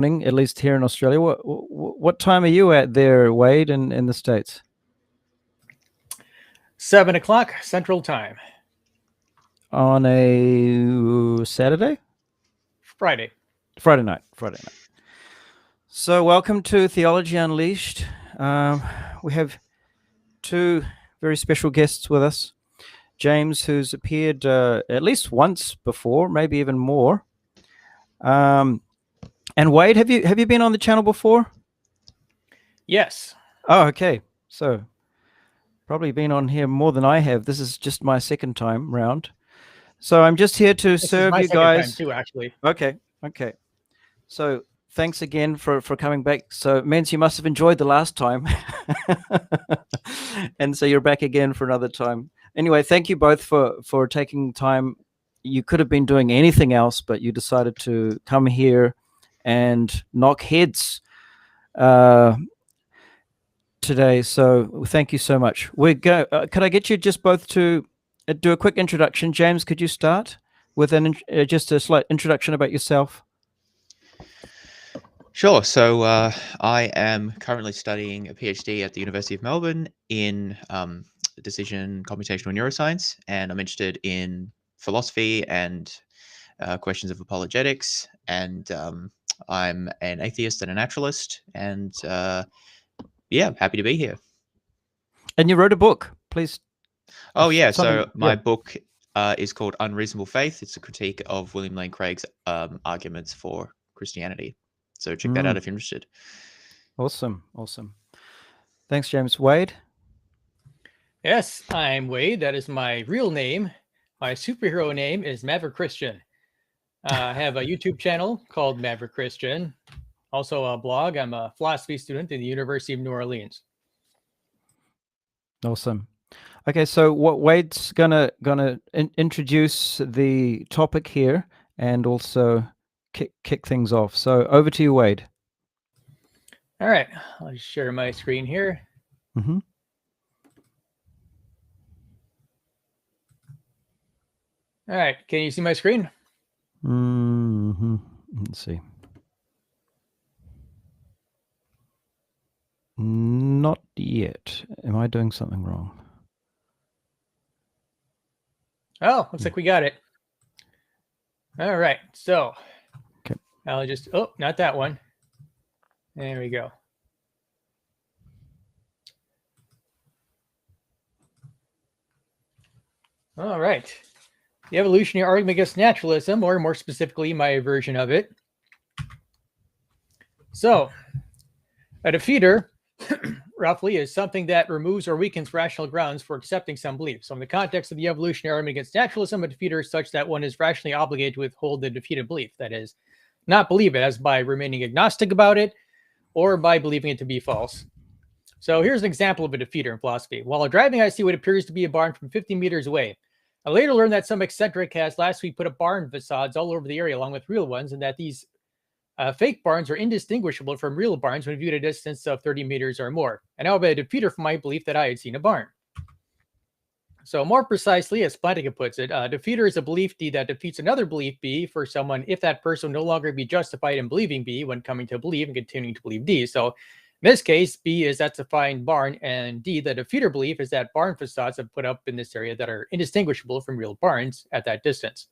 At least here in Australia. What time are you at there, Wade, in the States? 7 o'clock Central Time. On a Saturday? Friday night. So welcome to Theology Unleashed. We have two very special guests with us. James, who's appeared at least once before, maybe even more. And Wade, have you been on the channel before? Yes. Oh, okay. So probably been on here more than I have. This is just my second time round. So I'm just here to serve you guys. Time too, actually. Okay. So thanks again for coming back. So it means you must have enjoyed the last time. And so you're back again for another time. Anyway, thank you both for taking time. You could have been doing anything else, but you decided to come here and knock heads today. So thank you so much. Could I get you just both to do a quick introduction? James, could you start with just a slight introduction about yourself? Sure. So I am currently studying a PhD at the University of Melbourne in decision computational neuroscience, and I'm interested in philosophy and questions of apologetics, and I'm an atheist and a naturalist, and yeah, happy to be here. And you wrote a book, please. Oh yeah, so my book is called Unreasonable Faith. It's a critique of William Lane Craig's arguments for Christianity. So check that out if you're interested. Awesome. Thanks, James. Wade? Yes, I'm Wade. That is my real name. My superhero name is Maverick Christian. I have a YouTube channel called Maverick Christian. Also a blog. I'm a philosophy student in the University of New Orleans. Awesome. Okay, so what Wade's gonna introduce the topic here and also kick things off. So over to you, Wade. All right, I'll just share my screen here. Mm-hmm. All right, can you see my screen? Mm-hmm. Let's see. Not yet. Am I doing something wrong? Oh, looks like we got it. All right, so okay. I'll just, oh, not that one. There we go. All right. The Evolutionary Argument Against Naturalism, or more specifically, my version of it. So, a defeater, roughly, is something that removes or weakens rational grounds for accepting some belief. So in the context of the Evolutionary Argument Against Naturalism, a defeater is such that one is rationally obligated to withhold the defeated belief. That is, not believe it, as by remaining agnostic about it, or by believing it to be false. So here's an example of a defeater in philosophy. While driving, I see what appears to be a barn from 50 meters away. I later learned that some eccentric has last week put up barn facades all over the area along with real ones, and that these fake barns are indistinguishable from real barns when viewed at a distance of 30 meters or more. And I have a defeater for my belief that I had seen a barn. So more precisely, as Plantinga puts it, a defeater is a belief D that defeats another belief B for someone if that person no longer be justified in believing B when coming to believe and continuing to believe D. So in this case, B is that defined barn, and D, the defeater belief, is that barn facades have put up in this area that are indistinguishable from real barns at that distance.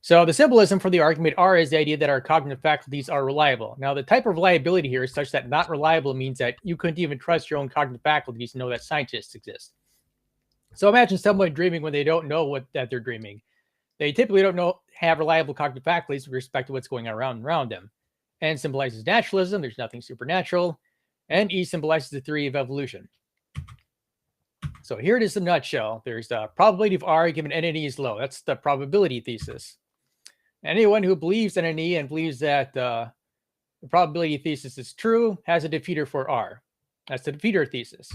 So the symbolism for the argument R is the idea that our cognitive faculties are reliable. Now, the type of reliability here is such that not reliable means that you couldn't even trust your own cognitive faculties to know that scientists exist. So imagine someone dreaming when they don't know that they're dreaming. They typically don't have reliable cognitive faculties with respect to what's going on around them. N symbolizes naturalism. There's nothing supernatural. And E symbolizes the theory of evolution. So here it is in a nutshell. There's the probability of R given N and E is low. That's the probability thesis. Anyone who believes in an E and believes that the probability thesis is true has a defeater for R. That's the defeater thesis.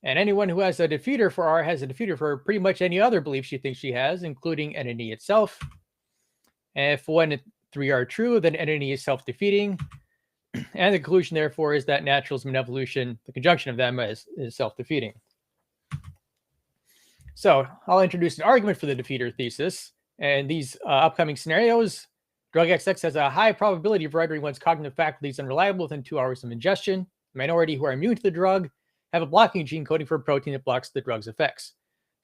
And anyone who has a defeater for R has a defeater for pretty much any other belief she thinks she has, including N and E itself. And if 1 and 3 are true, then N and E is self-defeating. And the conclusion, therefore, is that naturalism and evolution, the conjunction of them, is self-defeating. So I'll introduce an argument for the defeater thesis. And these upcoming scenarios Drug XX has a high probability of rendering one's cognitive faculties unreliable within 2 hours of ingestion. The minority who are immune to the drug have a blocking gene coding for a protein that blocks the drug's effects.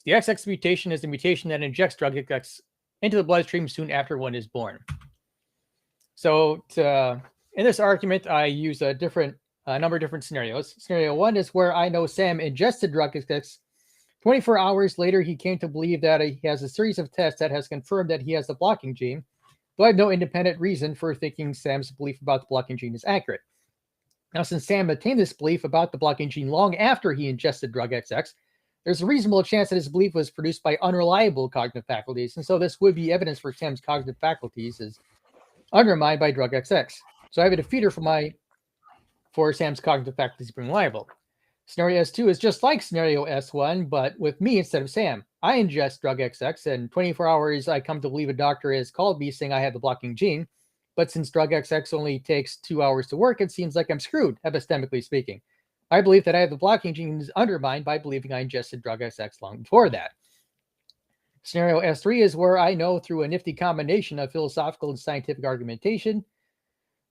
The XX mutation is the mutation that injects drug XX into the bloodstream soon after one is born. So in this argument, I use a number of different scenarios. Scenario 1 is where I know Sam ingested drug XX. 24 hours later, he came to believe that he has a series of tests that has confirmed that he has the blocking gene, though I have no independent reason for thinking Sam's belief about the blocking gene is accurate. Now, since Sam attained this belief about the blocking gene long after he ingested drug XX, there's a reasonable chance that his belief was produced by unreliable cognitive faculties, and so this would be evidence for Sam's cognitive faculties is undermined by drug XX. So I have a defeater for Sam's cognitive faculties being reliable. Scenario S2 is just like scenario S1, but with me instead of Sam. I ingest drug XX, and 24 hours I come to believe a doctor has called me saying I have the blocking gene. But since drug XX only takes 2 hours to work, it seems like I'm screwed, epistemically speaking. I believe that I have the blocking gene is undermined by believing I ingested drug XX long before that. Scenario S3 is where I know through a nifty combination of philosophical and scientific argumentation,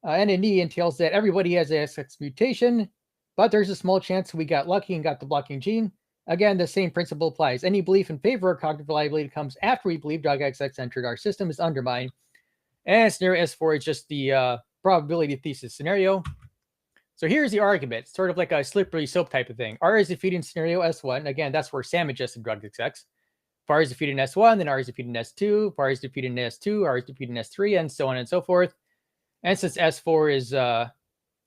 NNE entails that everybody has a XX mutation, but there's a small chance we got lucky and got the blocking gene. Again, the same principle applies. Any belief in favor of cognitive reliability comes after we believe drug XX entered our system is undermined. And scenario S4 is just the probability thesis scenario. So here's the argument. It's sort of like a slippery slope type of thing. R is defeated in scenario S1. Again, that's where Sam ingested drug XX. R is defeated in S1, then R is defeated in S2, R is defeated in S2, R is defeated in S3, and so on and so forth. And since S4 is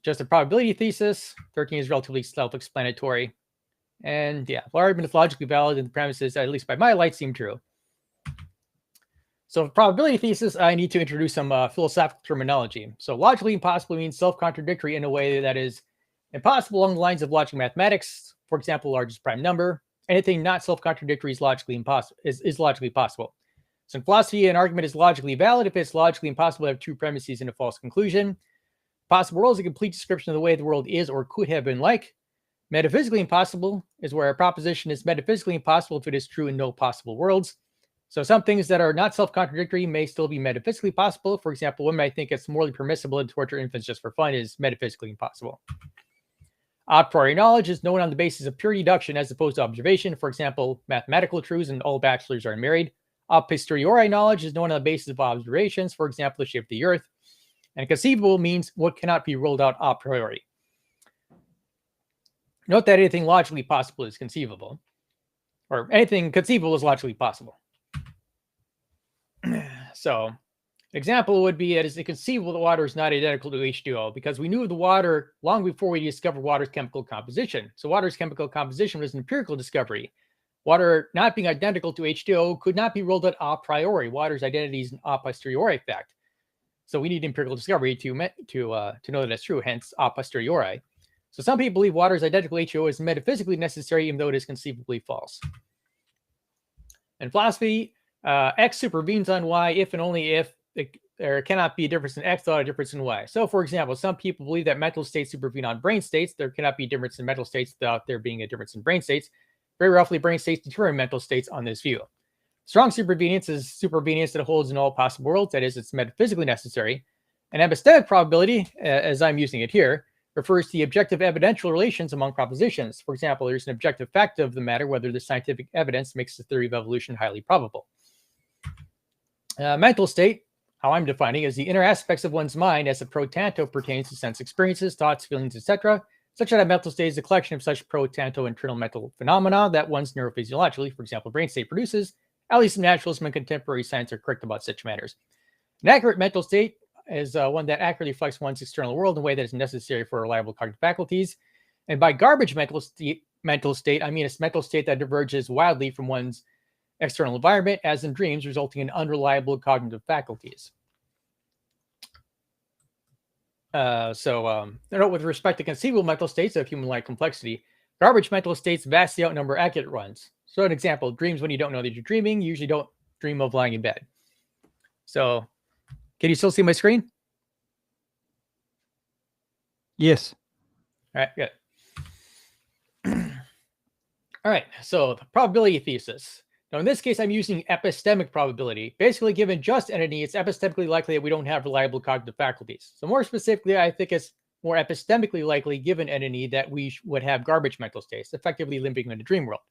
just a probability thesis, 13 is relatively self-explanatory. And yeah, the argument is logically valid and the premises, at least by my light, seem true. So for probability thesis, I need to introduce some philosophical terminology. So logically impossible means self-contradictory in a way that is impossible along the lines of logical mathematics. For example, largest prime number. Anything not self-contradictory is logically impossible. Is logically possible. So in philosophy, an argument is logically valid if it's logically impossible to have true premises and a false conclusion. Possible world is a complete description of the way the world is or could have been like. Metaphysically impossible is where a proposition is metaphysically impossible if it is true in no possible worlds. So some things that are not self-contradictory may still be metaphysically possible. For example, one might think it's morally permissible to torture infants just for fun is metaphysically impossible. A priori knowledge is known on the basis of pure deduction as opposed to observation. For example, mathematical truths and all bachelors are unmarried. A posteriori knowledge is known on the basis of observations. For example, the shape of the earth. And conceivable means what cannot be ruled out a priori. Note that anything logically possible is conceivable. Or anything conceivable is logically possible. So, an example would be that it's conceivable that water is not identical to H2O because we knew of the water long before we discovered water's chemical composition. So water's chemical composition was an empirical discovery. Water not being identical to H2O could not be ruled out a priori. Water's identity is an a posteriori fact. So we need empirical discovery to know that that's true, hence a posteriori. So some people believe water is identical to H2O is metaphysically necessary, even though it is conceivably false. In philosophy, X supervenes on Y if and only if there cannot be a difference in X without a difference in Y. So, for example, some people believe that mental states supervene on brain states. There cannot be a difference in mental states without there being a difference in brain states. Very roughly, brain states determine mental states on this view. Strong supervenience is supervenience that holds in all possible worlds. That is, it's metaphysically necessary. And epistemic probability, as I'm using it here, refers to the objective evidential relations among propositions. For example, there's an objective fact of the matter whether the scientific evidence makes the theory of evolution highly probable. Mental state, how I'm defining, is the inner aspects of one's mind as a pro tanto pertains to sense experiences, thoughts, feelings, etc., such that a mental state is a collection of such pro tanto internal mental phenomena that one's neurophysiologically, for example, brain state produces. At least naturalism and contemporary science are correct about such matters. An accurate mental state is one that accurately reflects one's external world in a way that is necessary for reliable cognitive faculties. And by garbage mental state, I mean a mental state that diverges wildly from one's external environment, as in dreams, resulting in unreliable cognitive faculties. Note with respect to conceivable mental states of human-like complexity, garbage mental states vastly outnumber accurate ones. So an example, dreams when you don't know that you're dreaming, you usually don't dream of lying in bed. So, can you still see my screen? Yes. All right, good. All right, so the probability thesis. Now, in this case, I'm using epistemic probability. Basically, given just entity, it's epistemically likely that we don't have reliable cognitive faculties. So more specifically, I think it's more epistemically likely given entity that we would have garbage mental states, effectively living in the dream world.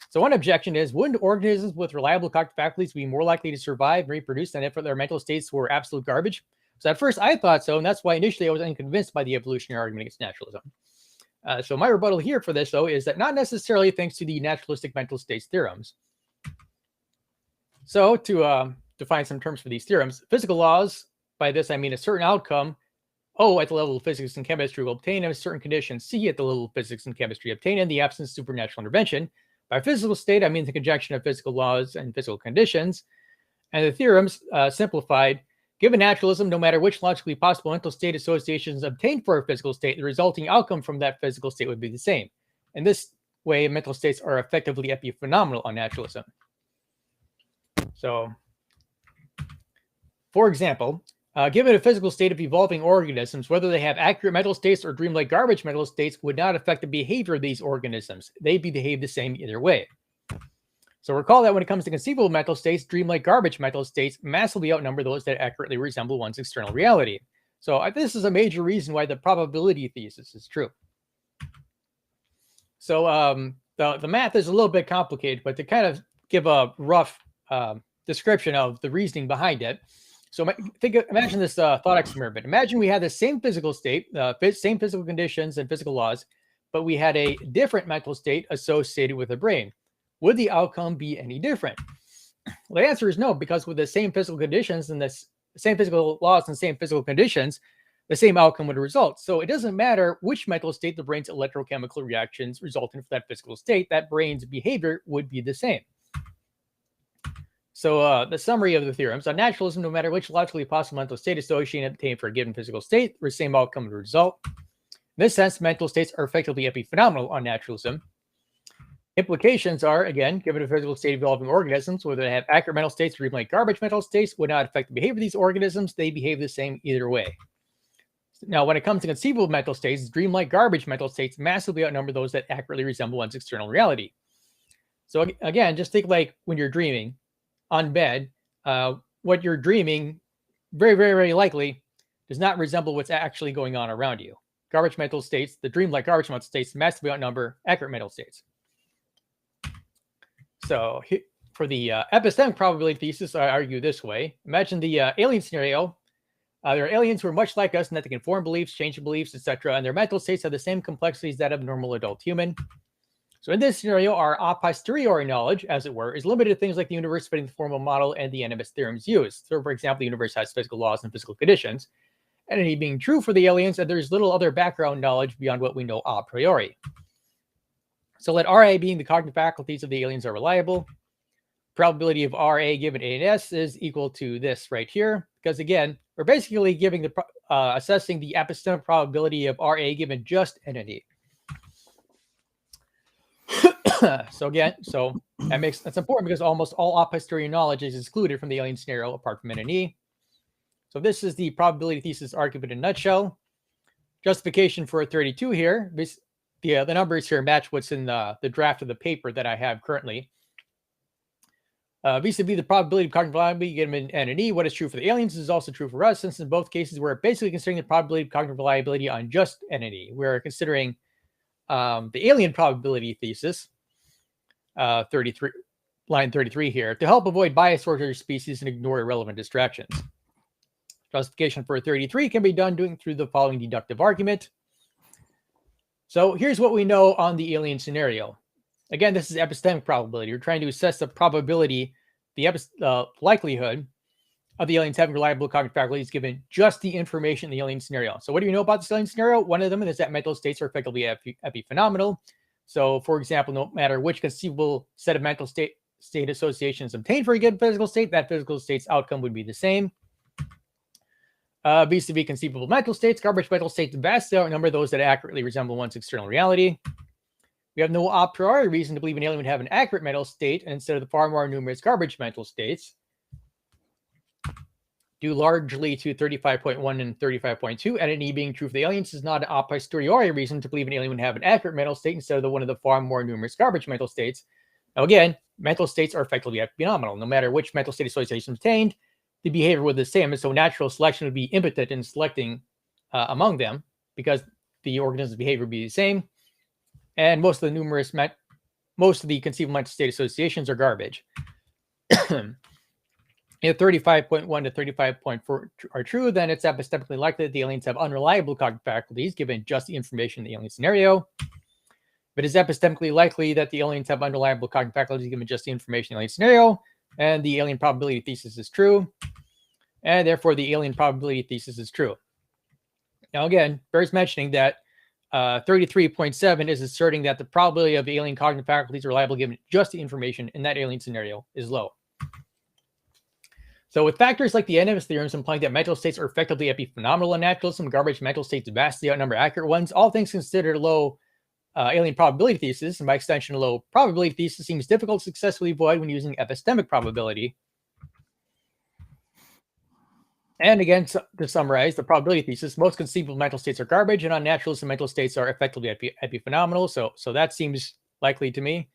So one objection is, wouldn't organisms with reliable cognitive faculties be more likely to survive and reproduce than if their mental states were absolute garbage? So at first I thought so, and that's why initially I was unconvinced by the evolutionary argument against naturalism. So my rebuttal here for this, though, is that not necessarily thanks to the naturalistic mental states theorems. So to define some terms for these theorems, physical laws, by this I mean a certain outcome, O at the level of physics and chemistry will obtain in a certain condition, C at the level of physics and chemistry obtain in the absence of supernatural intervention. By physical state, I mean the conjunction of physical laws and physical conditions. And the theorems, simplified, given naturalism, no matter which logically possible mental state associations obtained for a physical state, the resulting outcome from that physical state would be the same. In this way, mental states are effectively epiphenomenal on naturalism. So, for example, given a physical state of evolving organisms, whether they have accurate mental states or dreamlike garbage mental states would not affect the behavior of these organisms. They behave the same either way. So recall that when it comes to conceivable mental states, dreamlike garbage mental states massively outnumber those that accurately resemble one's external reality. So this is a major reason why the probability thesis is true. So the math is a little bit complicated, but to kind of give a rough description of the reasoning behind it. So imagine this thought experiment. Imagine we had the same physical state, same physical conditions and physical laws, but we had a different mental state associated with the brain. Would the outcome be any different? Well, the answer is no, because with the same physical conditions and the same physical laws and same physical conditions, the same outcome would result. So it doesn't matter which mental state the brain's electrochemical reactions result in for that physical state, that brain's behavior would be the same. So the summary of the theorems on naturalism, no matter which logically possible mental state associated obtained for a given physical state, the same outcome would result. In this sense, mental states are effectively epiphenomenal on naturalism. Implications are, again, given a physical state of evolving organisms, whether they have accurate mental states or dreamlike garbage mental states, would not affect the behavior of these organisms. They behave the same either way. Now, when it comes to conceivable mental states, dreamlike garbage mental states massively outnumber those that accurately resemble one's external reality. So again, just think like when you're dreaming on bed, what you're dreaming very, very, very likely does not resemble what's actually going on around you. Garbage mental states, the dreamlike garbage mental states massively outnumber accurate mental states. So for the epistemic probability thesis, I argue this way. Imagine the alien scenario. There are aliens who are much like us in that they can form beliefs, change beliefs, etc. And their mental states have the same complexities that of a normal adult human. So in this scenario, our a posteriori knowledge, as it were, is limited to things like the universe fitting the formal model and the animist theorems used. So for example, the universe has physical laws and physical conditions. Entity being true for the aliens, and there's little other background knowledge beyond what we know a priori. So let RA being the cognitive faculties of the aliens are reliable. Probability of RA given A and S is equal to this right here, because again, we're basically giving the assessing the epistemic probability of RA given just entity. So that's important because almost all a posteriori knowledge is excluded from the alien scenario apart from NNE. So this is the probability thesis argument in a nutshell. Justification for 32 here. The numbers here match what's in the draft of the paper that I have currently. Vis-a-vis the probability of cognitive reliability given NNE, what is true for the aliens is also true for us, since in both cases we're basically considering the probability of cognitive reliability on just NNE. We're considering the alien probability thesis, 33, line 33 here, to help avoid bias towards other species and ignore irrelevant distractions. Justification for 33 can be done through the following deductive argument. So here's what we know on the alien scenario. Again, this is epistemic probability. We're trying to assess the probability, the likelihood of the aliens having reliable cognitive faculties given just the information in the alien scenario. So what do you know about this alien scenario? One of them is that mental states are effectively epiphenomenal. So for example, no matter which conceivable set of mental state associations obtained for a given physical state, that physical state's outcome would be the same. Vis-a-vis conceivable mental states, garbage mental states vastly outnumber those that accurately resemble one's external reality. We have no a priori reason to believe an alien would have an accurate mental state instead of the far more numerous garbage mental states, due largely to 35.1 and 35.2. NNE being true for the aliens is not an a posteriori reason to believe an alien would have an accurate mental state instead of one of the far more numerous garbage mental states. Now again, mental states are effectively phenomenal. No matter which mental state association obtained, the behavior would be the same. And so natural selection would be impotent in selecting among them because the organism's behavior would be the same. And most of the conceivable mental state associations are garbage. If 35.1 to 35.4 are true, then it's epistemically likely that the aliens have unreliable cognitive faculties given just the information in the alien scenario. If it is epistemically likely that the aliens have unreliable cognitive faculties given just the information in the alien scenario, and the alien probability thesis is true, and therefore the alien probability thesis is true. Now again, bears mentioning that 33.7 is asserting that the probability of alien cognitive faculties reliable given just the information in that alien scenario is low. So with factors like the NMS theorems implying that mental states are effectively epiphenomenal in naturalism, garbage mental states vastly outnumber accurate ones, all things considered, low alien probability thesis, and by extension, a low probability thesis seems difficult to successfully avoid when using epistemic probability. And again, to summarize the probability thesis, most conceivable mental states are garbage, and on naturalism, mental states are effectively epiphenomenal. So that seems likely to me.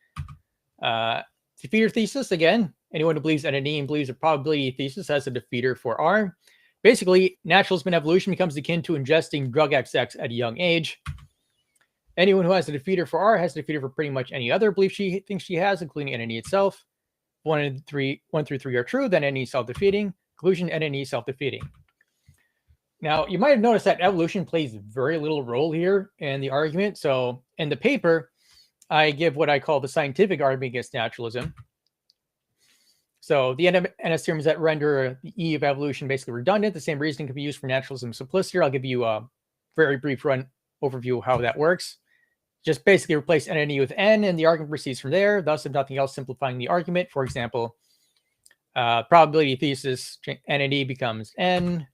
Defeater thesis, again, anyone who believes NNE and believes a probability thesis has a defeater for R. Basically, naturalism and evolution becomes akin to ingesting drug XX at a young age. Anyone who has a defeater for R has a defeater for pretty much any other belief she thinks she has, including NNE itself. 1 through 3 are true, then NNE self-defeating. Conclusion, NNE self-defeating. Now, you might have noticed that evolution plays very little role here in the argument. So in the paper, I give what I call the scientific argument against naturalism. So the NS theorems that render the E of evolution basically redundant. The same reasoning can be used for naturalism simplicity. I'll give you a very brief overview of how that works. Just basically replace NNE with N, and the argument proceeds from there. Thus, if nothing else, simplifying the argument. For example, probability thesis, NNE becomes N.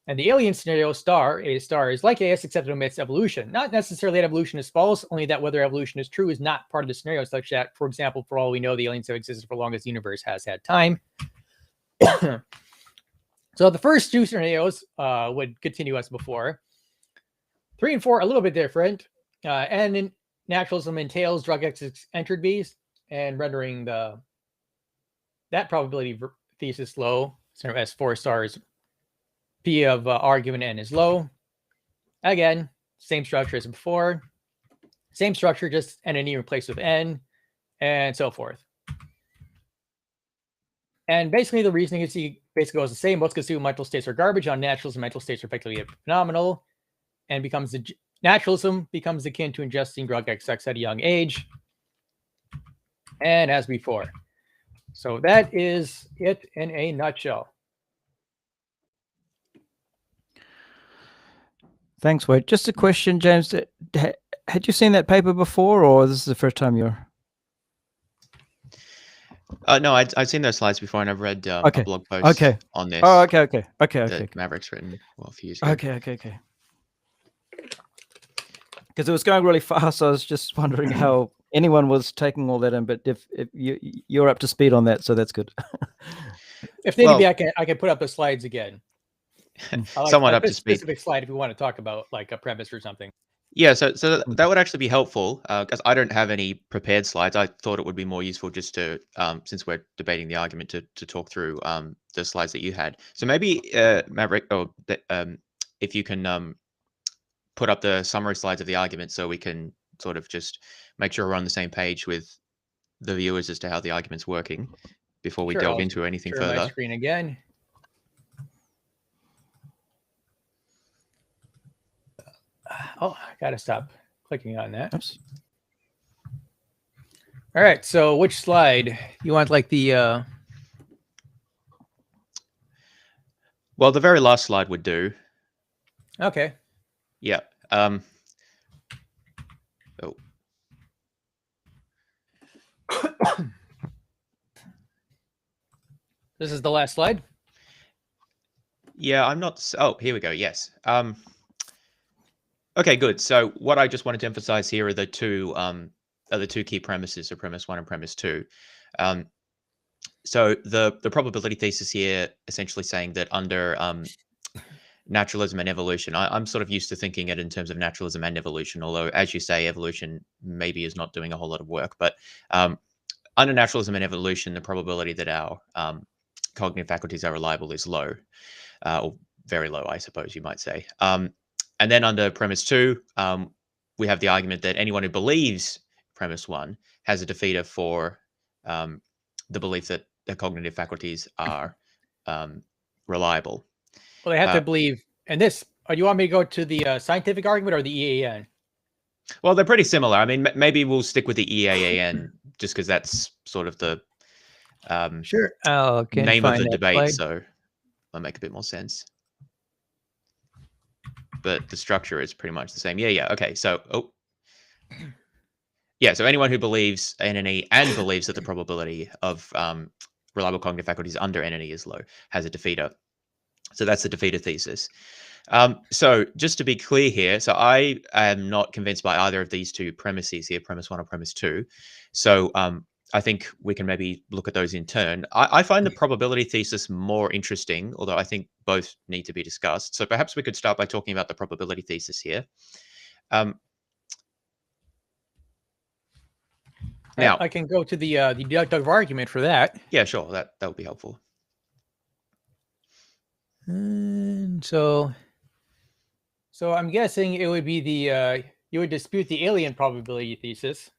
And the alien scenario star, A star, is like AS except it omits evolution. Not necessarily that evolution is false, only that whether evolution is true is not part of the scenario, such that, for example, for all we know, the aliens have existed for long as the universe has had time. So the first two scenarios would continue as before. 3 and 4 are a little bit different. And in naturalism entails drug X entered B's and rendering that probability thesis low. So S4 stars P of R given N is low. Again, same structure as before. Same structure, just NNE replaced with N, and so forth. And basically, the reasoning is basically goes the same. Most conceivable mental states are garbage. On naturalism, mental states are effectively phenomenal, and naturalism becomes akin to ingesting drug XX at a young age, and as before. So that is it in a nutshell. Thanks, Wade. Just a question, James. Had you seen that paper before, or this is the first time you're... No, I'd seen those slides before, and I've read a blog post on this. Oh, okay. That Maverick's written a few years ago. Okay. Because it was going really fast, I was just wondering how anyone was taking all that in. But if you're up to speed on that, so that's good. If need be, I can put up the slides again. Somewhat up to speed. Specific slide if you want to talk about like a premise or something. Yeah, so that would actually be helpful because I don't have any prepared slides. I thought it would be more useful just to, since we're debating the argument, to talk through the slides that you had. So maybe Maverick, if you can put up the summary slides of the argument, so we can sort of just make sure we're on the same page with the viewers as to how the argument's working before we delve into anything further. My screen again. Oh, I gotta stop clicking on that. Oops. All right, so which slide you want? Like the well, the very last slide would do. Okay. Yeah. This is the last slide. Yeah, I'm not. Oh, here we go. Yes. Okay, good. So what I just wanted to emphasize here are the two key premises, so premise 1 and premise 2. So the probability thesis here essentially saying that under naturalism and evolution, I'm sort of used to thinking it in terms of naturalism and evolution, although as you say, evolution maybe is not doing a whole lot of work. But under naturalism and evolution, the probability that our cognitive faculties are reliable is low, or very low, I suppose you might say. And then under premise 2, we have the argument that anyone who believes premise 1 has a defeater for the belief that the cognitive faculties are reliable. Well, they have to believe. And this, do you want me to go to the scientific argument or the EAN? Well, they're pretty similar. I mean, maybe we'll stick with the EAN just because that's sort of the sure name of the debate. So that'll make a bit more sense. But the structure is pretty much the same. Yeah. Okay. So, so anyone who believes NNE and believes that the probability of reliable cognitive faculties under NNE is low has a defeater. So that's the defeater thesis. So just to be clear here, so I am not convinced by either of these two premises here, premise 1 or premise 2. So I think we can maybe look at those in turn. I find the probability thesis more interesting, although I think both need to be discussed. So perhaps we could start by talking about the probability thesis here. Now I can go to the deductive argument for that. Yeah, sure. That would be helpful. And so I'm guessing it would be the you would dispute the alien probability thesis.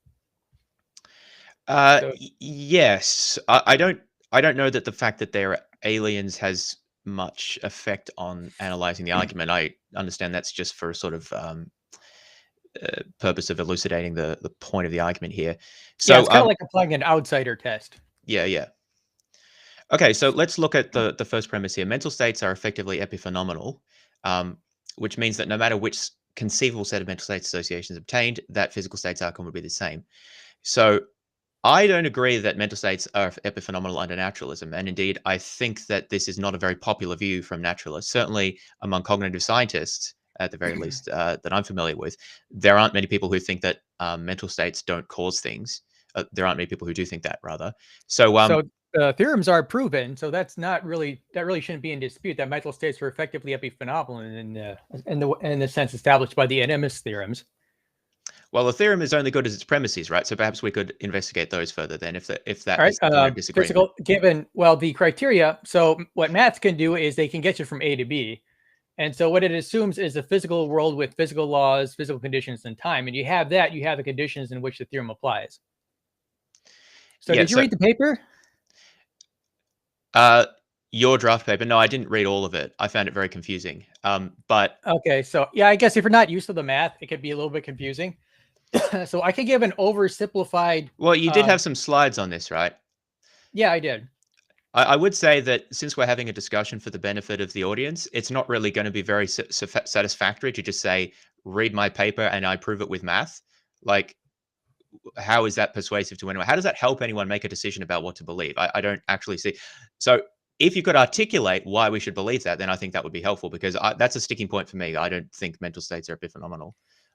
Yes, I don't know that the fact that they're aliens has much effect on analyzing the argument. I understand that's just for a sort of purpose of elucidating the point of the argument here. So it's kind of like applying an outsider test. Yeah. Okay, so let's look at the first premise here. Mental states are effectively epiphenomenal, which means that no matter which conceivable set of mental states associations obtained, that physical state's outcome would be the same. So I don't agree that mental states are epiphenomenal under naturalism. And indeed, I think that this is not a very popular view from naturalists. Certainly among cognitive scientists, at the very least, that I'm familiar with, there aren't many people who think that mental states don't cause things. There aren't many people who do think that, rather. So theorems are proven, so that really shouldn't be in dispute. That mental states are effectively epiphenomenal in the sense established by the NMS theorems. Well, the theorem is only good as its premises, right? So perhaps we could investigate those further then, if that is the point of disagreement. The criteria. So what math can do is they can get you from A to B, and so what it assumes is a physical world with physical laws, physical conditions, and time. And you have that. You have the conditions in which the theorem applies. So did you read the paper? Your draft paper? No, I didn't read all of it. I found it very confusing. But okay, so yeah, I guess if you're not used to the math, it could be a little bit confusing. So I could give an oversimplified. Well, you did have some slides on this, right? Yeah, I did. I would say that since we're having a discussion for the benefit of the audience, it's not really going to be very satisfactory to just say, read my paper and I prove it with math. Like, how is that persuasive to anyone? How does that help anyone make a decision about what to believe? I don't actually see. So if you could articulate why we should believe that, then I think that would be helpful, because that's a sticking point for me. I don't think mental states are epiphenomenal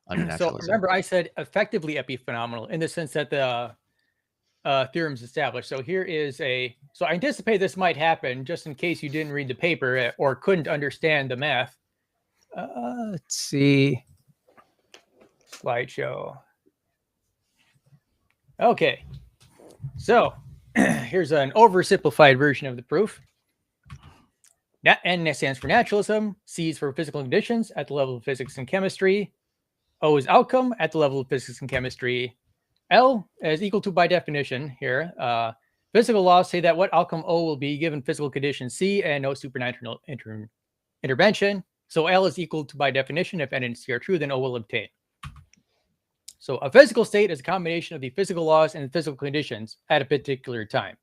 under naturalism. So remember, I said effectively epiphenomenal in the sense that the theorems established. So here is so I anticipate this might happen just in case you didn't read the paper or couldn't understand the math. Let's see. Slideshow. Okay. So here's an oversimplified version of the proof. N stands for naturalism. C is for physical conditions at the level of physics and chemistry. O is outcome at the level of physics and chemistry. L is equal to, by definition here, physical laws say that what outcome O will be given physical condition C and no supernatural intervention. So L is equal to, by definition, if N and C are true, then O will obtain. So a physical state is a combination of the physical laws and physical conditions at a particular time.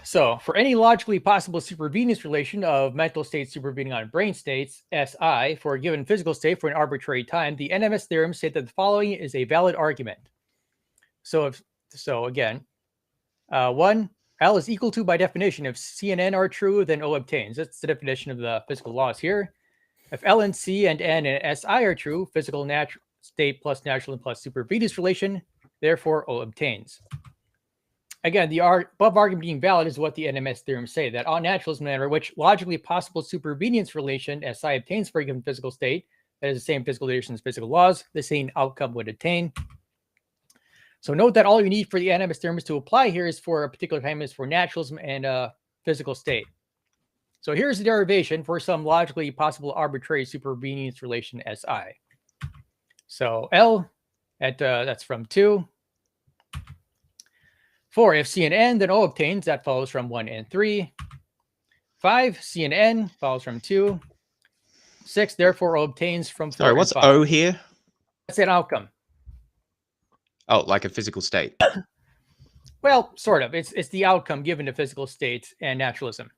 So for any logically possible supervenience relation of mental states supervening on brain states, SI, for a given physical state for an arbitrary time, the NMS theorem state that the following is a valid argument. So again, 1, L is equal to, by definition, if C and N are true, then O obtains. That's the definition of the physical laws here. If L and C and N and SI are true, physical natural state plus natural and plus supervenience relation, therefore O obtains. Again, the above argument being valid is what the NMS theorems say, that on naturalism, manner which logically possible supervenience relation SI obtains for a given physical state, that is the same physical conditions, physical laws, the same outcome would attain. So note that all you need for the animus theorems to apply here is for a particular time is for naturalism and physical state. So here's the derivation for some logically possible arbitrary supervenience relation SI. So L at that's from 2. 4, if C and N, then O obtains. That follows from 1 and 3. 5, C and N follows from 2. 6, therefore O obtains from 4. Sorry, what's and 5. O here? That's an outcome. Oh, like a physical state. Well, sort of. It's the outcome given to physical state and naturalism.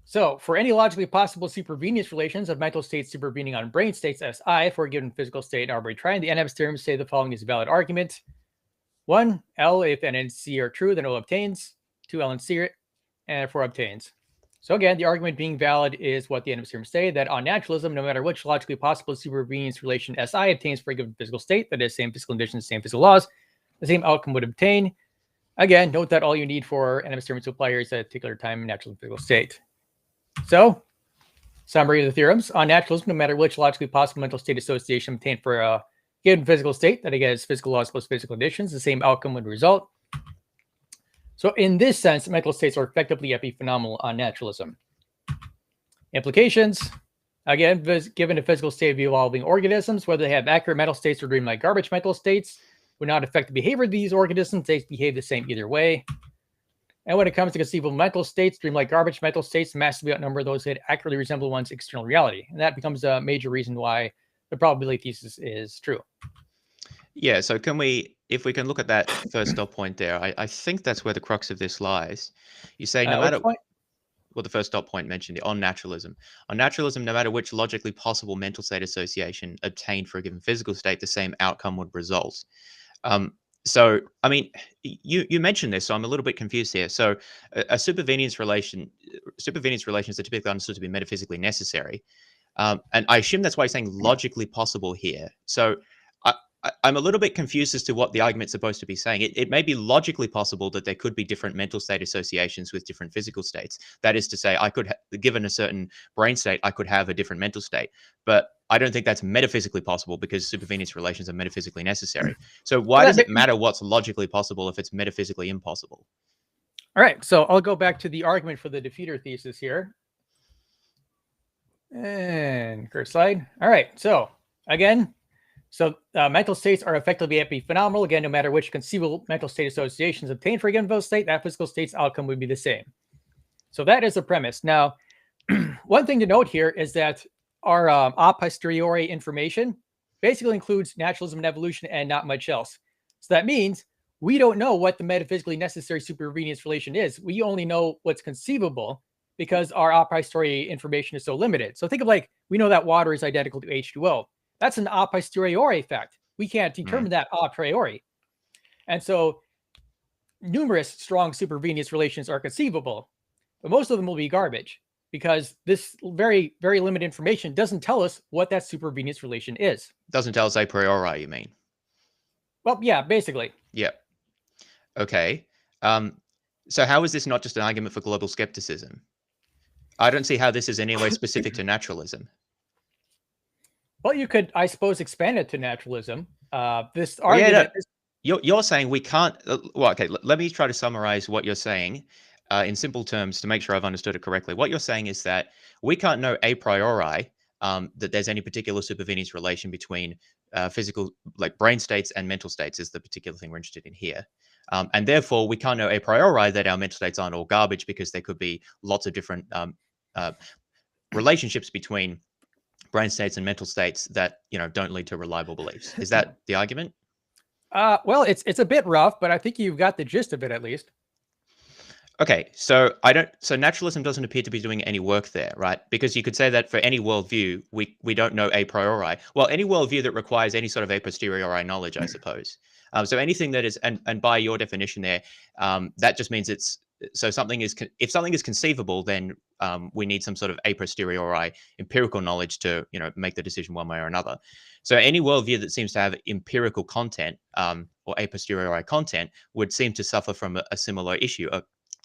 So for any logically possible supervenience relations of mental states supervening on brain states SI for a given physical state and arbitrary triad, the animus theorems say the following is a valid argument. 1, L, if N and C are true, then O obtains. 2, L and C, and 4 obtains. So again, the argument being valid is what the animus theorems say, that on naturalism, no matter which logically possible supervenience relation SI obtains for a given physical state, that is, same physical conditions, same physical laws, the same outcome would obtain. Again, note that all you need for animus theorems to apply here is a particular time in natural and physical state. So, summary of the theorems. On naturalism, no matter which logically possible mental state association obtained for a given physical state, that again is physical laws plus physical conditions, the same outcome would result. So in this sense, mental states are effectively epiphenomenal on naturalism. Implications. Again, given a physical state of evolving organisms, whether they have accurate mental states or dreamlike garbage mental states, would not affect the behavior of these organisms. They behave the same either way. And when it comes to conceivable mental states, dreamlike garbage mental states massively outnumber those that accurately resemble one's external reality. And that becomes a major reason why the probability thesis is true. Yeah, so if we can look at that first dot point there, I think that's where the crux of this lies. You say no matter the first dot point mentioned on naturalism. On naturalism, no matter which logically possible mental state association obtained for a given physical state, the same outcome would result. So, I mean, you mentioned this, so I'm a little bit confused here. So, a supervenience relations are typically understood to be metaphysically necessary, and I assume that's why you're saying logically possible here. So, I'm a little bit confused as to what the argument's supposed to be saying. It may be logically possible that there could be different mental state associations with different physical states. That is to say, I could, given a certain brain state, I could have a different mental state. But I don't think that's metaphysically possible because supervenience relations are metaphysically necessary. So why does it matter what's logically possible if it's metaphysically impossible? All right, so I'll go back to the argument for the defeater thesis here. And first slide. All right, so again, mental states are effectively epiphenomenal. Again, no matter which conceivable mental state associations obtained for a given physical state, that physical state's outcome would be the same. So that is the premise. Now, one thing to note here is that our a posteriori information basically includes naturalism and evolution and not much else. So that means we don't know what the metaphysically necessary supervenience relation is. We only know what's conceivable because our a posteriori information is so limited. So think of like, we know that water is identical to H2O. That's an a posteriori fact. We can't determine that a priori. And so numerous strong supervenience relations are conceivable, but most of them will be garbage because this very, very limited information doesn't tell us what that supervenience relation is. Doesn't tell us a priori, you mean? Well, yeah, basically. Yeah. Okay. So how is this not just an argument for global skepticism? I don't see how this is in any way specific to naturalism. Well, you could, I suppose, expand it to naturalism. This argument you're saying we can't. Well, okay. Let me try to summarize what you're saying in simple terms to make sure I've understood it correctly. What you're saying is that we can't know a priori that there's any particular supervenience relation between physical, like brain states and mental states is the particular thing we're interested in here. And therefore, we can't know a priori that our mental states aren't all garbage because there could be lots of different relationships between brain states and mental states that don't lead to reliable beliefs. Is that the argument? Well, it's a bit rough, but I think you've got the gist of it at least. Okay, so naturalism doesn't appear to be doing any work there, right? Because you could say that for any worldview, we don't know a priori. Well, any worldview that requires any sort of a posteriori knowledge, I suppose. So anything that is, and by your definition there, that just means if something is conceivable, then we need some sort of a posteriori empirical knowledge to make the decision one way or another. So any worldview that seems to have empirical content or a posteriori content would seem to suffer from a similar issue,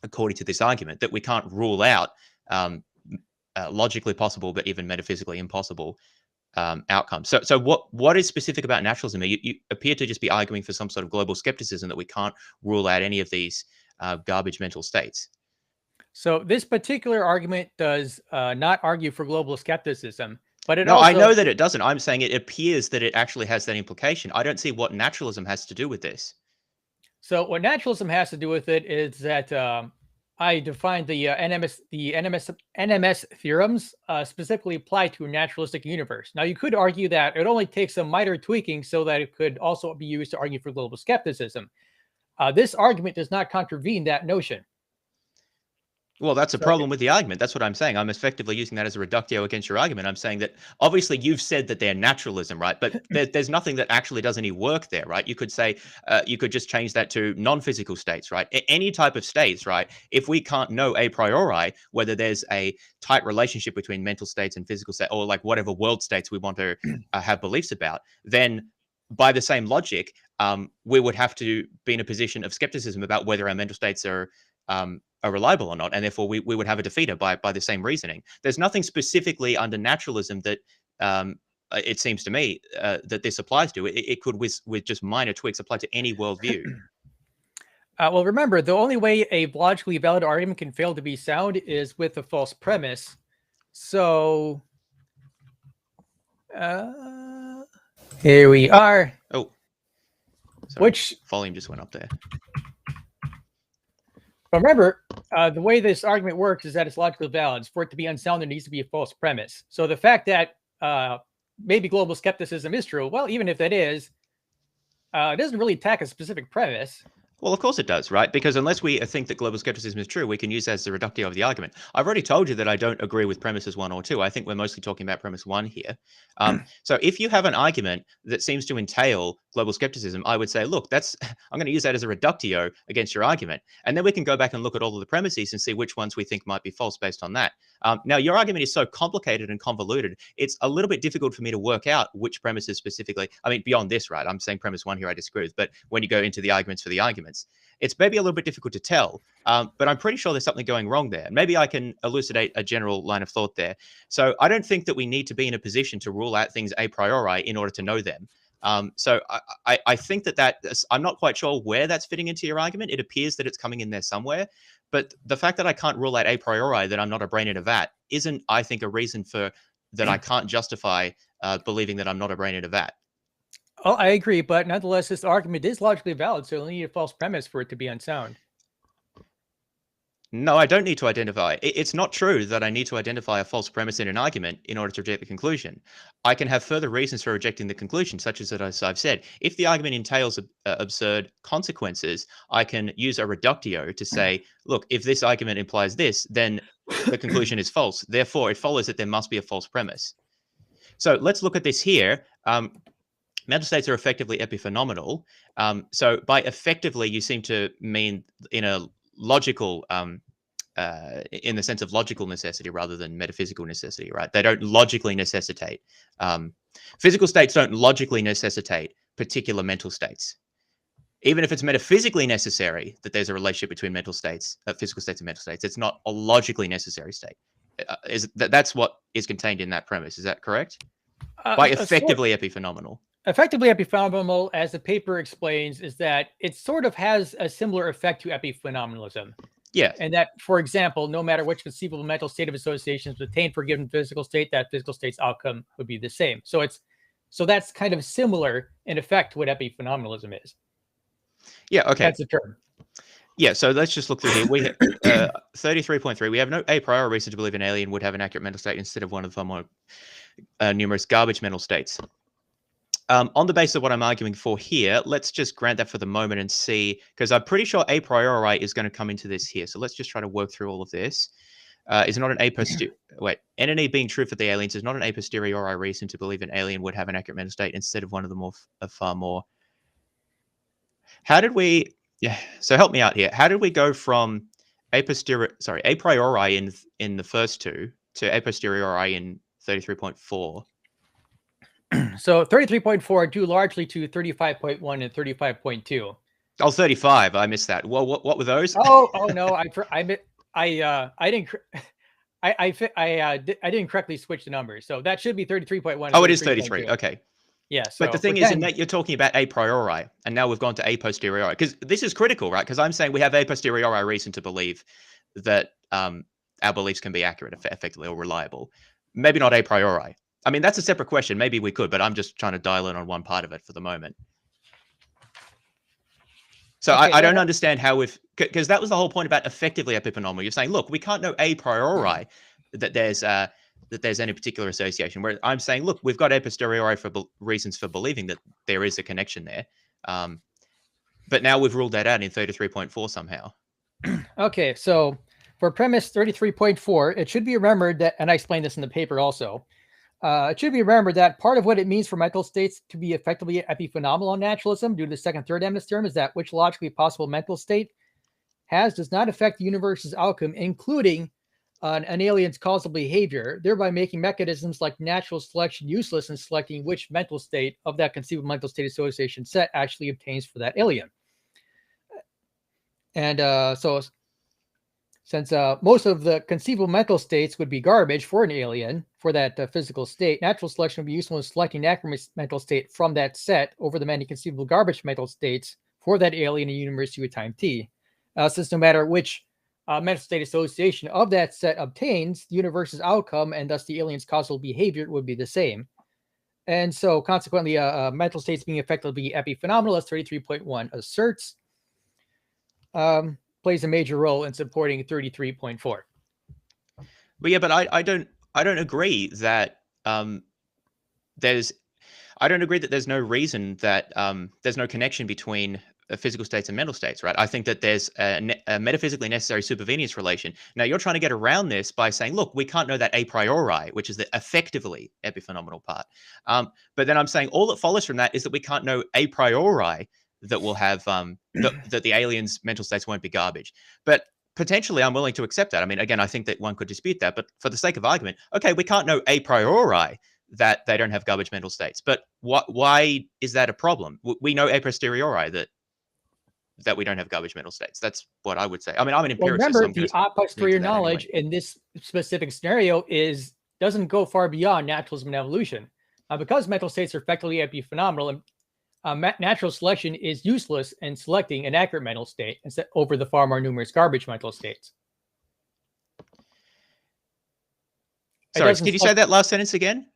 according to this argument, that we can't rule out logically possible but even metaphysically impossible outcome. So what is specific about naturalism? You appear to just be arguing for some sort of global skepticism that we can't rule out any of these garbage mental states. So this particular argument does not argue for global skepticism, but it No, also... I know that it doesn't. I'm saying it appears that it actually has that implication. I don't see what naturalism has to do with this. So what naturalism has to do with it is that I defined the NMS theorems specifically apply to a naturalistic universe. Now, you could argue that it only takes some minor tweaking so that it could also be used to argue for global skepticism. This argument does not contravene that notion. Well, that's a problem with the argument. That's what I'm saying. I'm effectively using that as a reductio against your argument. I'm saying that obviously you've said that they're naturalism, right? But there's nothing that actually does any work there, right? You could say, you could just change that to non-physical states, right? Any type of states, right? If we can't know a priori whether there's a tight relationship between mental states and physical states, or like whatever world states we want to have beliefs about, then by the same logic, we would have to be in a position of skepticism about whether our mental states are reliable or not, and therefore we would have a defeater by the same reasoning. There's nothing specifically under naturalism that it seems to me that this applies to. It could, with just minor tweaks, apply to any worldview. Well, remember, the only way a logically valid argument can fail to be sound is with a false premise. So here we are. Oh, sorry. Which volume just went up there? But remember, the way this argument works is that it's logically valid. For it to be unsound, there needs to be a false premise. So the fact that maybe global skepticism is true, well, even if that is, it doesn't really attack a specific premise. Well, of course it does, right? Because unless we think that global skepticism is true, we can use that as the reductio of the argument. I've already told you that I don't agree with premises 1 or 2. I think we're mostly talking about premise 1 here. So if you have an argument that seems to entail global skepticism, I would say, look, I'm going to use that as a reductio against your argument. And then we can go back and look at all of the premises and see which ones we think might be false based on that. Now, your argument is so complicated and convoluted, it's a little bit difficult for me to work out which premises specifically. I mean, beyond this, right? I'm saying premise 1 here I disagree with, but when you go into the arguments for the arguments, it's maybe a little bit difficult to tell, but I'm pretty sure there's something going wrong there. Maybe I can elucidate a general line of thought there. So I don't think that we need to be in a position to rule out things a priori in order to know them. So I think that I'm not quite sure where that's fitting into your argument. It appears that it's coming in there somewhere. But the fact that I can't rule out a priori that I'm not a brain in a vat isn't, I think, a reason for that I can't justify believing that I'm not a brain in a vat. Oh, I agree, but nonetheless, this argument is logically valid, so you'll need a false premise for it to be unsound. No, I don't need to identify. It's not true that I need to identify a false premise in an argument in order to reject the conclusion. I can have further reasons for rejecting the conclusion, such as that, as I've said. If the argument entails absurd consequences, I can use a reductio to say, look, if this argument implies this, then the conclusion is false. Therefore, it follows that there must be a false premise. So let's look at this here. Mental states are effectively epiphenomenal. So by effectively, you seem to mean in a logical, in the sense of logical necessity rather than metaphysical necessity, right? They don't logically necessitate. Physical states don't logically necessitate particular mental states. Even if it's metaphysically necessary that there's a relationship between mental states, physical states and mental states, it's not a logically necessary state. That's what is contained in that premise. Is that correct? By effectively epiphenomenal. Effectively epiphenomenal, as the paper explains, is that it sort of has a similar effect to epiphenomenalism. Yeah. And that, for example, no matter which conceivable mental state of association is obtained for a given physical state, that physical state's outcome would be the same. So that's kind of similar in effect to what epiphenomenalism is. Yeah, okay. That's the term. Yeah, so let's just look through here. We 33.3. We have no a priori reason to believe an alien would have an accurate mental state instead of one of the more numerous garbage mental states. On the basis of what I'm arguing for here, let's just grant that for the moment and see, because I'm pretty sure a priori is going to come into this here. So let's just try to work through all of this. Is not an a posteriori. Wait, NNE being true for the aliens is not an a posteriori reason to believe an alien would have an accurate mental state instead of one of the more far more. How did we? Yeah. So help me out here. How did we go from a priori in the first two to a posteriori in 33.4? So 33.4 due largely to 35.1 and 35.2. Oh, 35. I missed that. Well, what were those? Oh no, I I didn't correctly switch the numbers, so that should be 33.1. Oh, it is 33. Okay. Yeah. So But the thing is, in that you're talking about a priori, and now we've gone to a posteriori, because this is critical, right? Because I'm saying we have a posteriori reason to believe that our beliefs can be accurate, effectively, or reliable. Maybe not a priori. I mean, that's a separate question. Maybe we could, but I'm just trying to dial in on one part of it for the moment. So okay, I don't understand how because that was the whole point about effectively epiphenomenal. You're saying, look, we can't know a priori that there's any particular association. Where I'm saying, look, we've got a posteriori for reasons for believing that there is a connection there. But now we've ruled that out in 33.4 somehow. Okay, so for premise 33.4, it should be remembered that, and I explained this in the paper also, it should be remembered that part of what it means for mental states to be effectively epiphenomenal in naturalism due to the second third-eminence theorem is that which logically possible mental state does not affect the universe's outcome, including an alien's causal behavior, thereby making mechanisms like natural selection useless in selecting which mental state of that conceivable mental state association set actually obtains for that alien. And so since most of the conceivable mental states would be garbage for an alien, for that physical state, natural selection would be useful in selecting an accurate mental state from that set over the many conceivable garbage mental states for that alien in universe with time t. Since no matter which mental state association of that set obtains, the universe's outcome and thus the alien's causal behavior would be the same. And so consequently, mental states being effectively epiphenomenal, as 33.1 asserts, plays a major role in supporting 33.4. But yeah, but I don't agree that there's no reason that there's no connection between physical states and mental states, right? I think that there's a metaphysically necessary supervenience relation. Now, you're trying to get around this by saying, look, we can't know that a priori, which is the effectively epiphenomenal part. But then I'm saying all that follows from that is that we can't know a priori that will have that the aliens' mental states won't be garbage. But potentially, I'm willing to accept that. I mean, again, I think that one could dispute that, but for the sake of argument, okay, we can't know a priori that they don't have garbage mental states. But why is that a problem? We know a posteriori that we don't have garbage mental states. That's what I would say. I mean, I'm an empiricist. Well, remember, the a posteriori knowledge in this specific scenario doesn't go far beyond naturalism and evolution. Because mental states are effectively epiphenomenal, and natural selection is useless in selecting an accurate mental state instead over the far more numerous garbage mental states. Sorry, could you say that last sentence again?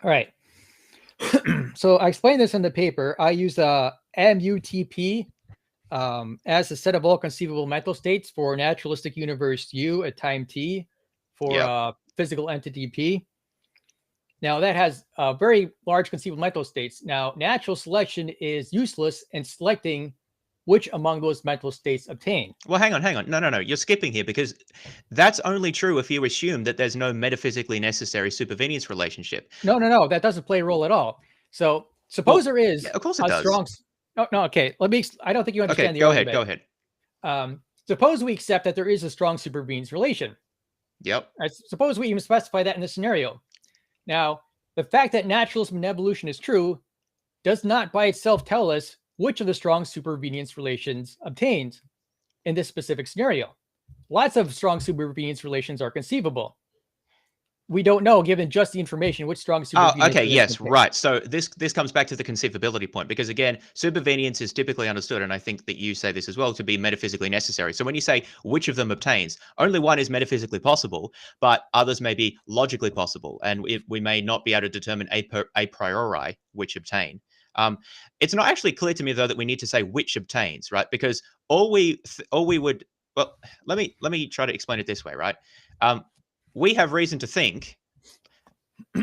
All right. So I explained this in the paper. I use MUTP as a set of all conceivable mental states for naturalistic universe U at time t for physical entity P. Now, that has very large conceivable mental states. Now, natural selection is useless in selecting which among those mental states obtain. Well, hang on. No. You're skipping here because that's only true if you assume that there's no metaphysically necessary supervenience relationship. No. That doesn't play a role at all. So suppose there is of course it does. Strong... No, okay. I don't think you understand the argument. Go ahead. Suppose we accept that there is a strong supervenience relation. Yep. Suppose we even specify that in this scenario. Now, the fact that naturalism and evolution is true does not by itself tell us which of the strong supervenience relations obtains in this specific scenario. Lots of strong supervenience relations are conceivable. We don't know, given just the information, which strong supervenience. Okay, yes, right. So this comes back to the conceivability point, because again, supervenience is typically understood, and I think that you say this as well, to be metaphysically necessary. So when you say which of them obtains, only one is metaphysically possible, but others may be logically possible, and we may not be able to determine a priori which obtain. It's not actually clear to me though that we need to say which obtains, right? Because all we would, well, let me try to explain it this way, right? We have reason to think,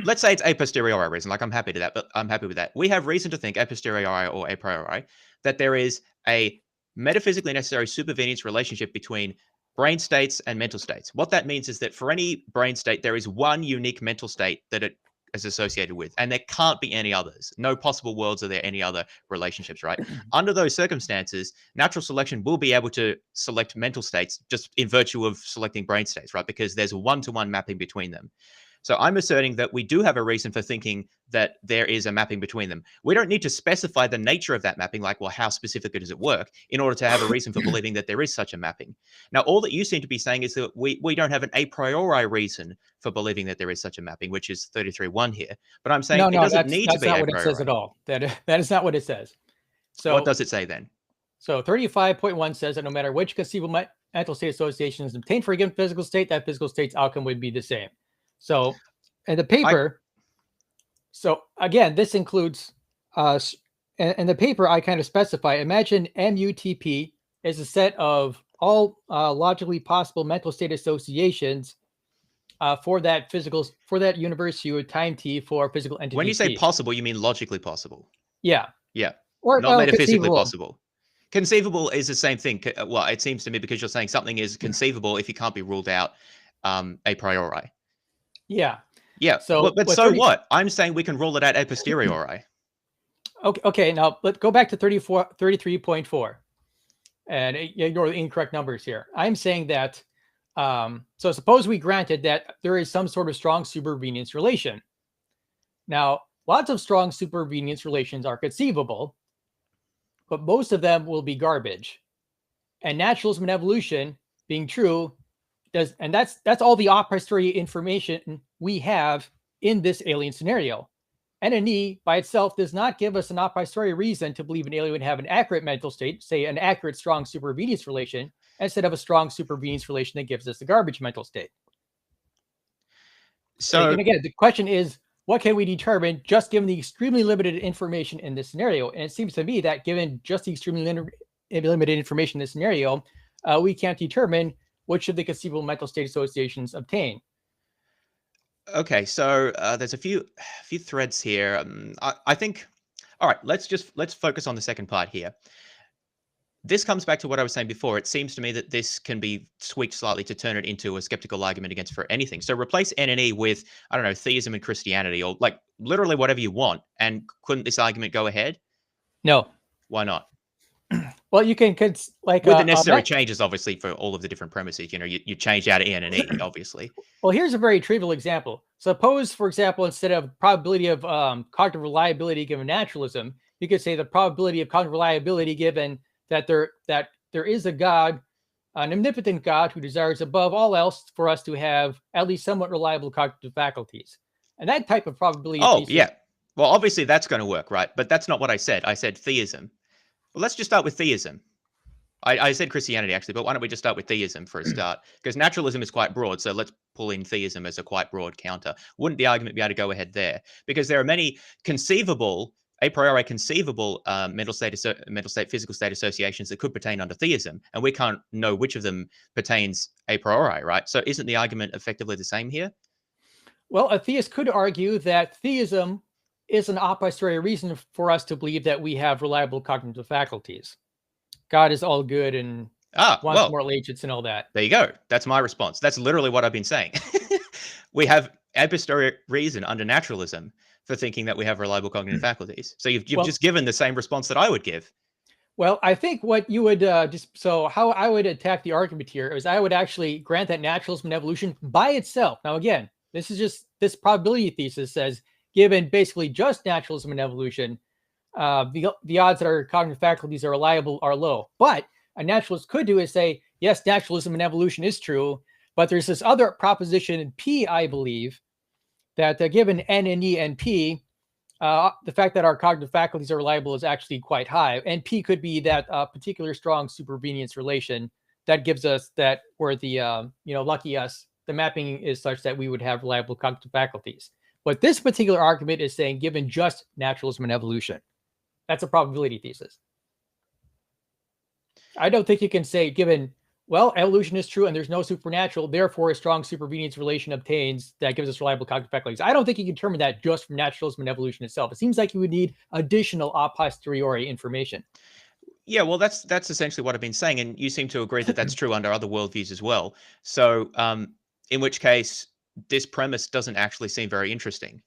let's say it's a posteriori reason, like I'm happy to that, but I'm happy with that. We have reason to think a posteriori or a priori that there is a metaphysically necessary supervenience relationship between brain states and mental states. What that means is that for any brain state, there is one unique mental state that it is associated with, and there can't be any others. No possible worlds are there any other relationships, right? Under those circumstances, natural selection will be able to select mental states just in virtue of selecting brain states, right? Because there's a one-to-one mapping between them. So I'm asserting that we do have a reason for thinking that there is a mapping between them. We don't need to specify the nature of that mapping, like, well, how specifically does it work, in order to have a reason for believing that there is such a mapping. Now, all that you seem to be saying is that we don't have an a priori reason for believing that there is such a mapping, which is 33.1 here. But I'm saying it doesn't need to be not a what it says priori. at all. That is not what it says. So What does it say then? So 35.1 says that no matter which conceivable mental state association is obtained for a given physical state, that physical state's outcome would be the same. So in the paper, so again, this includes in the paper, I kind of specify, imagine MUTP is a set of all logically possible mental state associations for that universe U with time T for physical entity. When you say T. possible, you mean logically possible. Yeah. Yeah. Or not metaphysically conceivable. possible. Conceivable is the same thing. Well, it seems to me, because you're saying something is conceivable if it can't be ruled out a priori. Yeah. Yeah. So, but so what? I'm saying we can rule it out a posteriori. Okay. Now let's go back to 33.4 and ignore the incorrect numbers here. I'm saying that, so suppose we granted that there is some sort of strong supervenience relation. Now, lots of strong supervenience relations are conceivable, but most of them will be garbage. And naturalism and evolution being true and that's all the a posteriori information we have in this alien scenario. NNE by itself does not give us an a posteriori reason to believe an alien would have an accurate mental state, say an accurate strong supervenience relation, instead of a strong supervenience relation that gives us a garbage mental state. So, and again, the question is, what can we determine just given the extremely limited information in this scenario? And it seems to me that given just the extremely limited information in this scenario, we can't determine which of the conceivable mental state associations obtain. Okay, so there's a few threads here. I think, all right, let's focus on the second part here. This comes back to what I was saying before. It seems to me that this can be tweaked slightly to turn it into a skeptical argument against for anything. So replace NNE with, I don't know, theism and Christianity, or like literally whatever you want. And couldn't this argument go ahead? No. Why not? Well, you can like with the necessary changes, obviously, for all of the different premises. You know, you changed out N and E, obviously. Well, here's a very trivial example. Suppose, for example, instead of probability of cognitive reliability given naturalism, you could say the probability of cognitive reliability given that there is a God, an omnipotent God who desires above all else for us to have at least somewhat reliable cognitive faculties. And that type of probability. Oh, yeah. Well, obviously that's going to work, right? But that's not what I said. I said theism. Well, let's just start with theism. I said Christianity, actually, but why don't we just start with theism for a start? Because naturalism is quite broad, so let's pull in theism as a quite broad counter. Wouldn't the argument be able to go ahead there? Because there are many a priori conceivable mental state, physical state associations that could pertain under theism, and we can't know which of them pertains a priori, right? So isn't the argument effectively the same here? Well, a theist could argue that theism is an a posteriori reason for us to believe that we have reliable cognitive faculties. God is all good and wants moral agents and all that. There you go. That's my response. That's literally what I've been saying. We have a posteriori reason under naturalism for thinking that we have reliable cognitive faculties. So you've just given the same response that I would give. Well, I think what you would how I would attack the argument here is I would actually grant that naturalism and evolution by itself. Now, again, this is just this probability thesis says given basically just naturalism and evolution, the odds that our cognitive faculties are reliable are low. But a naturalist could do is say, yes, naturalism and evolution is true, but there's this other proposition in P, I believe, that given N and E and P, the fact that our cognitive faculties are reliable is actually quite high. And P could be that particular strong supervenience relation that gives us that where the, lucky us, the mapping is such that we would have reliable cognitive faculties. But this particular argument is saying given just naturalism and evolution. That's a probability thesis. I don't think you can say given, well, evolution is true and there's no supernatural, therefore a strong supervenience relation obtains that gives us reliable cognitive faculties. I don't think you can determine that just from naturalism and evolution itself. It seems like you would need additional a posteriori information. Yeah, well, that's essentially what I've been saying. And you seem to agree that that's true under other worldviews as well. So in which case, this premise doesn't actually seem very interesting.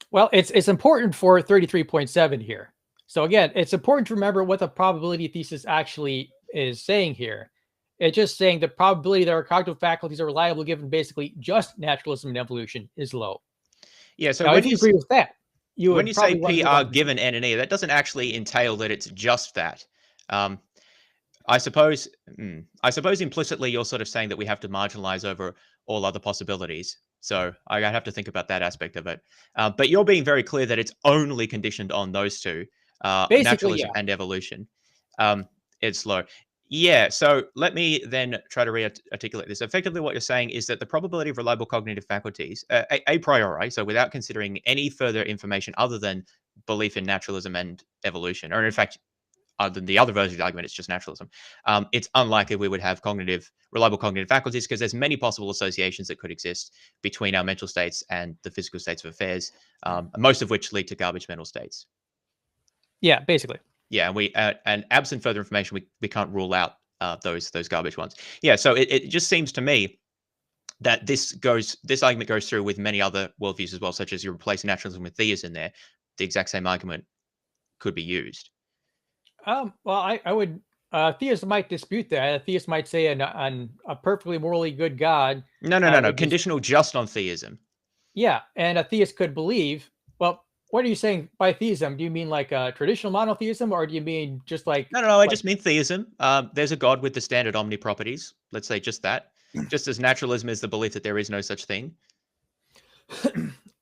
Well, it's important for 33.7 here. So again, it's important to remember what the probability thesis actually is saying here. It's just saying the probability that our cognitive faculties are reliable given basically just naturalism and evolution is low. Yeah. So Now, when if you agree with that, you when would you say probably want to move PR on to given N and E, that doesn't actually entail that it's just that. I suppose implicitly you're sort of saying that we have to marginalize over all other possibilities. So I have to think about that aspect of it. But you're being very clear that it's only conditioned on those two, basically, naturalism yeah. and evolution. It's low. Yeah, so let me then try to articulate this. Effectively, what you're saying is that the probability of reliable cognitive faculties, a priori, so without considering any further information other than belief in naturalism and evolution, or in fact, other than the other version of the argument, it's just naturalism. It's unlikely we would have reliable cognitive faculties because there's many possible associations that could exist between our mental states and the physical states of affairs, most of which lead to garbage mental states. Yeah, basically. Yeah, and absent further information, we can't rule out those garbage ones. Yeah, so it just seems to me that this argument goes through with many other worldviews as well, such as you replace naturalism with theism there. The exact same argument could be used. Well, I would. Theists might dispute that. A theist might say on a perfectly morally good God. No. Conditional just on theism. Yeah, and a theist could believe. Well, what are you saying by theism? Do you mean like traditional monotheism, or do you mean just like? No. I just mean theism. There's a God with the standard omni properties. Let's say just that. Just as naturalism is the belief that there is no such thing.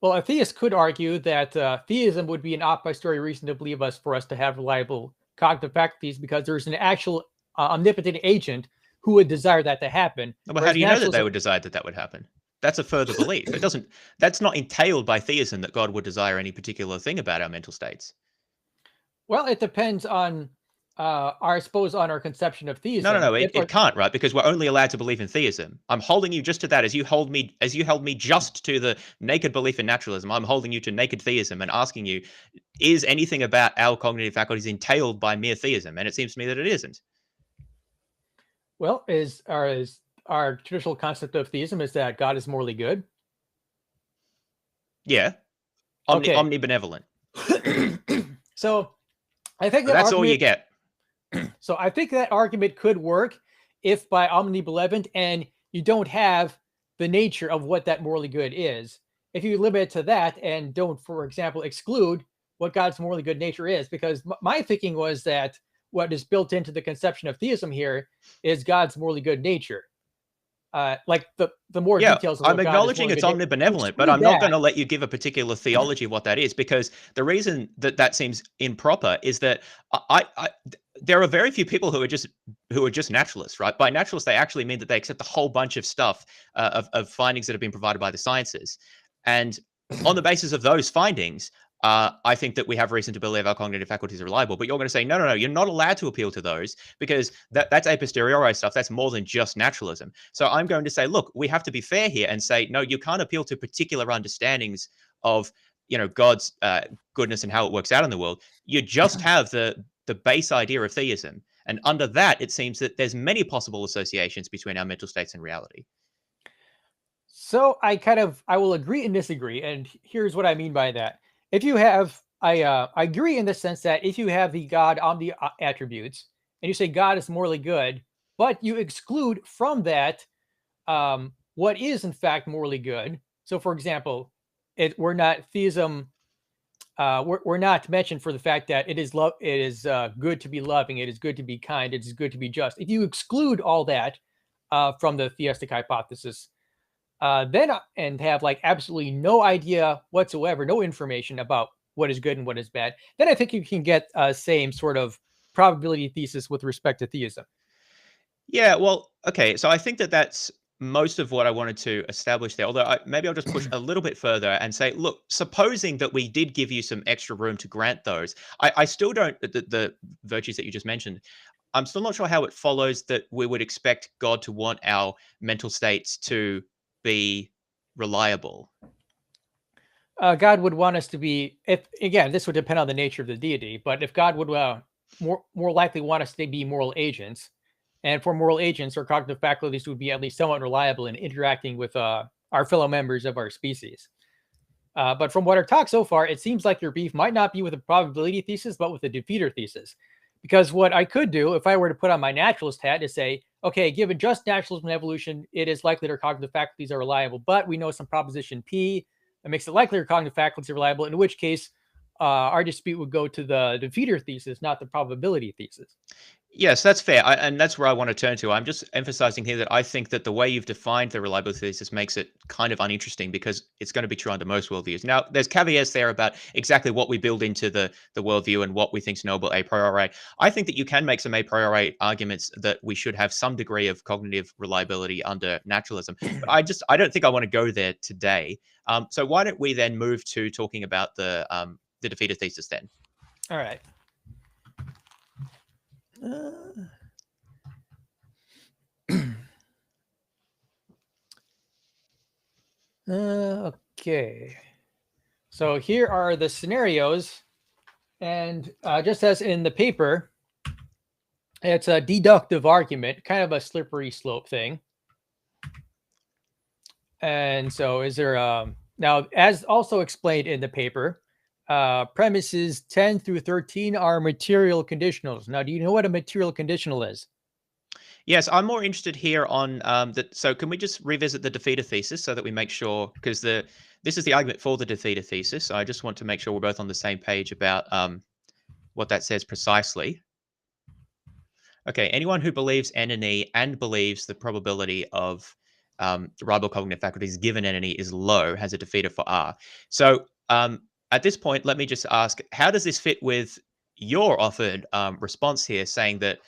Well, a theist could argue that theism would be an a posteriori reason to believe for us to have reliable cognitive faculties because there's an actual omnipotent agent who would desire that to happen. But how do you know that they would desire that would happen? That's a further belief. That's not entailed by theism that God would desire any particular thing about our mental states. Well, it depends on I suppose on our conception of theism. No, it can't, right? Because we're only allowed to believe in theism. I'm holding you just to that as you held me just to the naked belief in naturalism. I'm holding you to naked theism and asking you, is anything about our cognitive faculties entailed by mere theism? And it seems to me that it isn't. Well, is our traditional concept of theism is that God is morally good? Yeah. Okay. Omnibenevolent. So I think that's all you get. So I think that argument could work if by omnibenevolent and you don't have the nature of what that morally good is. If you limit it to that and don't, for example, exclude what God's morally good nature is, because my thinking was that what is built into the conception of theism here is God's morally good nature. Like the more details. I'm acknowledging it's omnibenevolent, but I'm not going to let you give a particular theology of what that is, because the reason that seems improper is that there are very few people who are just naturalists, right? By naturalists, they actually mean that they accept a whole bunch of stuff of findings that have been provided by the sciences, and on the basis of those findings, I think that we have reason to believe our cognitive faculties are reliable. But you're going to say, no, you're not allowed to appeal to those because that's a posteriori stuff. That's more than just naturalism. So I'm going to say, look, we have to be fair here and say, no, you can't appeal to particular understandings of, God's goodness and how it works out in the world. You just have the base idea of theism. And under that, it seems that there's many possible associations between our mental states and reality. So I will agree and disagree. And here's what I mean by that. If you have, I agree in the sense that if you have the God omni attributes and you say God is morally good, but you exclude from that what is in fact morally good. So, for example, we're not theism. We're not mentioned for the fact that it is good to be loving, it is good to be kind, it is good to be just. If you exclude all that from the theistic hypothesis, then and have like absolutely no idea whatsoever, no information about what is good and what is bad, then I think you can get same sort of probability thesis with respect to theism. Yeah, well, okay. So I think that's most of what I wanted to establish there. Although maybe I'll just push a little bit further and say, look, supposing that we did give you some extra room to grant those, I still don't, the virtues that you just mentioned, I'm still not sure how it follows that we would expect God to want our mental states to be reliable. God would want us to be, this would depend on the nature of the deity, but if God would more likely want us to be moral agents, and for moral agents, our cognitive faculties would be at least somewhat reliable in interacting with our fellow members of our species. But from what I've talked so far, it seems like your beef might not be with a probability thesis, but with a defeater thesis. Because what I could do if I were to put on my naturalist hat is say, okay, given just naturalism and evolution, it is likely that our cognitive faculties are reliable, but we know some proposition P that makes it likely our cognitive faculties are reliable, in which case our dispute would go to the defeater thesis, not the probability thesis. Yes, that's fair. And that's where I want to turn to. I'm just emphasizing here that I think that the way you've defined the reliability thesis makes it kind of uninteresting because it's going to be true under most worldviews. Now, there's caveats there about exactly what we build into the worldview and what we think is knowable a priori. I think that you can make some a priori arguments that we should have some degree of cognitive reliability under naturalism. But I don't think I want to go there today. So why don't we then move to talking about the defeater thesis then? All right. Okay. So here are the scenarios, and just as in the paper, it's a deductive argument, kind of a slippery slope thing. And so is there now, as also explained in the paper, premises 10 through 13 are material conditionals. Now, do you know what a material conditional is? Yes, I'm more interested here on that. So can we just revisit the defeater thesis so that we make sure, because this is the argument for the defeater thesis. So I just want to make sure we're both on the same page about what that says precisely. Okay, anyone who believes N and E and believes the probability of reliable cognitive faculties given N and E is low has a defeater for R. So at this point, let me just ask, how does this fit with your offered response here, saying that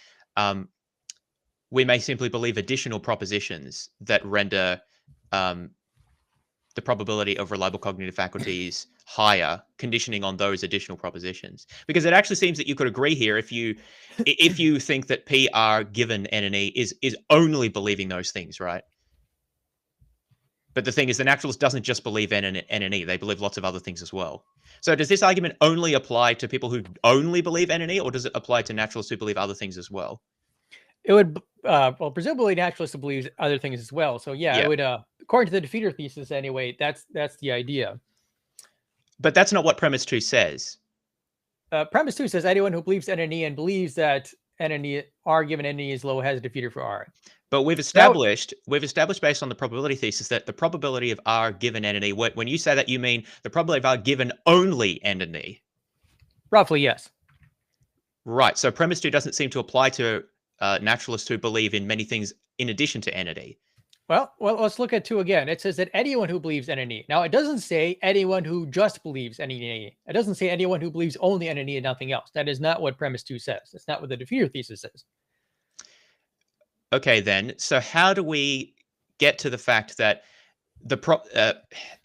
we may simply believe additional propositions that render the probability of reliable cognitive faculties higher, conditioning on those additional propositions? Because it actually seems that you could agree here if you think that PR given N and E is only believing those things, right? But the thing is, the naturalist doesn't just believe N and E; they believe lots of other things as well. So does this argument only apply to people who only believe N and E, or does it apply to naturalists who believe other things as well? It would, well, presumably naturalists believe other things as well. So yeah, it would, according to the defeater thesis anyway, that's the idea. But that's not what premise 2 says. Premise 2 says anyone who believes N and E and believes that N and E R given N and E is low has a defeater for R. But we've established based on the probability thesis that the probability of R given N and E, when you say that, you mean the probability of R given only N and E? Roughly, yes. Right. So premise 2 doesn't seem to apply to naturalists who believe in many things in addition to N and E. Well, let's look at 2 again. It says that anyone who believes N and E. Now, it doesn't say anyone who just believes N and E. It doesn't say anyone who believes only N and E and nothing else. That is not what premise 2 says. That's not what the defeater thesis says. Okay, then. So how do we get to the fact that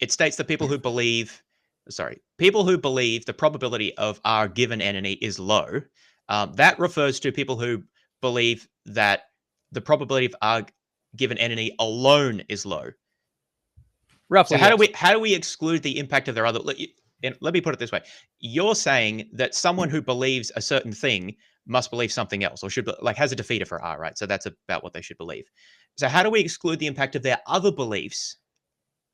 it states that people who believe the probability of R given N and E is low. That refers to people who believe that the probability of R given N and E alone is low. Roughly. So how do we exclude the impact of their other? Let me put it this way: you're saying that someone who believes a certain thing must believe something else, or should has a defeater for R, right? So that's about what they should believe. So how do we exclude the impact of their other beliefs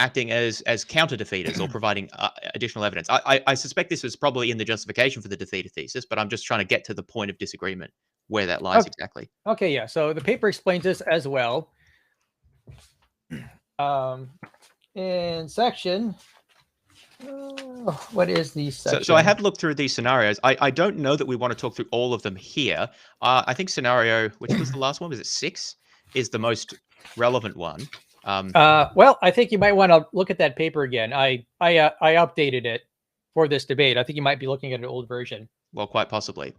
acting as counter defeaters or providing additional evidence? I suspect this was probably in the justification for the defeater thesis, but I'm just trying to get to the point of disagreement where that lies exactly. Okay, yeah. So the paper explains this as well. In section, what is the section? So I have looked through these scenarios. I don't know that we want to talk through all of them here. I think scenario, which was the last one? Was it 6? Is the most relevant one. Well, I think you might want to look at that paper again. I updated it for this debate. I think you might be looking at an old version. Well, quite possibly.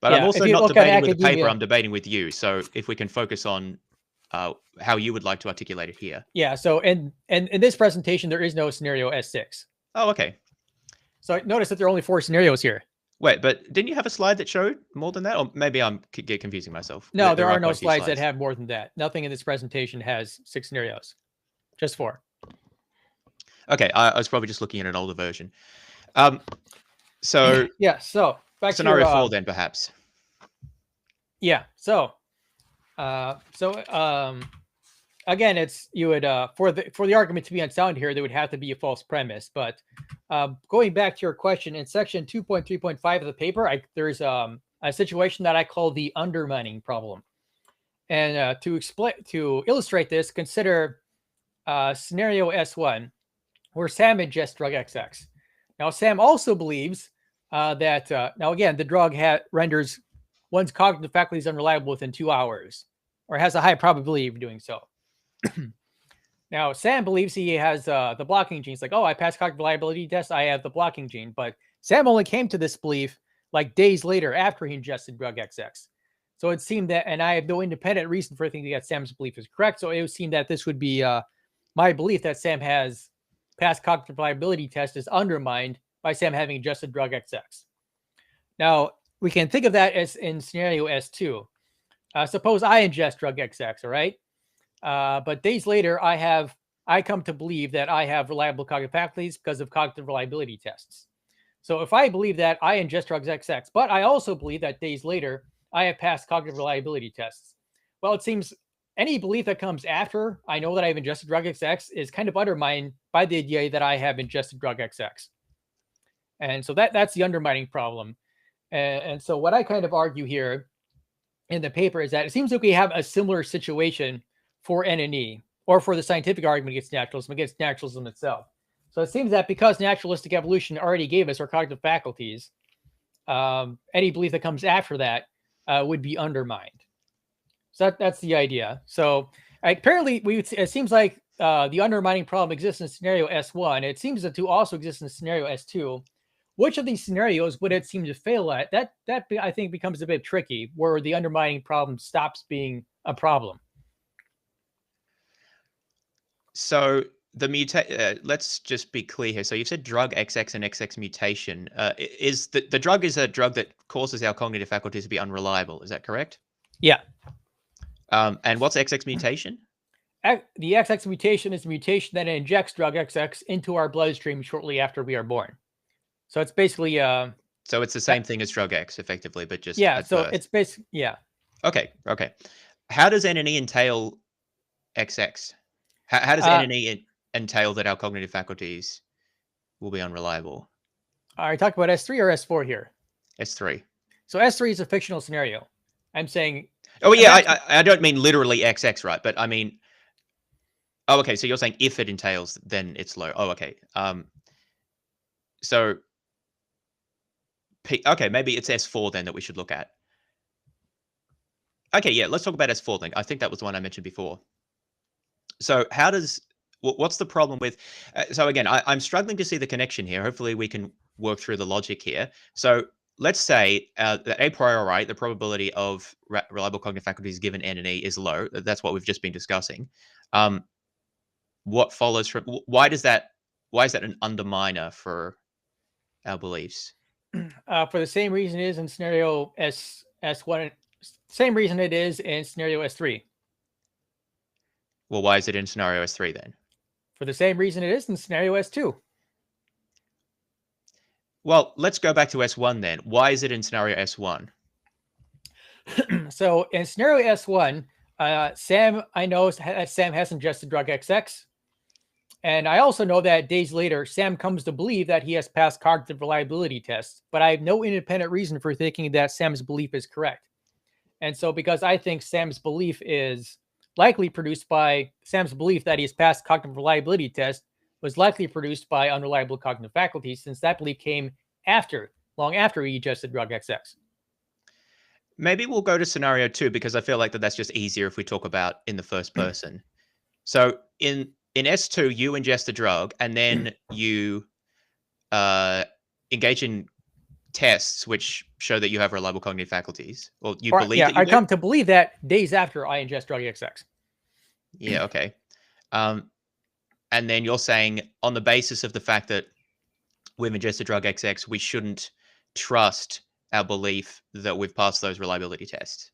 But I'm also not debating with the paper. I'm debating with you. So if we can focus on how you would like to articulate it here. Yeah. So in this presentation, there is no scenario S6. Oh, okay. So notice that there are only 4 scenarios here. Wait, but didn't you have a slide that showed more than that? Or maybe I'm confusing myself. No, there are no slides that have more than that. Nothing in this presentation has 6 scenarios. Just 4. Okay, I was probably just looking at an older version. So yeah, so back scenario to 4 then perhaps. Yeah, so again, it's you would for the argument to be unsound here, there would have to be a false premise. But going back to your question, in section 2.3.5 of the paper, there's a a situation that I call the undermining problem. And to illustrate this, consider scenario S1, where Sam ingests drug XX. Now, Sam also believes that, now again, the drug renders one's cognitive faculties unreliable within 2 hours, or has a high probability of doing so. Now, Sam believes he has the blocking gene. It's like, oh, I passed cognitive reliability test, I have the blocking gene. But Sam only came to this belief like days later after he ingested drug XX. So it seemed that, and I have no independent reason for thinking that Sam's belief is correct. So it would seem that this would be my belief that Sam has passed cognitive reliability test is undermined by Sam having ingested drug XX. Now, we can think of that as in scenario S2. Suppose I ingest drug XX, all right? But days later, I come to believe that I have reliable cognitive faculties because of cognitive reliability tests. So if I believe that I ingest drugs XX, but I also believe that days later, I have passed cognitive reliability tests. Well, it seems any belief that comes after I know that I've ingested drug XX is kind of undermined by the idea that I have ingested drug XX. And so that's the undermining problem. And so what I kind of argue here in the paper is that it seems like we have a similar situation for NNE, or for the scientific argument against naturalism itself. So it seems that because naturalistic evolution already gave us our cognitive faculties, any belief that comes after that would be undermined. So that's the idea. So apparently, it seems like the undermining problem exists in scenario S1. It seems to also exist in scenario S2. Which of these scenarios would it seem to fail at? That I think becomes a bit tricky, where the undermining problem stops being a problem. So let's just be clear here. So you've said drug XX and XX mutation. Is the drug is a drug that causes our cognitive faculties to be unreliable? Is that correct? Yeah. And what's XX mutation? The XX mutation is a mutation that injects drug XX into our bloodstream shortly after we are born. So it's basically so it's the same thing as drug X, effectively, but just yeah. at So birth. it's basically Okay. How does NNE entail XX? How does NNE entail that our cognitive faculties will be unreliable? Are you talking about S3 or S4 here? S3. So S3 is a fictional scenario. I'm saying. Oh yeah, I don't mean literally XX, right? But I mean. Oh, okay. So you're saying if it entails, then it's low. Oh, okay. So. Okay, maybe it's S4 then that we should look at. Okay, yeah, let's talk about S4 then. I think that was the one I mentioned before. So what's the problem with, so again, I'm struggling to see the connection here. Hopefully we can work through the logic here. So let's say that a priori, the probability of reliable cognitive faculties given NNE is low. That's what we've just been discussing. What follows from, why is that an underminer for our beliefs? For the same reason it is in scenario S1, same reason it is in scenario S3. Well, why is it in scenario S3 then? For the same reason it is in scenario S2. Well, let's go back to S1 then. Why is it in scenario S1? So in scenario S1, Sam has ingested drug XX. And I also know that days later, Sam comes to believe that he has passed cognitive reliability tests, but I have no independent reason for thinking that Sam's belief is correct. And so because I think Sam's belief is likely produced by Sam's belief that he has passed cognitive reliability test was likely produced by unreliable cognitive faculties, since that belief came long after he ingested drug XX. Maybe we'll go to scenario 2, because I feel like that's just easier if we talk about in the first person. So in S2, you ingest the drug, and then you engage in tests which show that you have reliable cognitive faculties. Well, believe that you do? Come to believe that days after I ingest drug XX. Yeah, okay. And then you're saying, on the basis of the fact that we've ingested drug XX, we shouldn't trust our belief that we've passed those reliability tests.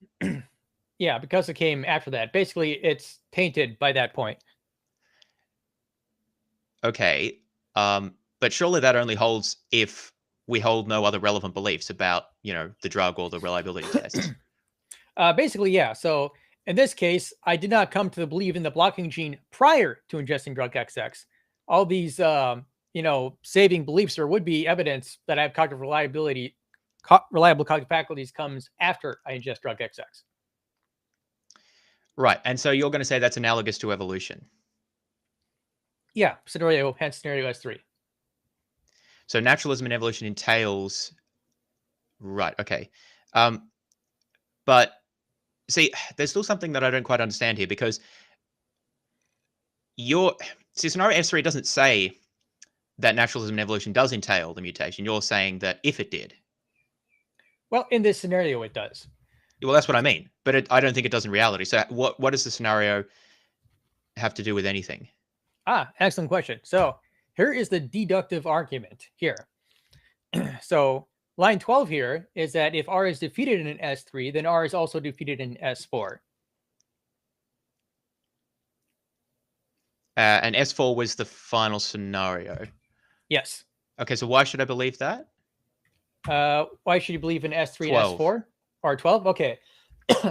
Yeah, because it came after that. Basically, it's tainted by that point. Okay. But surely that only holds if we hold no other relevant beliefs about, the drug or the reliability tests. Basically, yeah. So in this case, I did not come to believe in the blocking gene prior to ingesting drug XX. All these, saving beliefs or would-be evidence that I have cognitive reliability reliable cognitive faculties comes after I ingest drug XX. Right. And so you're going to say that's analogous to evolution. Yeah, hence scenario S3. So naturalism and evolution entails, right? Okay, but see, there's still something that I don't quite understand here, because scenario S3 doesn't say that naturalism and evolution does entail the mutation. You're saying that if it did. Well, in this scenario, it does. Well, that's what I mean, but I don't think it does in reality. So what does the scenario have to do with anything? Excellent question. So here is the deductive argument here. So line 12 here is that if R is defeated in an S3, then R is also defeated in S4. And S4 was the final scenario. Yes. Okay, so why should I believe that? Why should you believe in S3 12. and S4? Or 12? Okay.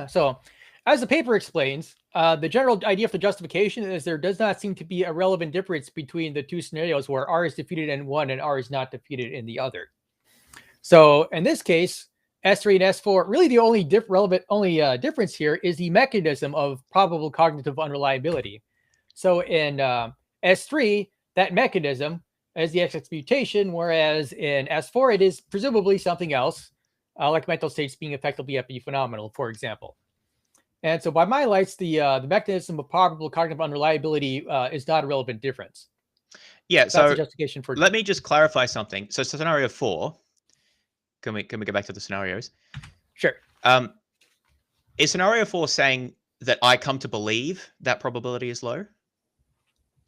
So as the paper explains, the general idea for the justification is there does not seem to be a relevant difference between the two scenarios where R is defeated in one and R is not defeated in the other. So in this case, S3 and S4, really the only difference here is the mechanism of probable cognitive unreliability. So in S3, that mechanism is the XX mutation, whereas in S4, it is presumably something else, like mental states being effectively epiphenomenal, for example. And so by my lights, the mechanism of probable cognitive unreliability is not a relevant difference. Yeah, That's so the justification for let me just clarify something. So scenario 4, can we go back to the scenarios? Sure. Is scenario 4 saying that I come to believe that probability is low?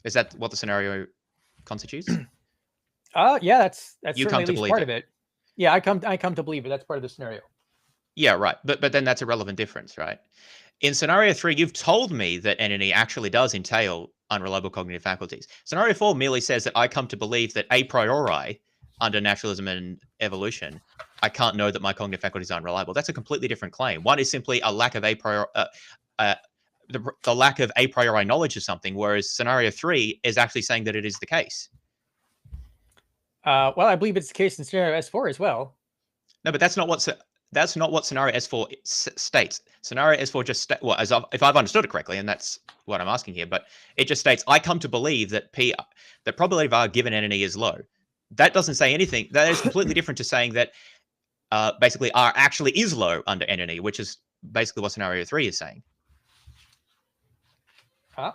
Is that what the scenario constitutes? Yeah, that's You certainly come at to least believe part it. of it. Yeah, I come to believe it. That's part of the scenario. Yeah, right. But then that's a relevant difference, right? In scenario 3, you've told me that entity actually does entail unreliable cognitive faculties. Scenario 4 merely says that I come to believe that a priori, under naturalism and evolution, I can't know that my cognitive faculties are unreliable. That's a completely different claim. One is simply a lack of a priori, the lack of a priori knowledge of something, whereas scenario 3 is actually saying that it is the case. Well, I believe it's the case in scenario S4 as well. No, but that's not what scenario S4 states. Scenario S4 just if I've understood it correctly, and that's what I'm asking here, but it just states I come to believe that the probability of R given entity is low. That doesn't say anything. That is completely different to saying that basically R actually is low under entity, which is basically what scenario 3 is saying.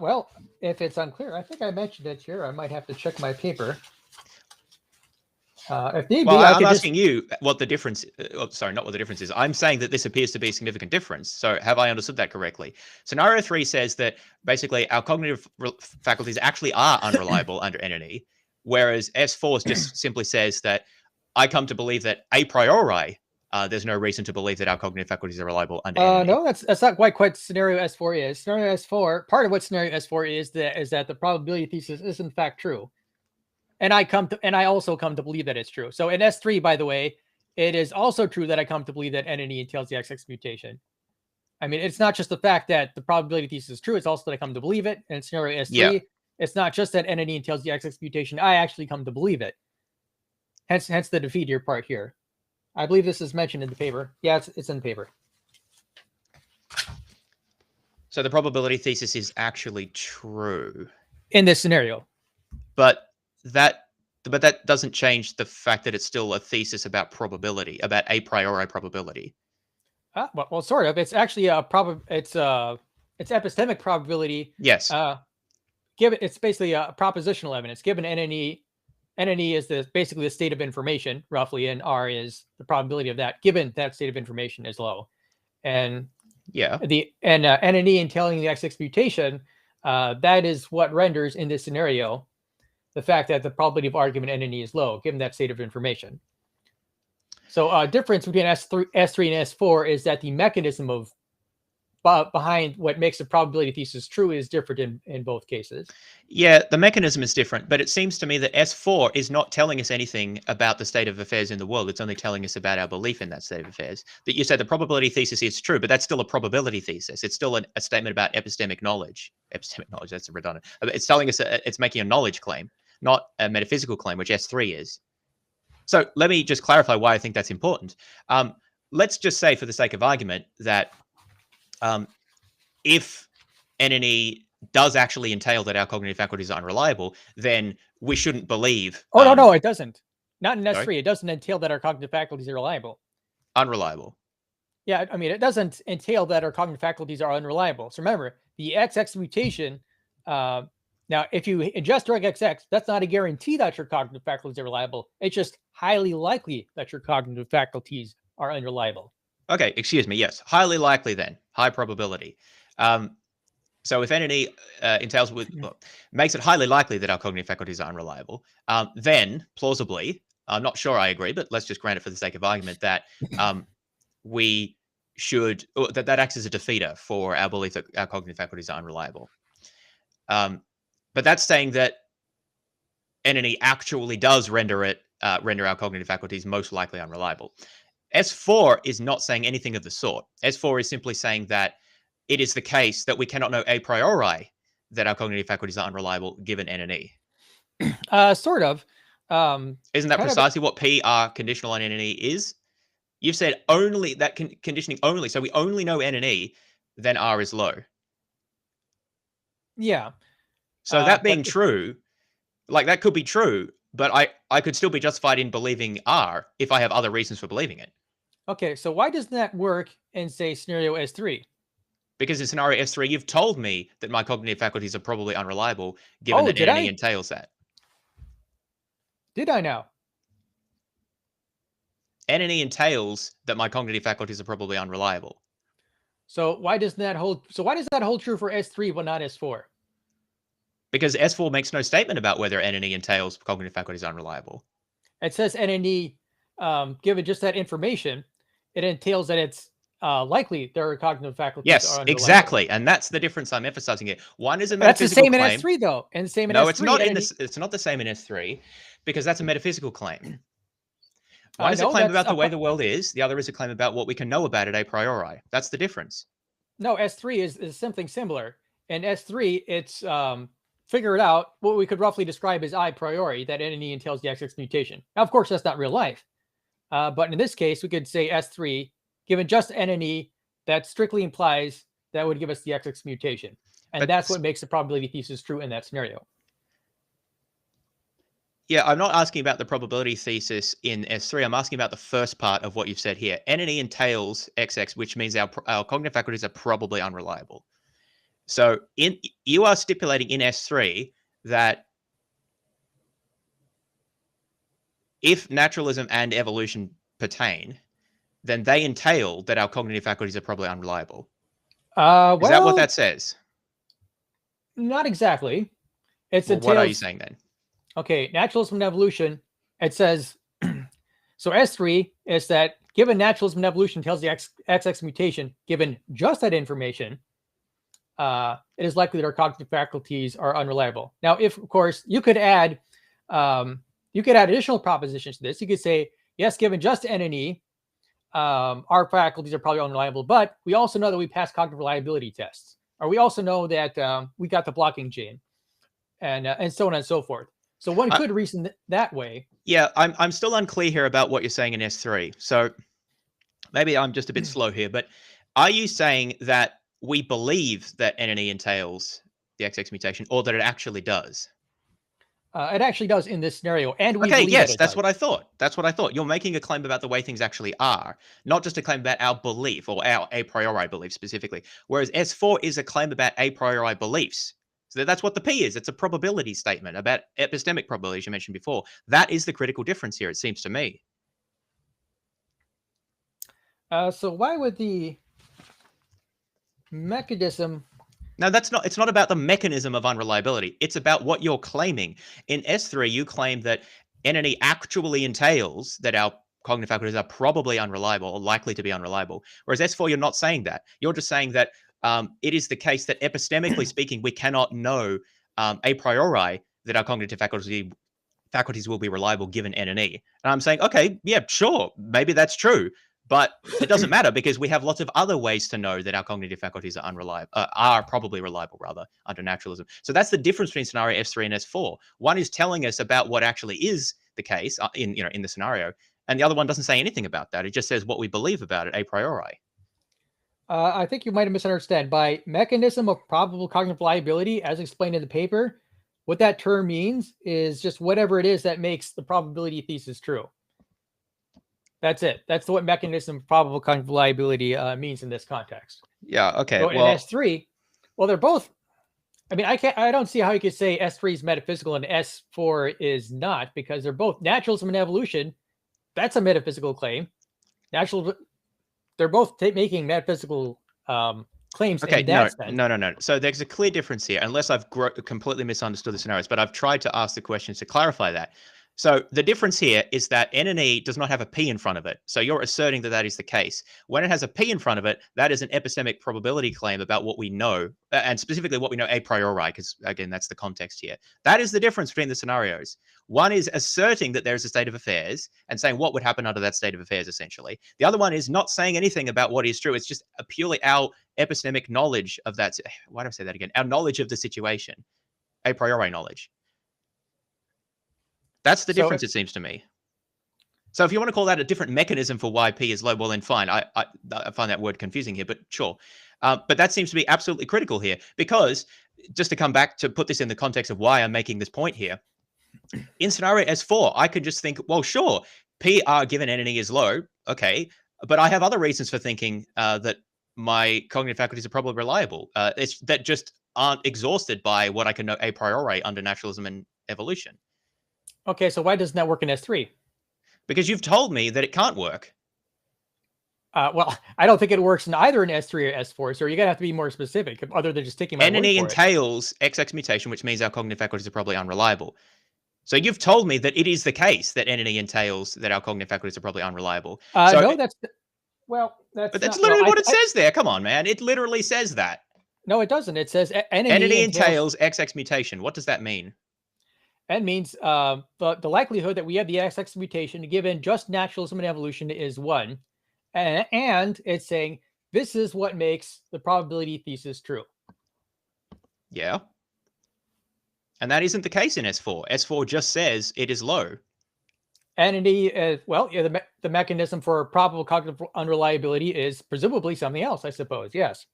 Well, if it's unclear, I think I mentioned it here. I might have to check my paper. If need be, I'm asking you what the difference. Sorry, not what the difference is. I'm saying that this appears to be a significant difference. So, have I understood that correctly? Scenario 3 says that basically our cognitive faculties actually are unreliable under entity, whereas S4 just simply says that I come to believe that a priori there's no reason to believe that our cognitive faculties are reliable under entity. No, that's not quite scenario S4 is. Scenario S4, part of what scenario S4 is that the probability thesis is in fact true. And I also come to believe that it's true. So in S3, by the way, it is also true that I come to believe that entity entails the XX mutation. I mean, it's not just the fact that the probability thesis is true, it's also that I come to believe it. And in scenario S3, it's not just that entity entails the XX mutation, I actually come to believe it. Hence the defeat here part here. I believe this is mentioned in the paper. Yeah, it's in the paper. So the probability thesis is actually true. In this scenario. But that doesn't change the fact that it's still a thesis about probability, about a priori probability. Well, sort of. It's actually it's epistemic probability. Yes. It's basically a propositional evidence. Given entity is basically the state of information, roughly, and R is the probability of that, given that state of information is low. And entity entailing the XX mutation, that is what renders in this scenario the fact that the probability of argument entity is low, given that state of information. So difference between S3 and S4 is that the mechanism of behind what makes the probability thesis true is different in both cases. Yeah, the mechanism is different, but it seems to me that S4 is not telling us anything about the state of affairs in the world. It's only telling us about our belief in that state of affairs. That you said the probability thesis is true, but that's still a probability thesis. It's still a statement about epistemic knowledge. Epistemic knowledge, that's redundant. It's telling us it's making a knowledge claim, not a metaphysical claim, which S3 is. So let me just clarify why I think that's important. Let's just say, for the sake of argument, that if NNE does actually entail that our cognitive faculties are unreliable, then we shouldn't believe. Oh, no, it doesn't. Not in S3. Sorry? It doesn't entail that our cognitive faculties are reliable. Unreliable. Yeah, I mean, it doesn't entail that our cognitive faculties are unreliable. So remember, the XX mutation, now, if you ingest drug XX, that's not a guarantee that your cognitive faculties are reliable. It's just highly likely that your cognitive faculties are unreliable. Okay, excuse me. Yes, highly likely then. High probability. So if NNE entails makes it highly likely that our cognitive faculties are unreliable, then plausibly, I'm not sure I agree, but let's just grant it for the sake of argument that we should, that acts as a defeater for our belief that our cognitive faculties are unreliable. But that's saying that NNE actually does render our cognitive faculties most likely unreliable. S4 is not saying anything of the sort. S4 is simply saying that it is the case that we cannot know a priori that our cognitive faculties are unreliable given NNE. Sort of. Isn't that precisely what PR conditional on NNE is? You've said only that conditioning only, so we only know NNE, then R is low. Yeah. So that being true, like that could be true, but I could still be justified in believing R if I have other reasons for believing it. Okay, so why doesn't that work in, say, scenario S3? Because in scenario S3, you've told me that my cognitive faculties are probably unreliable, given that NNE entails that. Did I now? NNE entails that my cognitive faculties are probably unreliable. So why does that hold? So why does that hold true for S3 but not S4? Because S4 makes no statement about whether NNE entails cognitive faculties unreliable. It says NNE, given just that information, it entails that it's likely there are cognitive faculties. Yes, exactly, and that's the difference I'm emphasizing here. One is a metaphysical claim. That's the same in S3, though, and the same in no, S3. it's not. It's not the same in S3 because that's a metaphysical claim. One is a claim about the way the world is. The other is a claim about what we can know about it a priori. That's the difference. No, S3 is something similar. In S3, it's figure it out, what we could roughly describe as a priori, that NNE entails the XX mutation. Now, of course, that's not real life. But in this case, we could say S3, given just NNE, that strictly implies that would give us the XX mutation. And that's what makes the probability thesis true in that scenario. Yeah, I'm not asking about the probability thesis in S3. I'm asking about the first part of what you've said here. NNE entails XX, which means our cognitive faculties are probably unreliable. So you are stipulating in S3 that if naturalism and evolution pertain, then they entail that our cognitive faculties are probably unreliable. Is that what that says? Not exactly. What are you saying then? Okay, naturalism and evolution, it says, so S3 is that given naturalism and evolution tells the XX mutation, given just that information, it is likely that our cognitive faculties are unreliable. Now, if, of course, you could add additional propositions to this. You could say, yes, given just NNE, our faculties are probably unreliable, but we also know that we passed cognitive reliability tests, or we also know that we got the blocking gene, and so on and so forth. So one could reason that way. Yeah, I'm still unclear here about what you're saying in S3. So maybe I'm just a bit slow here, but are you saying that we believe that NNE entails the XX mutation, or that it actually does? It actually does in this scenario, and we believe yes, that's what I thought. That's what I thought. You're making a claim about the way things actually are, not just a claim about our belief or our a priori belief specifically. Whereas S4 is a claim about a priori beliefs. So that's what the P is. It's a probability statement about epistemic probabilities you mentioned before. That is the critical difference here, it seems to me. So why would the mechanism... No, it's not about the mechanism of unreliability. It's about what you're claiming. In S3, you claim that NNE actually entails that our cognitive faculties are probably unreliable or likely to be unreliable. Whereas S4, you're not saying that. You're just saying that it is the case that epistemically speaking, we cannot know a priori that our cognitive faculties will be reliable given NNE. And I'm saying, okay, yeah, sure, maybe that's true. But it doesn't matter because we have lots of other ways to know that our cognitive faculties are unreliable, are probably reliable rather under naturalism. So that's the difference between scenario S3 and S4. One is telling us about what actually is the case in the scenario, and the other one doesn't say anything about that. It just says what we believe about it a priori. I think you might have misunderstood. By mechanism of probable cognitive reliability, as explained in the paper, what that term means is just whatever it is that makes the probability thesis true. That's it. That's what mechanism of probable cognitive reliability means in this context. Yeah. Okay. So well, in S3, well, they're both. I mean, I don't see how you could say S3 is metaphysical and S4 is not, because they're both naturalism and evolution. That's a metaphysical claim. They're both making metaphysical claims. Okay, in that sense. No. So there's a clear difference here, unless I've completely misunderstood the scenarios, but I've tried to ask the questions to clarify that. So the difference here is that N and E does not have a P in front of it. So you're asserting that that is the case. When it has a P in front of it, that is an epistemic probability claim about what we know, and specifically what we know a priori, because again, that's the context here. That is the difference between the scenarios. One is asserting that there's a state of affairs and saying what would happen under that state of affairs, essentially. The other one is not saying anything about what is true. It's just purely our epistemic knowledge of that. Why do I say that again? Our knowledge of the situation, a priori knowledge. That's the difference, it seems to me. So if you want to call that a different mechanism for why P is low, well, then fine. I find that word confusing here, but sure. But that seems to be absolutely critical here, because just to come back to put this in the context of why I'm making this point here, in scenario S4, I could just think, well, sure, PR given N and E is low, okay, but I have other reasons for thinking that my cognitive faculties are probably reliable. It's that just aren't exhausted by what I can know a priori under naturalism and evolution. Okay, so why doesn't that work in S3? Because you've told me that it can't work. Well, I don't think it works in either in S3 or S4, so you're going to have to be more specific, other than just taking my word for it. N and E entails XX mutation, which means our cognitive faculties are probably unreliable. So you've told me that it is the case that N and E entails that our cognitive faculties are probably unreliable. No, that's literally what it says there. Come on, man. It literally says that. No, it doesn't. It says N and E entails XX mutation. What does that mean? N means the likelihood that we have the XX mutation given just naturalism and evolution is 1. And it's saying this is what makes the probability thesis true. Yeah. And that isn't the case in S4. S4 just says it is low. N and E, the mechanism for probable cognitive unreliability is presumably something else, I suppose. Yes.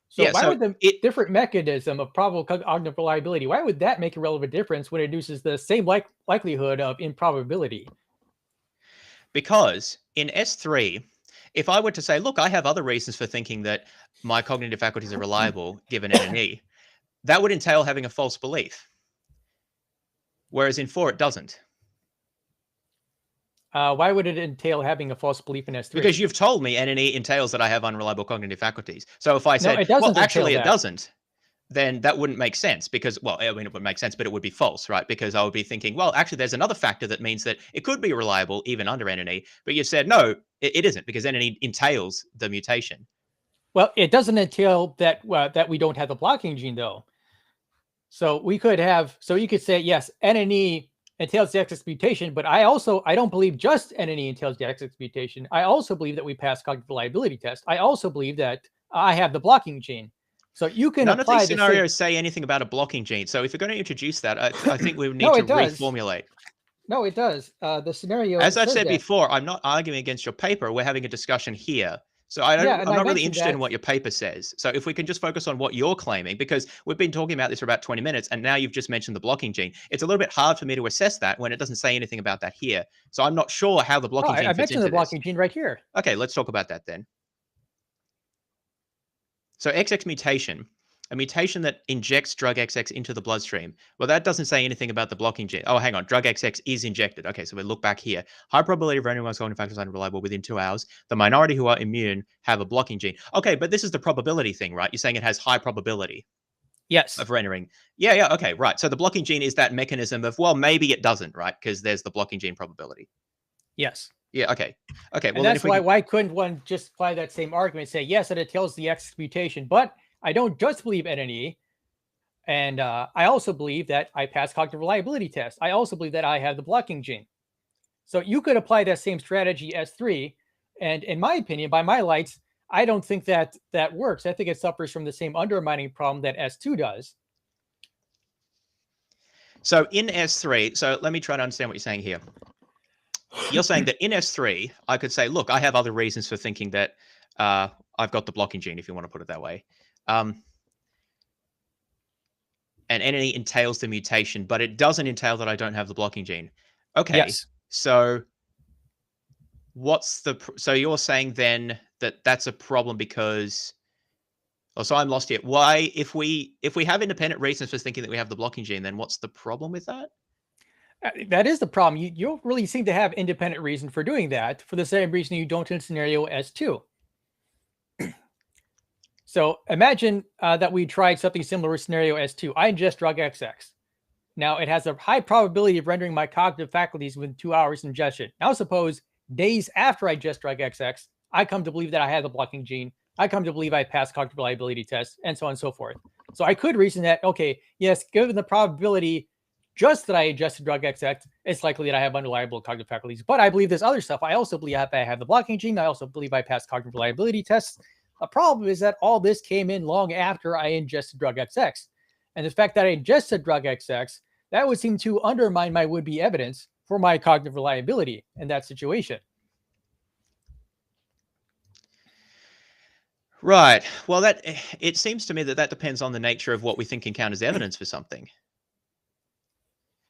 So yeah, why would the different mechanism of probable cognitive reliability, why would that make a relevant difference when it induces the same likelihood of improbability? Because in S3, if I were to say, look, I have other reasons for thinking that my cognitive faculties are reliable given N and E, that would entail having a false belief. Whereas in 4, it doesn't. Why would it entail having a false belief in S3? Because you've told me N and E entails that I have unreliable cognitive faculties. So if I said, well, actually it doesn't, then that wouldn't make sense because, well, I mean, it would make sense, but it would be false, right? Because I would be thinking, well, actually there's another factor that means that it could be reliable even under N and E. But you said, no, it isn't because N and E entails the mutation. Well, it doesn't entail that that we don't have the blocking gene though. So we could have, so you could say, yes, N and E entails the XX mutation, but I don't believe just N and E entails the XX mutation. I also believe that we pass cognitive reliability test. I also believe that I have the blocking gene. So you can None of these scenarios say anything about a blocking gene. So if you're going to introduce that, I think we would need to reformulate. No, it does. The scenario. As I've said before, I'm not arguing against your paper. We're having a discussion here. So I'm not really interested in what your paper says. So if we can just focus on what you're claiming, because we've been talking about this for about 20 minutes, and now you've just mentioned the blocking gene. It's a little bit hard for me to assess that when it doesn't say anything about that here. So I'm not sure how the blocking gene fits into this. I mentioned the blocking gene right here. Okay, let's talk about that then. So XX mutation, a mutation that injects drug XX into the bloodstream. Well, that doesn't say anything about the blocking gene. Oh, hang on. Drug XX is injected. Okay, so we look back here. High probability of randomized cognitive factors unreliable within 2 hours. The minority who are immune have a blocking gene. Okay, but this is the probability thing, right? You're saying it has high probability. Yes. Of rendering. Yeah, okay, right. So the blocking gene is that mechanism of, well, maybe it doesn't, right? Because there's the blocking gene probability. Yes. Yeah, okay. Okay, well, and that's why couldn't one just apply that same argument and say, yes, it entails the X mutation, but I don't just believe N and E. And I also believe that I pass cognitive reliability test. I also believe that I have the blocking gene. So you could apply that same strategy S3. And in my opinion, by my lights, I don't think that that works. I think it suffers from the same undermining problem that S2 does. So in S3, so let me try to understand what you're saying here. You're saying that in S3, I could say, look, I have other reasons for thinking that I've got the blocking gene, if you want to put it that way. And entity entails the mutation, but it doesn't entail that I don't have the blocking gene. Okay, Yes. so so you're saying then that that's a problem because, oh, so I'm lost here. Why, if we have independent reasons for thinking that we have the blocking gene, then what's the problem with that? That is the problem. You don't really seem to have independent reason for doing that for the same reason you don't in scenario S2. So imagine that we tried something similar with scenario S2. I ingest drug XX. Now it has a high probability of rendering my cognitive faculties within 2 hours ingestion. Now suppose days after I ingest drug XX, I come to believe that I have the blocking gene. I come to believe I passed cognitive reliability tests, and so on and so forth. So I could reason that, okay, yes, given the probability just that I ingested drug XX, it's likely that I have unreliable cognitive faculties. But I believe this other stuff. I also believe I have the blocking gene. I also believe I passed cognitive reliability tests. The problem is that all this came in long after I ingested drug XX. And the fact that I ingested drug XX, that would seem to undermine my would-be evidence for my cognitive reliability in that situation. Right. Well, it seems to me that depends on the nature of what we think encounters evidence for something.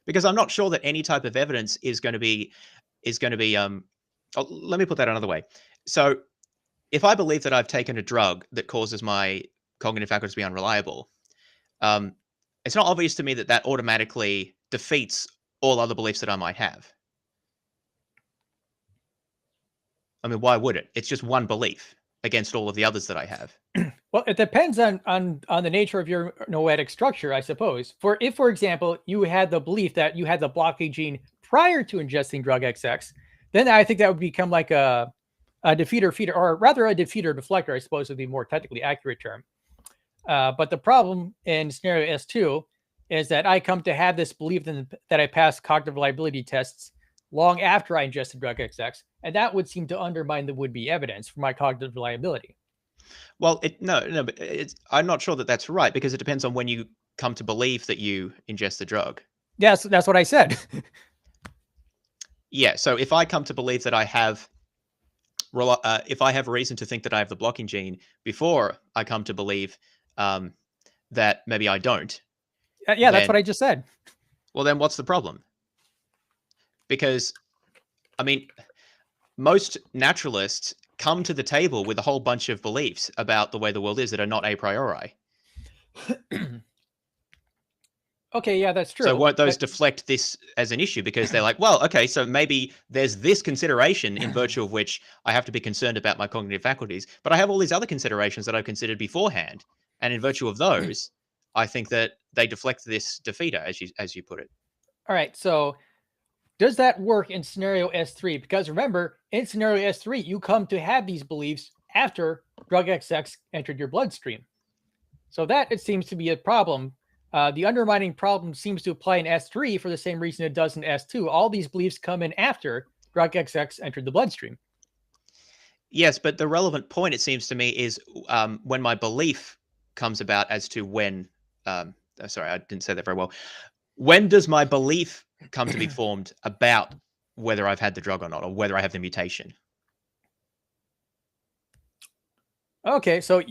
Because I'm not sure that any type of evidence is going to be let me put that another way. So if I believe that I've taken a drug that causes my cognitive faculties to be unreliable, it's not obvious to me that automatically defeats all other beliefs that I might have. I mean, why would it? It's just one belief against all of the others that I have. Well, it depends on the nature of your noetic structure, I suppose. If, for example, you had the belief that you had the blocking gene prior to ingesting drug XX, then I think that would become like a defeater feeder, or rather a defeater deflector, I suppose would be a more technically accurate term. But the problem in scenario S2 is that I come to have this belief that I passed cognitive reliability tests long after I ingested drug XX, and that would seem to undermine the would-be evidence for my cognitive reliability. Well, but I'm not sure that that's right, because it depends on when you come to believe that you ingest the drug. Yes, that's what I said. Yeah, so if I come to believe that I have, if I have reason to think that I have the blocking gene before I come to believe that maybe I don't. Yeah, that's what I just said. Well, then what's the problem? Because, I mean, most naturalists come to the table with a whole bunch of beliefs about the way the world is that are not a priori. Okay, yeah, that's true. So won't those deflect this as an issue? Because they're like, well, okay, so maybe there's this consideration in virtue of which I have to be concerned about my cognitive faculties, but I have all these other considerations that I've considered beforehand. And in virtue of those, I think that they deflect this defeater, as you put it. All right, so does that work in scenario S3? Because remember, in scenario S3, you come to have these beliefs after drug XX entered your bloodstream. So that, it seems to be a problem. The undermining problem seems to apply in S3 for the same reason it does in S2. All these beliefs come in after drug XX entered the bloodstream. Yes, but the relevant point, it seems to me, is when my belief comes about as to when, sorry, I didn't say that very well. When does my belief come to be formed about whether I've had the drug or not, or whether I have the mutation? Okay, so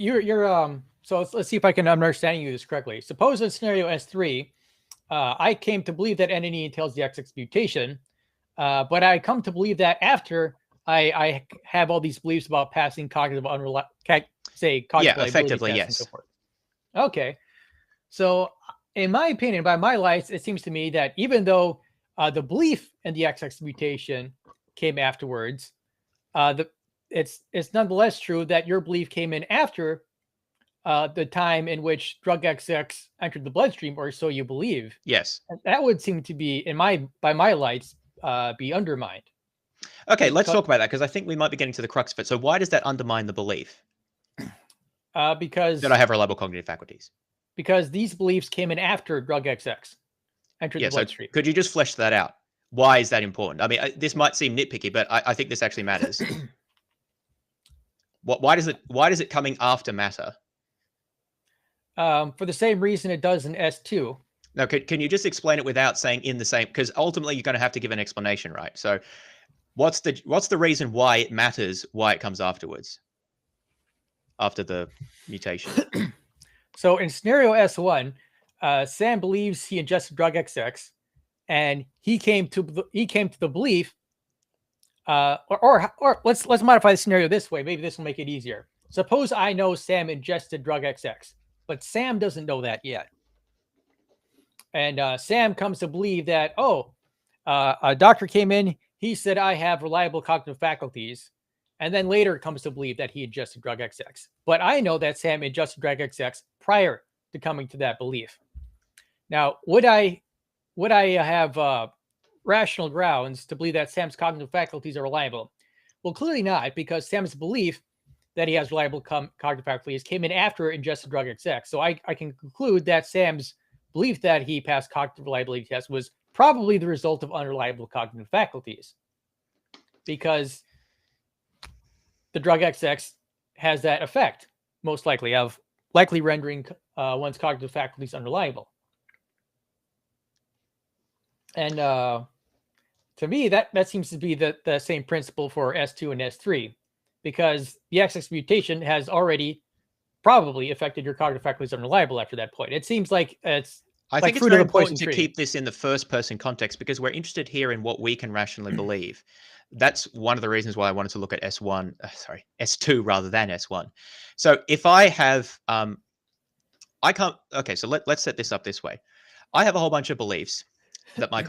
so let's see if I can understand you this correctly. Suppose in scenario S3, I came to believe that entity entails the XX mutation, but I come to believe that after I have all these beliefs about passing cognitive effectively, yes. And so forth. Okay, so in my opinion, by my lights, it seems to me that even though the belief in the XX mutation came afterwards, it's nonetheless true that your belief came in after the time in which drug XX entered the bloodstream, or so you believe. Yes. And that would seem to be, by my lights, be undermined. Okay, let's talk about that, because I think we might be getting to the crux of it. So why does that undermine the belief? Because that I have reliable cognitive faculties. Because these beliefs came in after drug XX entered the bloodstream. So could you just flesh that out? Why is that important? I mean, this might seem nitpicky, but I think this actually matters. Why does it coming after matter? For the same reason it does in S2. Now, can you just explain it without saying in the same? Because ultimately, you're going to have to give an explanation, right? So, what's the reason why it matters? Why it comes afterwards, after the mutation? So in scenario S1, Sam believes he ingested drug XX, and he came to the belief, or let's modify the scenario this way. Maybe this will make it easier. Suppose I know Sam ingested drug XX, but Sam doesn't know that yet. And Sam comes to believe that, a doctor came in, he said, I have reliable cognitive faculties. And then later comes to believe that he ingested drug XX. But I know that Sam ingested drug XX prior to coming to that belief. Now, would I have rational grounds to believe that Sam's cognitive faculties are reliable? Well, clearly not, because Sam's belief that he has reliable cognitive faculties came in after ingested drug XX. So I can conclude that Sam's belief that he passed cognitive reliability tests was probably the result of unreliable cognitive faculties, because the drug XX has that effect, most likely, of likely rendering one's cognitive faculties unreliable. And to me, that seems to be the same principle for S2 and S3, because the XX mutation has already probably affected your cognitive faculties unreliable after that point. It seems like I think it's very important to keep this in the first person context, because we're interested here in what we can rationally believe. That's one of the reasons why I wanted to look at S2 rather than S1. So if I have, let's set this up this way. I have a whole bunch of beliefs that I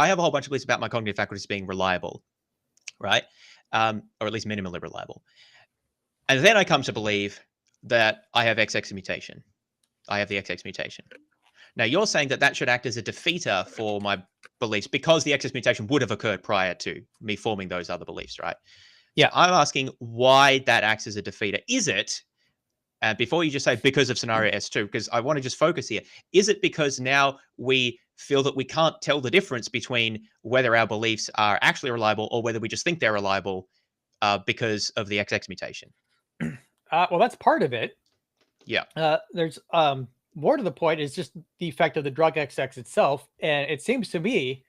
have a whole bunch of beliefs about my cognitive faculties being reliable, right? Or at least minimally reliable. And then I come to believe that I have XX mutation. I have the XX mutation. Now, you're saying that should act as a defeater for my beliefs because the XX mutation would have occurred prior to me forming those other beliefs, right? Yeah. So I'm asking why that acts as a defeater. Is it, before you just say because of scenario S2, because I want to just focus here, is it because now we feel that we can't tell the difference between whether our beliefs are actually reliable or whether we just think they're reliable because of the XX mutation? Well, that's part of it. Yeah. There's more to the point is just the effect of the drug XX itself. And it seems to me,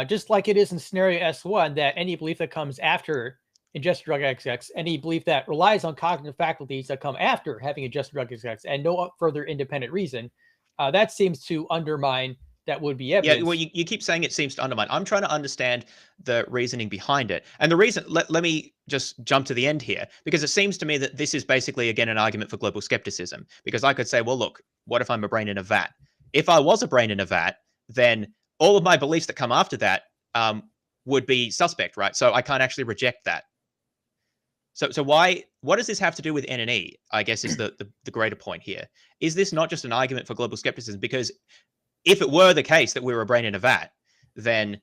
just like it is in scenario S1, that any belief that comes after ingested drug XX, any belief that relies on cognitive faculties that come after having ingested drug XX and no further independent reason, that seems to undermine that would be evidence. Yeah, well, you keep saying it seems to undermine. I'm trying to understand the reasoning behind it. And the reason, let me just jump to the end here, because it seems to me that this is basically, again, an argument for global skepticism. Because I could say, well, look, what if I'm a brain in a vat? If I was a brain in a vat, then all of my beliefs that come after that would be suspect, right? So I can't actually reject that. So what does this have to do with N and E, I guess, is the greater point here. Is this not just an argument for global skepticism? Because if it were the case that we were a brain in a vat, then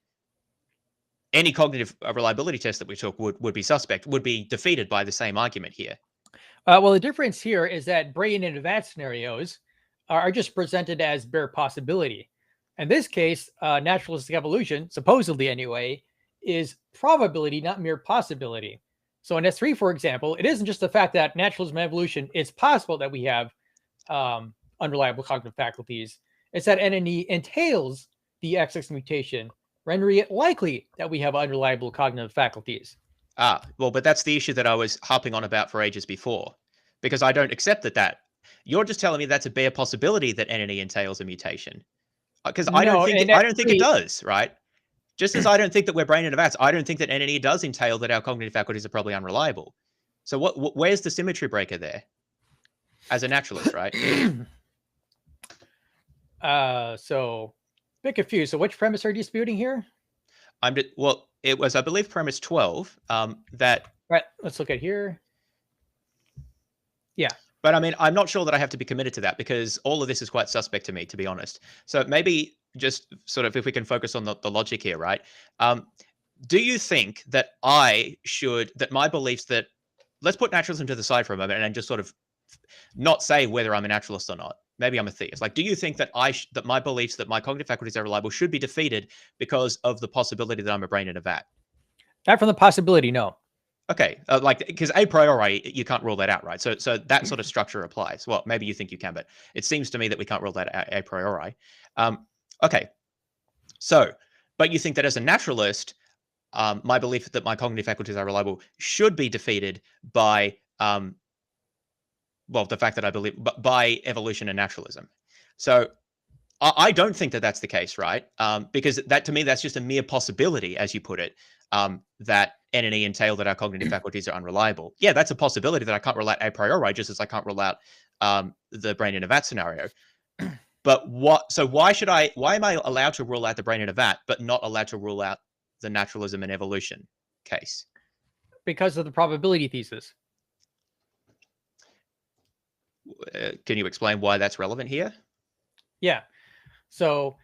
any cognitive reliability test that we took would be suspect, would be defeated by the same argument here. Well, the difference here is that brain in a vat scenarios are just presented as bare possibility. In this case, naturalistic evolution, supposedly anyway, is probability, not mere possibility. So in S3, for example, it isn't just the fact that naturalism and evolution, it's possible that we have unreliable cognitive faculties. It's that NNE entails the XX mutation, rendering it likely that we have unreliable cognitive faculties. Well, but that's the issue that I was harping on about for ages before, because I don't accept that. You're just telling me that's a bare possibility that NNE entails a mutation, because I don't think it does, right? Just as I don't think that we're brain in a vat, I don't think that NNE does entail that our cognitive faculties are probably unreliable. So where's the symmetry breaker there? As a naturalist, right? So a bit confused. So which premise are you disputing here? It was, I believe, premise 12. That right. Let's look at here. Yeah. But I mean, I'm not sure that I have to be committed to that, because all of this is quite suspect to me, to be honest. So maybe just sort of if we can focus on the logic here, right? Do you think that my beliefs that, let's put naturalism to the side for a moment and just sort of not say whether I'm a naturalist or not. Maybe I'm a theist. Like, do you think that that my beliefs that my cognitive faculties are reliable should be defeated because of the possibility that I'm a brain in a vat? Not from the possibility, no. Okay, like, because a priori you can't rule that out, right? So that sort of structure applies. Well, maybe you think you can, but it seems to me that we can't rule that out a priori. Okay, so, but you think that as a naturalist, my belief that my cognitive faculties are reliable should be defeated by, well, the fact that I believe by evolution and naturalism. So I don't think that that's the case, right? Because that, to me, that's just a mere possibility, as you put it, that N and E entail that our cognitive faculties are unreliable. Yeah, that's a possibility that I can't rule out a priori, just as I can't rule out the brain in a vat scenario. But why am I allowed to rule out the brain in a vat, but not allowed to rule out the naturalism and evolution case? Because of the probability thesis. Can you explain why that's relevant here? Yeah. So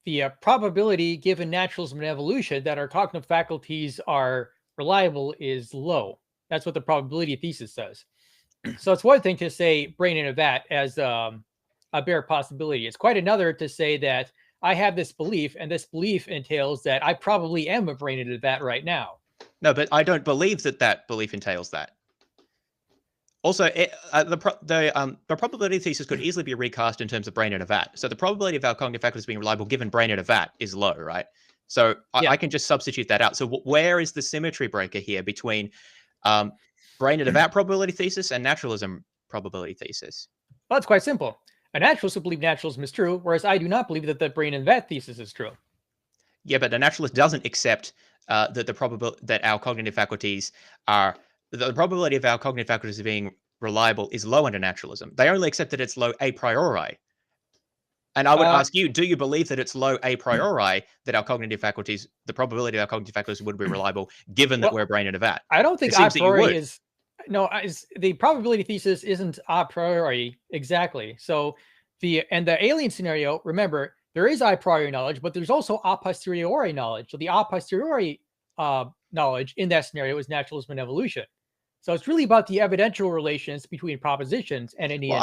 the probability given naturalism and evolution that our cognitive faculties are reliable is low. That's what the probability thesis says. So it's one thing to say brain in a vat as a bare possibility. It's quite another to say that I have this belief, and this belief entails that I probably am a brain in a vat right now. No, but I don't believe that belief entails that. Also, the probability thesis could easily be recast in terms of brain in a vat. So the probability of our cognitive faculties being reliable given brain in a vat is low, right? So I can just substitute that out. So where is the symmetry breaker here between brain in a vat probability thesis and naturalism probability thesis? Well, it's quite simple. A naturalist would believe naturalism is true, whereas I do not believe that the brain in vat thesis is true. Yeah, but a naturalist doesn't accept that our cognitive faculties are... The probability of our cognitive faculties being reliable is low under naturalism. They only accept that it's low a priori. And I would ask you, do you believe that it's low a priori that our cognitive faculties, the probability of our cognitive faculties would be reliable, given that we're a brain in a vat? I don't think a priori is... No, the probability thesis isn't a priori exactly. So the alien scenario, remember, there is a priori knowledge, but there's also a posteriori knowledge. So the a posteriori knowledge in that scenario is naturalism and evolution. So it's really about the evidential relations between propositions and an ENR. Well,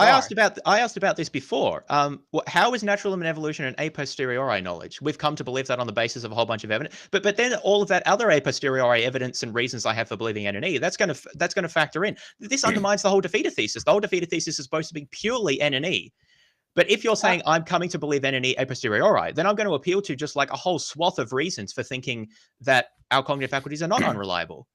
I asked about this before. How is naturalism and evolution an a posteriori knowledge? We've come to believe that on the basis of a whole bunch of evidence. But then all of that other a posteriori evidence and reasons I have for believing N and E, that's going to factor in. This undermines the whole defeater thesis. The whole defeater thesis is supposed to be purely N and E. But if you're saying I'm coming to believe N and E a posteriori, then I'm going to appeal to just like a whole swath of reasons for thinking that our cognitive faculties are not unreliable.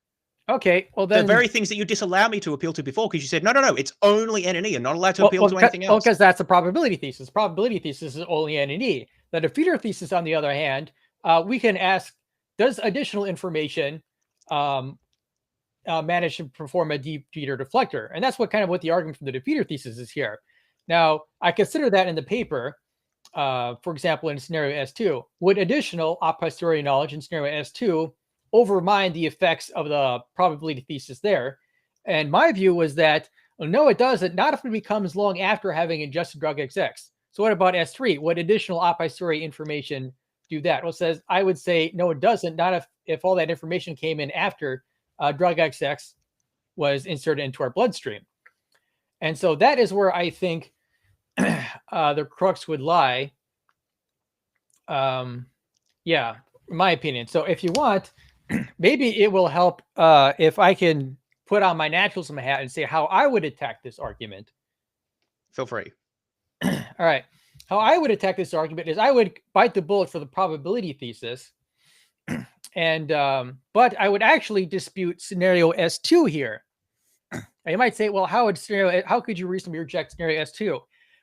Okay, well then... The very things that you disallow me to appeal to before, because you said, no, it's only N and E. I'm not allowed to appeal to anything else. Well, because that's a probability thesis. Probability thesis is only N and E. The defeater thesis, on the other hand, we can ask, does additional information manage to perform a defeater deflector? And that's what the argument from the defeater thesis is here. Now, I consider that in the paper, for example, in scenario S2, would additional a posteriori knowledge in scenario S2 overmine the effects of the probability thesis there? And my view was that, well, no, it doesn't. Not if it becomes long after having ingested drug XX. So what about S3? Would additional a posteriori information do that? Well, I would say, no, it doesn't. Not if all that information came in after drug XX was inserted into our bloodstream. And so that is where I think the crux would lie. Yeah, in my opinion. So if you want, maybe it will help if I can put on my naturalism hat and say how I would attack this argument. Feel free. All right. How I would attack this argument is I would bite the bullet for the probability thesis. And but I would actually dispute scenario S2 here. You might say, well, how could you reasonably reject scenario S2?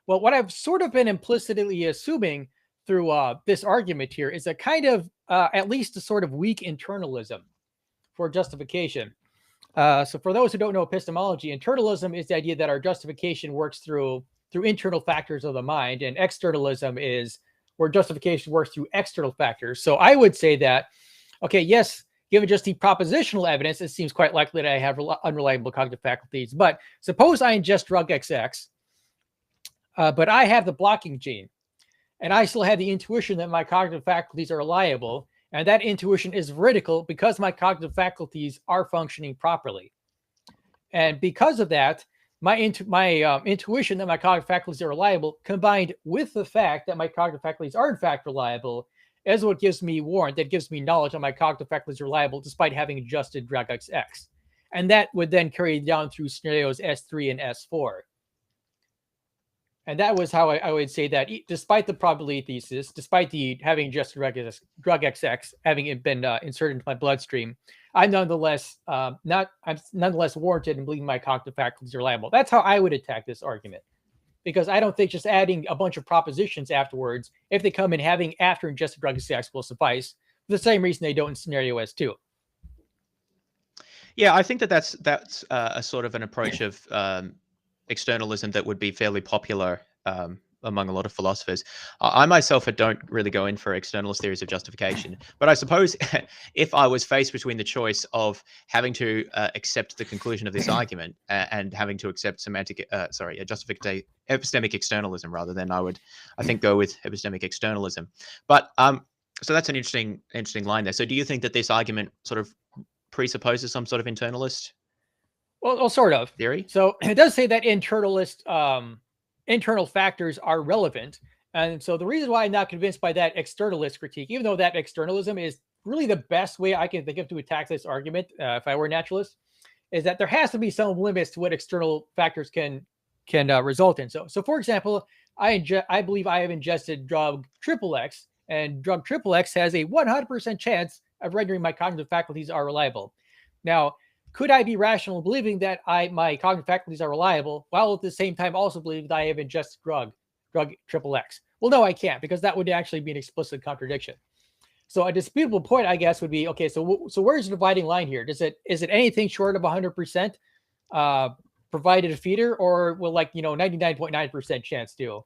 Well, what I've sort of been implicitly assuming through this argument here is a kind of at least a sort of weak internalism for justification. So for those who don't know epistemology, internalism is the idea that our justification works through internal factors of the mind, and externalism is where justification works through external factors. So I would say that, okay, yes, given just the propositional evidence, it seems quite likely that I have unreliable cognitive faculties. But suppose I ingest drug XX, but I have the blocking gene, and I still have the intuition that my cognitive faculties are reliable, and that intuition is veridical because my cognitive faculties are functioning properly. And because of that, my intuition that my cognitive faculties are reliable, combined with the fact that my cognitive faculties are in fact reliable, is what gives me warrant, that gives me knowledge that my cognitive faculties are reliable despite having adjusted drug XX. And that would then carry down through scenarios S3 and S4. And that was how I would say that despite the probability thesis, despite the having ingested drug XX having been inserted into my bloodstream, I'm nonetheless warranted in believing my cognitive faculties are reliable. That's how I would attack this argument, because I don't think just adding a bunch of propositions afterwards, if they come in having after ingested drug XX, will suffice. For the same reason they don't in scenario S2. Yeah, I think that's a sort of an approach of externalism that would be fairly popular among a lot of philosophers. I myself don't really go in for externalist theories of justification, but I suppose if I was faced between the choice of having to accept the conclusion of this argument and having to accept epistemic externalism rather, then I would, I think, go with epistemic externalism. But so that's an interesting line there. So do you think that this argument sort of presupposes some sort of internalist? Well, sort of theory. So it does say that internal factors are relevant. And so the reason why I'm not convinced by that externalist critique, even though that externalism is really the best way I can think of to attack this argument, if I were a naturalist, is that there has to be some limits to what external factors can result in. So for example, I believe I have ingested drug XXX, and drug XXX has a 100% chance of rendering my cognitive faculties are reliable. Now, could I be rational in believing that my cognitive faculties are reliable while at the same time also believe that I have ingested drug XXX? Well, no, I can't, because that would actually be an explicit contradiction. So a disputable point, I guess, would be, okay, so where's the dividing line here? Is it anything short of 100% provided a feeder, or will 99.9% chance do?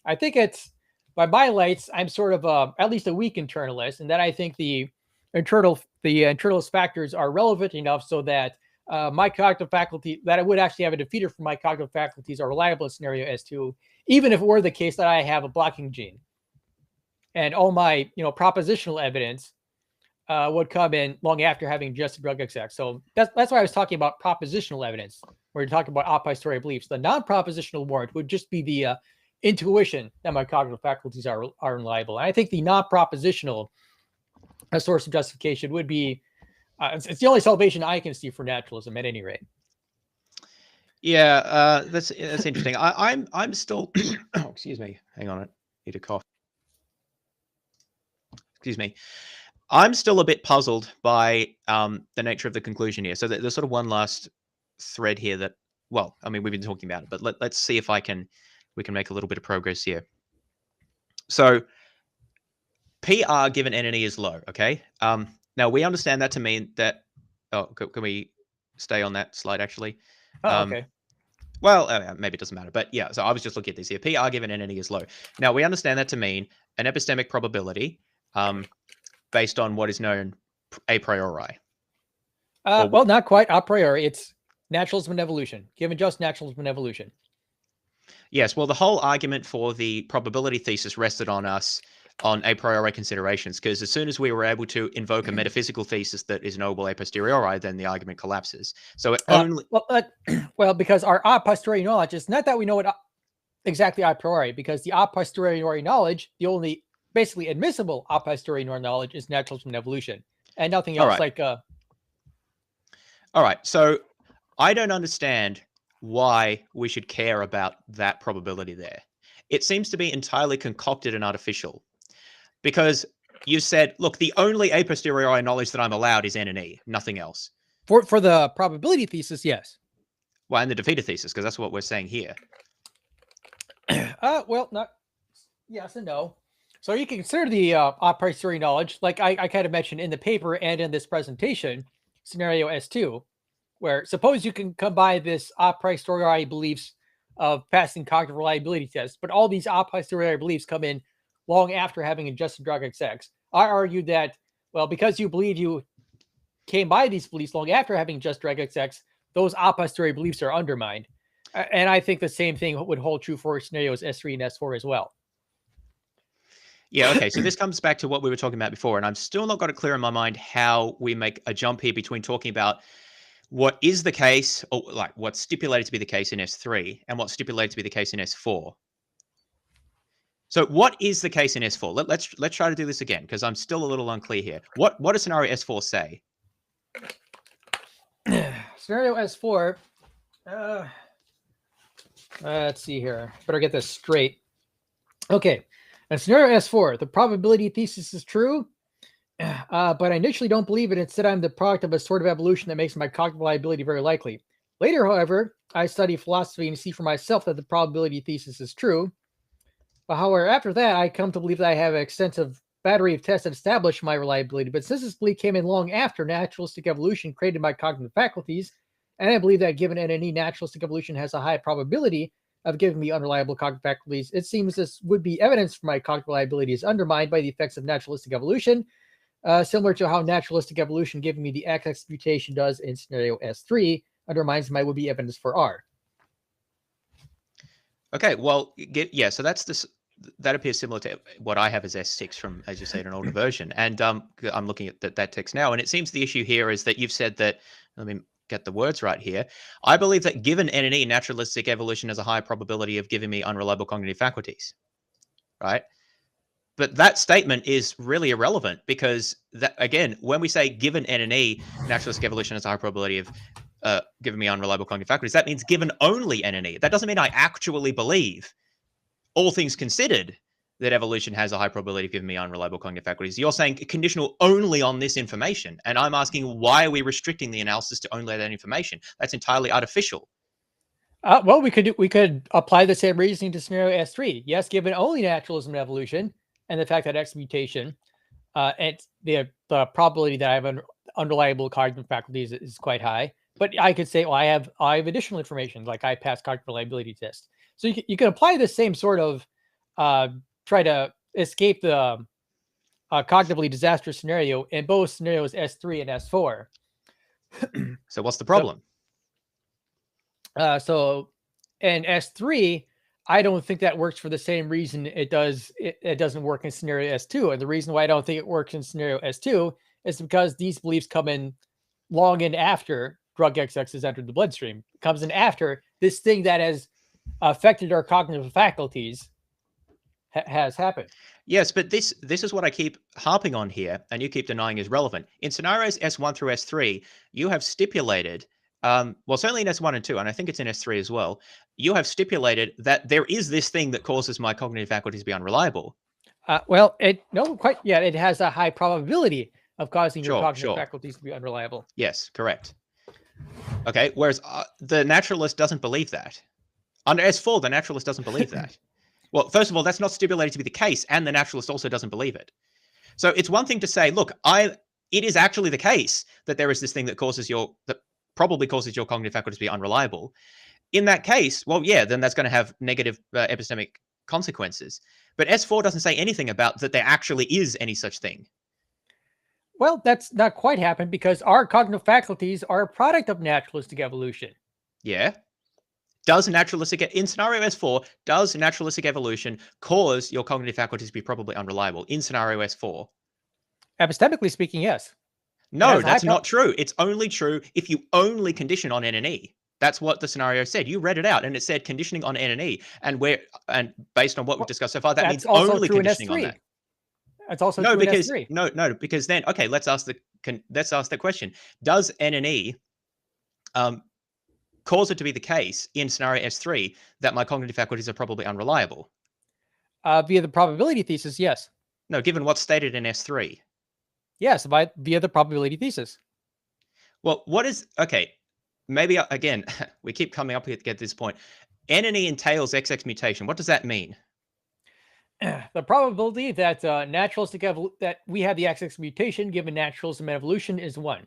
I think it's, by my lights, I'm sort of at least a weak internalist, and that I think the internalist factors are relevant enough so that my cognitive faculty, that I would actually have a defeater for my cognitive faculties are reliable in scenario S2, even if it were the case that I have a blocking gene. And all my propositional evidence would come in long after having ingested drug XX. So that's why I was talking about propositional evidence, where you're talking about a posteriori beliefs. The non-propositional warrant would just be the intuition that my cognitive faculties are reliable. And I think the non-propositional source of justification would be it's the only salvation I can see for naturalism, at any rate. Yeah, that's interesting. I'm still oh, excuse me, hang on, I need a cough. Excuse me. I'm still a bit puzzled by the nature of the conclusion here. So there's sort of one last thread here that, well, I mean, we've been talking about it, but let's see if we can make a little bit of progress here. So PR given entity is low, okay? Now we understand that to mean that, can we stay on that slide actually? Okay. Well, maybe it doesn't matter, but yeah, so I was just looking at this here. PR given entity is low. Now we understand that to mean an epistemic probability based on what is known a priori. Well, not quite a priori. It's naturalism and evolution, given just naturalism and evolution. Yes, well, the whole argument for the probability thesis rested on a priori considerations, because as soon as we were able to invoke a metaphysical thesis that is knowable a posteriori, then the argument collapses. So it only... well, because our a posteriori knowledge is not that we know it exactly a priori, because the a posteriori knowledge, the only basically admissible a posteriori knowledge is naturalism and evolution, and nothing else. All right, so I don't understand why we should care about that probability there. It seems to be entirely concocted and artificial, because you said, look, the only a posteriori knowledge that I'm allowed is N and E, nothing else. For the probability thesis, yes. Well, and the defeater thesis, because that's what we're saying here. Well, not yes and no. So you can consider the a posteriori knowledge, like I kind of mentioned in the paper and in this presentation, scenario S2, where suppose you can combine this a posteriori beliefs of passing cognitive reliability tests, but all these a posteriori beliefs come in long after having ingested drug XX. I argued that, well, because you believe you came by these beliefs long after having ingested drug XX, those a posteriori beliefs are undermined. And I think the same thing would hold true for scenarios S3 and S4 as well. Yeah, okay, so this comes back to what we were talking about before, and I'm still not got it clear in my mind how we make a jump here between talking about what is the case, or like what's stipulated to be the case in S3 and what's stipulated to be the case in S4. So what is the case in S4? Let's try to do this again, because I'm still a little unclear here. What does scenario S4 say? scenario S4. Let's see here. Better get this straight. Okay. In scenario S4, the probability thesis is true, but I initially don't believe it. Instead, I'm the product of a sort of evolution that makes my cognitive reliability very likely. Later, however, I study philosophy and see for myself that the probability thesis is true. But however, after that, I come to believe that I have an extensive battery of tests that establish my reliability. But since this belief came in long after naturalistic evolution created my cognitive faculties, and I believe that given NNE, naturalistic evolution has a high probability of giving me unreliable cognitive faculties, it seems this would be evidence for my cognitive reliability is undermined by the effects of naturalistic evolution, similar to how naturalistic evolution giving me the XX mutation does in scenario S3 undermines my would-be evidence for R. Okay, well, yeah, so that appears similar to what I have as S6 from, as you said, an older version. And I'm looking at that text now, and it seems the issue here is that you've said that, let me get the words right here. I believe that given NNE, naturalistic evolution has a high probability of giving me unreliable cognitive faculties, right? But that statement is really irrelevant because, that, again, when we say given NNE, naturalistic evolution has a high probability of giving me unreliable cognitive faculties, that means given only NNE. That doesn't mean I actually believe, all things considered, that evolution has a high probability of giving me unreliable cognitive faculties. You're saying conditional only on this information. And I'm asking, why are we restricting the analysis to only that information? That's entirely artificial. Well, we could apply the same reasoning to scenario S3. Yes, given only naturalism and evolution and the fact that X mutation, and the probability that I have unreliable cognitive faculties is quite high. But I could say, well, I have additional information, like I passed cognitive reliability test. So you can apply the same sort of try to escape the cognitively disastrous scenario in both scenarios S3 and S4. So what's the problem? So in S3, I don't think that works for the same reason it doesn't work in scenario S2. And the reason why I don't think it works in scenario S2 is because these beliefs come in long in after drug XX has entered the bloodstream. It comes in after this thing that has affected our cognitive faculties has happened. Yes, but this is what I keep harping on here, and you keep denying is relevant. In scenarios S1 through S3, you have stipulated, well, certainly in S1 and 2, and I think it's in S3 as well, you have stipulated that there is this thing that causes my cognitive faculties to be unreliable. Well, no, quite yet. It has a high probability of causing your cognitive faculties to be unreliable. Yes, correct. Okay, whereas the naturalist doesn't believe that. Under S4, the naturalist doesn't believe that. Well, first of all, that's not stipulated to be the case, and the naturalist also doesn't believe it. So it's one thing to say, look, it is actually the case that there is this thing that probably causes your cognitive faculties to be unreliable. In that case, well, yeah, then that's going to have negative epistemic consequences. But S4 doesn't say anything about that there actually is any such thing. Well, that's not quite happened because our cognitive faculties are a product of naturalistic evolution. Yeah. In scenario S4, does naturalistic evolution cause your cognitive faculties to be probably unreliable in scenario S4? Epistemically speaking, yes. No, that's not true. It's only true if you only condition on NNE. That's what the scenario said. You read it out, and it said conditioning on NNE. And based on what we've discussed so far, that means only conditioning on that. That's also true in S3. No, because then, okay, let's ask the question: does NNE cause it to be the case in scenario S3 that my cognitive faculties are probably unreliable? Via the probability thesis, yes. No, given what's stated in S3. Yes, via the probability thesis. Well, okay, maybe, again, we keep coming up here to get this point. NNE entails XX mutation. What does that mean? The probability that that we have the XX mutation given naturalism and evolution is 1.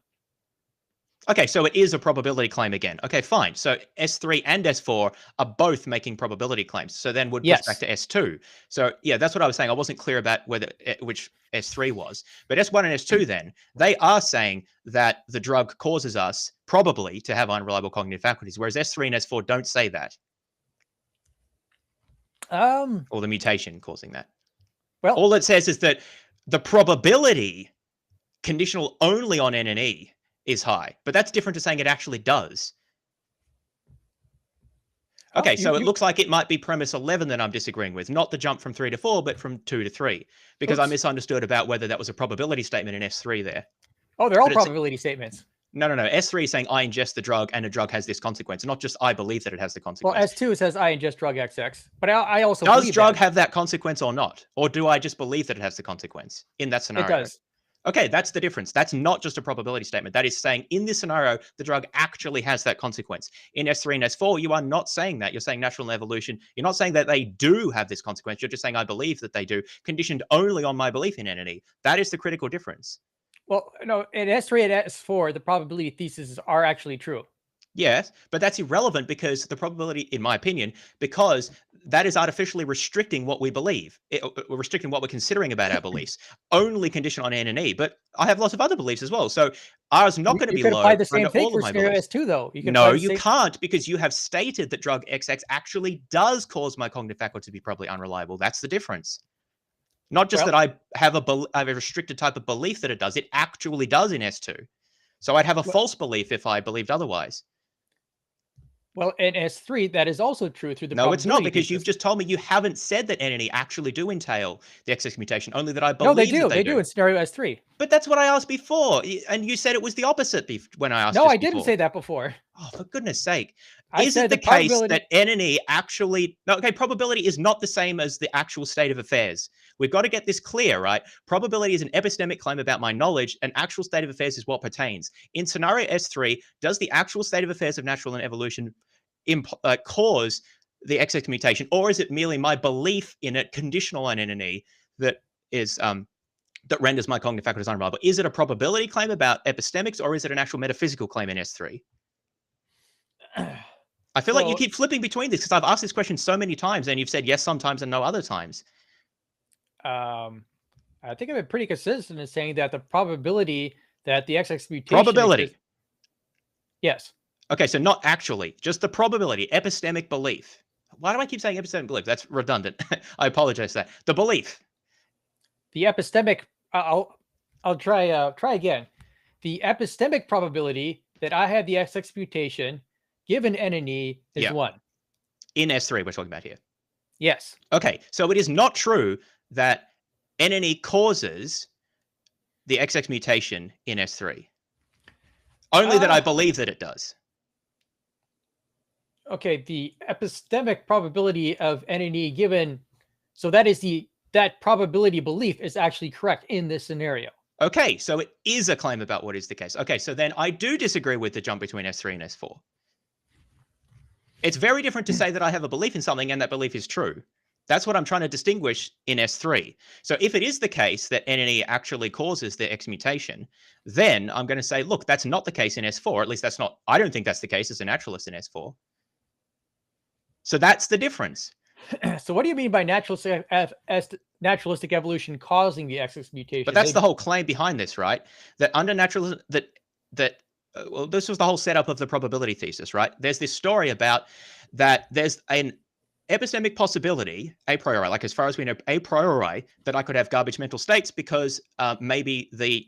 Okay, so it is a probability claim again. Okay, fine. So S3 and S4 are both making probability claims. So then would push back to S2. So yeah, that's what I was saying. I wasn't clear about which S3 was. But S1 and S2 then, they are saying that the drug causes us probably to have unreliable cognitive faculties, whereas S3 and S4 don't say that. Or the mutation causing that. Well, all it says is that the probability conditional only on NNE is high, but that's different to saying it actually does. Okay, so it looks like it might be premise 11 that I'm disagreeing with, not the jump from 3 to 4, but from 2 to 3, because I misunderstood about whether that was a probability statement in S3 there. Oh, they're all probability statements. No. S3 is saying I ingest the drug and a drug has this consequence, not just I believe that it has the consequence. Well, S2 says I ingest drug XX, but I also does believe drug that. have that consequence or not? Or do I just believe that it has the consequence in that scenario? It does. Okay, that's the difference. That's not just a probability statement. That is saying in this scenario, the drug actually has that consequence. In S3 and S4, you are not saying that. You're saying natural evolution. You're not saying that they do have this consequence. You're just saying I believe that they do, conditioned only on my belief in entity. That is the critical difference. Well, no, in S3 and S4, the probability theses are actually true. Yes, but that's irrelevant because the probability, in my opinion, because that is artificially restricting what we believe, restricting what we're considering about our beliefs, only conditioned on N and E. But I have lots of other beliefs as well. So ours not going to be You could low apply the same under thing all for of my scenario beliefs. S2, though. No, you can't, because you have stated that drug XX actually does cause my cognitive faculty to be probably unreliable. That's the difference. Not just that I have a restricted type of belief that it does. It actually does in S2. So I'd have a false belief if I believed otherwise. Well, in S3, that is also true through the No, it's not, because thesis. you've just told me you haven't said that N and E actually do entail the XX mutation, only that I believe No, they do. that They do in scenario S3. But that's what I asked before, and you said it was the opposite when I asked. No, I didn't say that before. Oh, for goodness sake. I Is said it the the case probability- that N and E actually... No, okay, probability is not the same as the actual state of affairs. We've got to get this clear, right? Probability is an epistemic claim about my knowledge, and actual state of affairs is what pertains. In scenario S3, does the actual state of affairs of natural and evolution cause the XX mutation, or is it merely my belief in it, conditional on N and E, that is... that renders my cognitive faculties unreliable? Is it a probability claim about epistemics, or is it an actual metaphysical claim in S3? I feel like you keep flipping between this, because I've asked this question so many times, and you've said yes sometimes and no other times. I think I've been pretty consistent in saying that the probability that the XX mutation... Probability. Exists, yes. Okay, so not actually, just the probability, epistemic belief. Why do I keep saying epistemic belief? That's redundant. I apologize for that. The belief. The epistemic... I'll try again. The epistemic probability that I have the XX mutation given N and E is 1. In S3, we're talking about here. Yes. Okay, so it is not true that N and E causes the XX mutation in S3. Only that I believe that it does. Okay, the epistemic probability of N and E given... So that probability belief is actually correct in this scenario. Okay, so it is a claim about what is the case. Okay, so then I do disagree with the jump between S3 and S4. It's very different to say that I have a belief in something and that belief is true. That's what I'm trying to distinguish in S3. So if it is the case that N and E actually causes the X mutation, then I'm going to say, look, that's not the case in S4. At least that's not... I don't think that's the case as a naturalist in S4. So that's the difference. So what do you mean by naturalistic evolution causing the XX mutation? But that's the whole claim behind this, right? That under naturalism, well, this was the whole setup of the probability thesis, right? There's this story about that there's an epistemic possibility, a priori, like as far as we know, a priori, that I could have garbage mental states because maybe the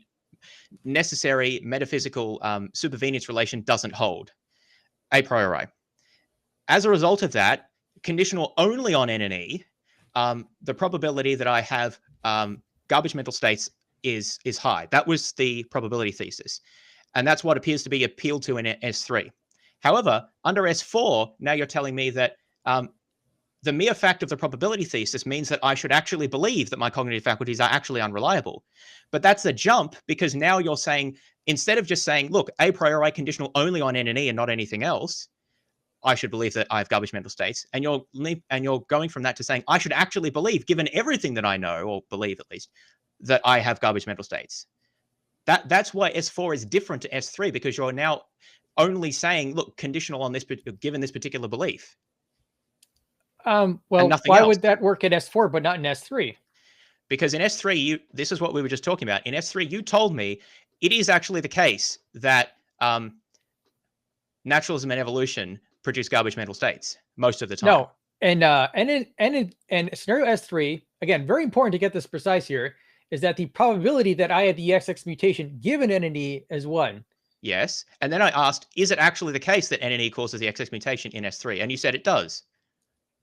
necessary metaphysical supervenience relation doesn't hold, a priori. As a result of that, conditional only on N and E, the probability that I have garbage mental states is high. That was the probability thesis. And that's what appears to be appealed to in S3. However, under S4, now you're telling me that the mere fact of the probability thesis means that I should actually believe that my cognitive faculties are actually unreliable. But that's a jump, because now you're saying, instead of just saying, look, a priori conditional only on N and E and not anything else, I should believe that I have garbage mental states. And you're going from that to saying, I should actually believe, given everything that I know, or believe at least, that I have garbage mental states. That's why S4 is different to S3, because you're now only saying, look, conditional on this, given this particular belief. Well, why would that work in S4 but not in S3? Because in S3, this is what we were just talking about. In S3, you told me it is actually the case that naturalism and evolution produce garbage mental states most of the time. No, and in scenario S3, again, very important to get this precise here, is that the probability that I had the XX mutation given N and E is 1. Yes, and then I asked, is it actually the case that N and E causes the XX mutation in S3? And you said it does.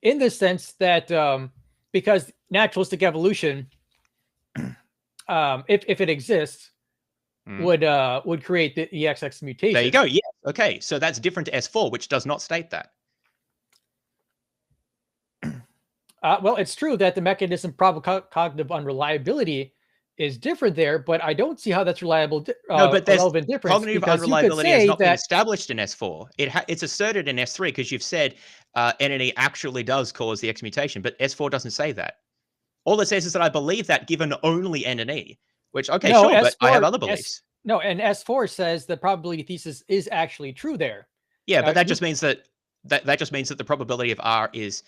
In the sense that because naturalistic evolution, if it exists, would create the XX mutation. There you go. Yeah. Okay. So that's different to S4, which does not state that. Well, it's true that the mechanism probable cognitive unreliability is different there, but I don't see how that's no, but there's relevant difference. Cognitive unreliability has not been established in S4. It's asserted in S3 because you've said entity actually does cause the X mutation, but S4 doesn't say that. All it says is that I believe that given only N and E, which, okay, no, sure, S4, but I have other beliefs. And S4 says the probability thesis is actually true there. Yeah, but that just means that just means that the probability of R is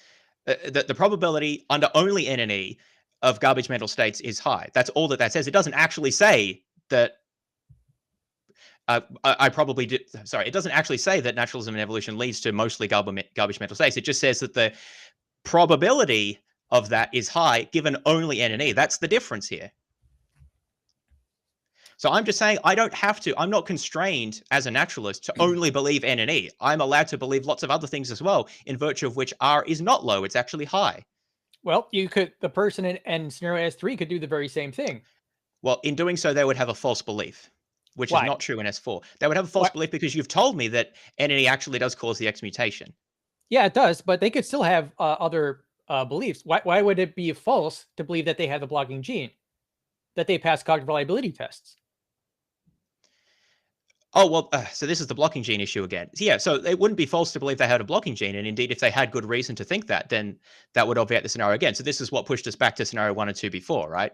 the probability under only N and E of garbage mental states is high. That's all that says. It doesn't actually say that I probably did. Sorry, it doesn't actually say that naturalism and evolution leads to mostly garbage mental states. It just says that the probability of that is high given only N and E. That's the difference here. So I'm just saying I don't have to. I'm not constrained as a naturalist to only believe N and E. I'm allowed to believe lots of other things as well, in virtue of which R is not low. It's actually high. Well, the person in scenario S3 could do the very same thing. Well, in doing so, they would have a false belief, which is not true in S4. They would have a false belief because you've told me that N and E actually does cause the X mutation. Yeah, it does, but they could still have other beliefs. Why would it be false to believe that they have the blocking gene, that they pass cognitive reliability tests? Oh, well, so this is the blocking gene issue again. Yeah, so it wouldn't be false to believe they had a blocking gene. And indeed, if they had good reason to think that, then that would obviate the scenario again. So this is what pushed us back to scenario 1 and 2 before, right?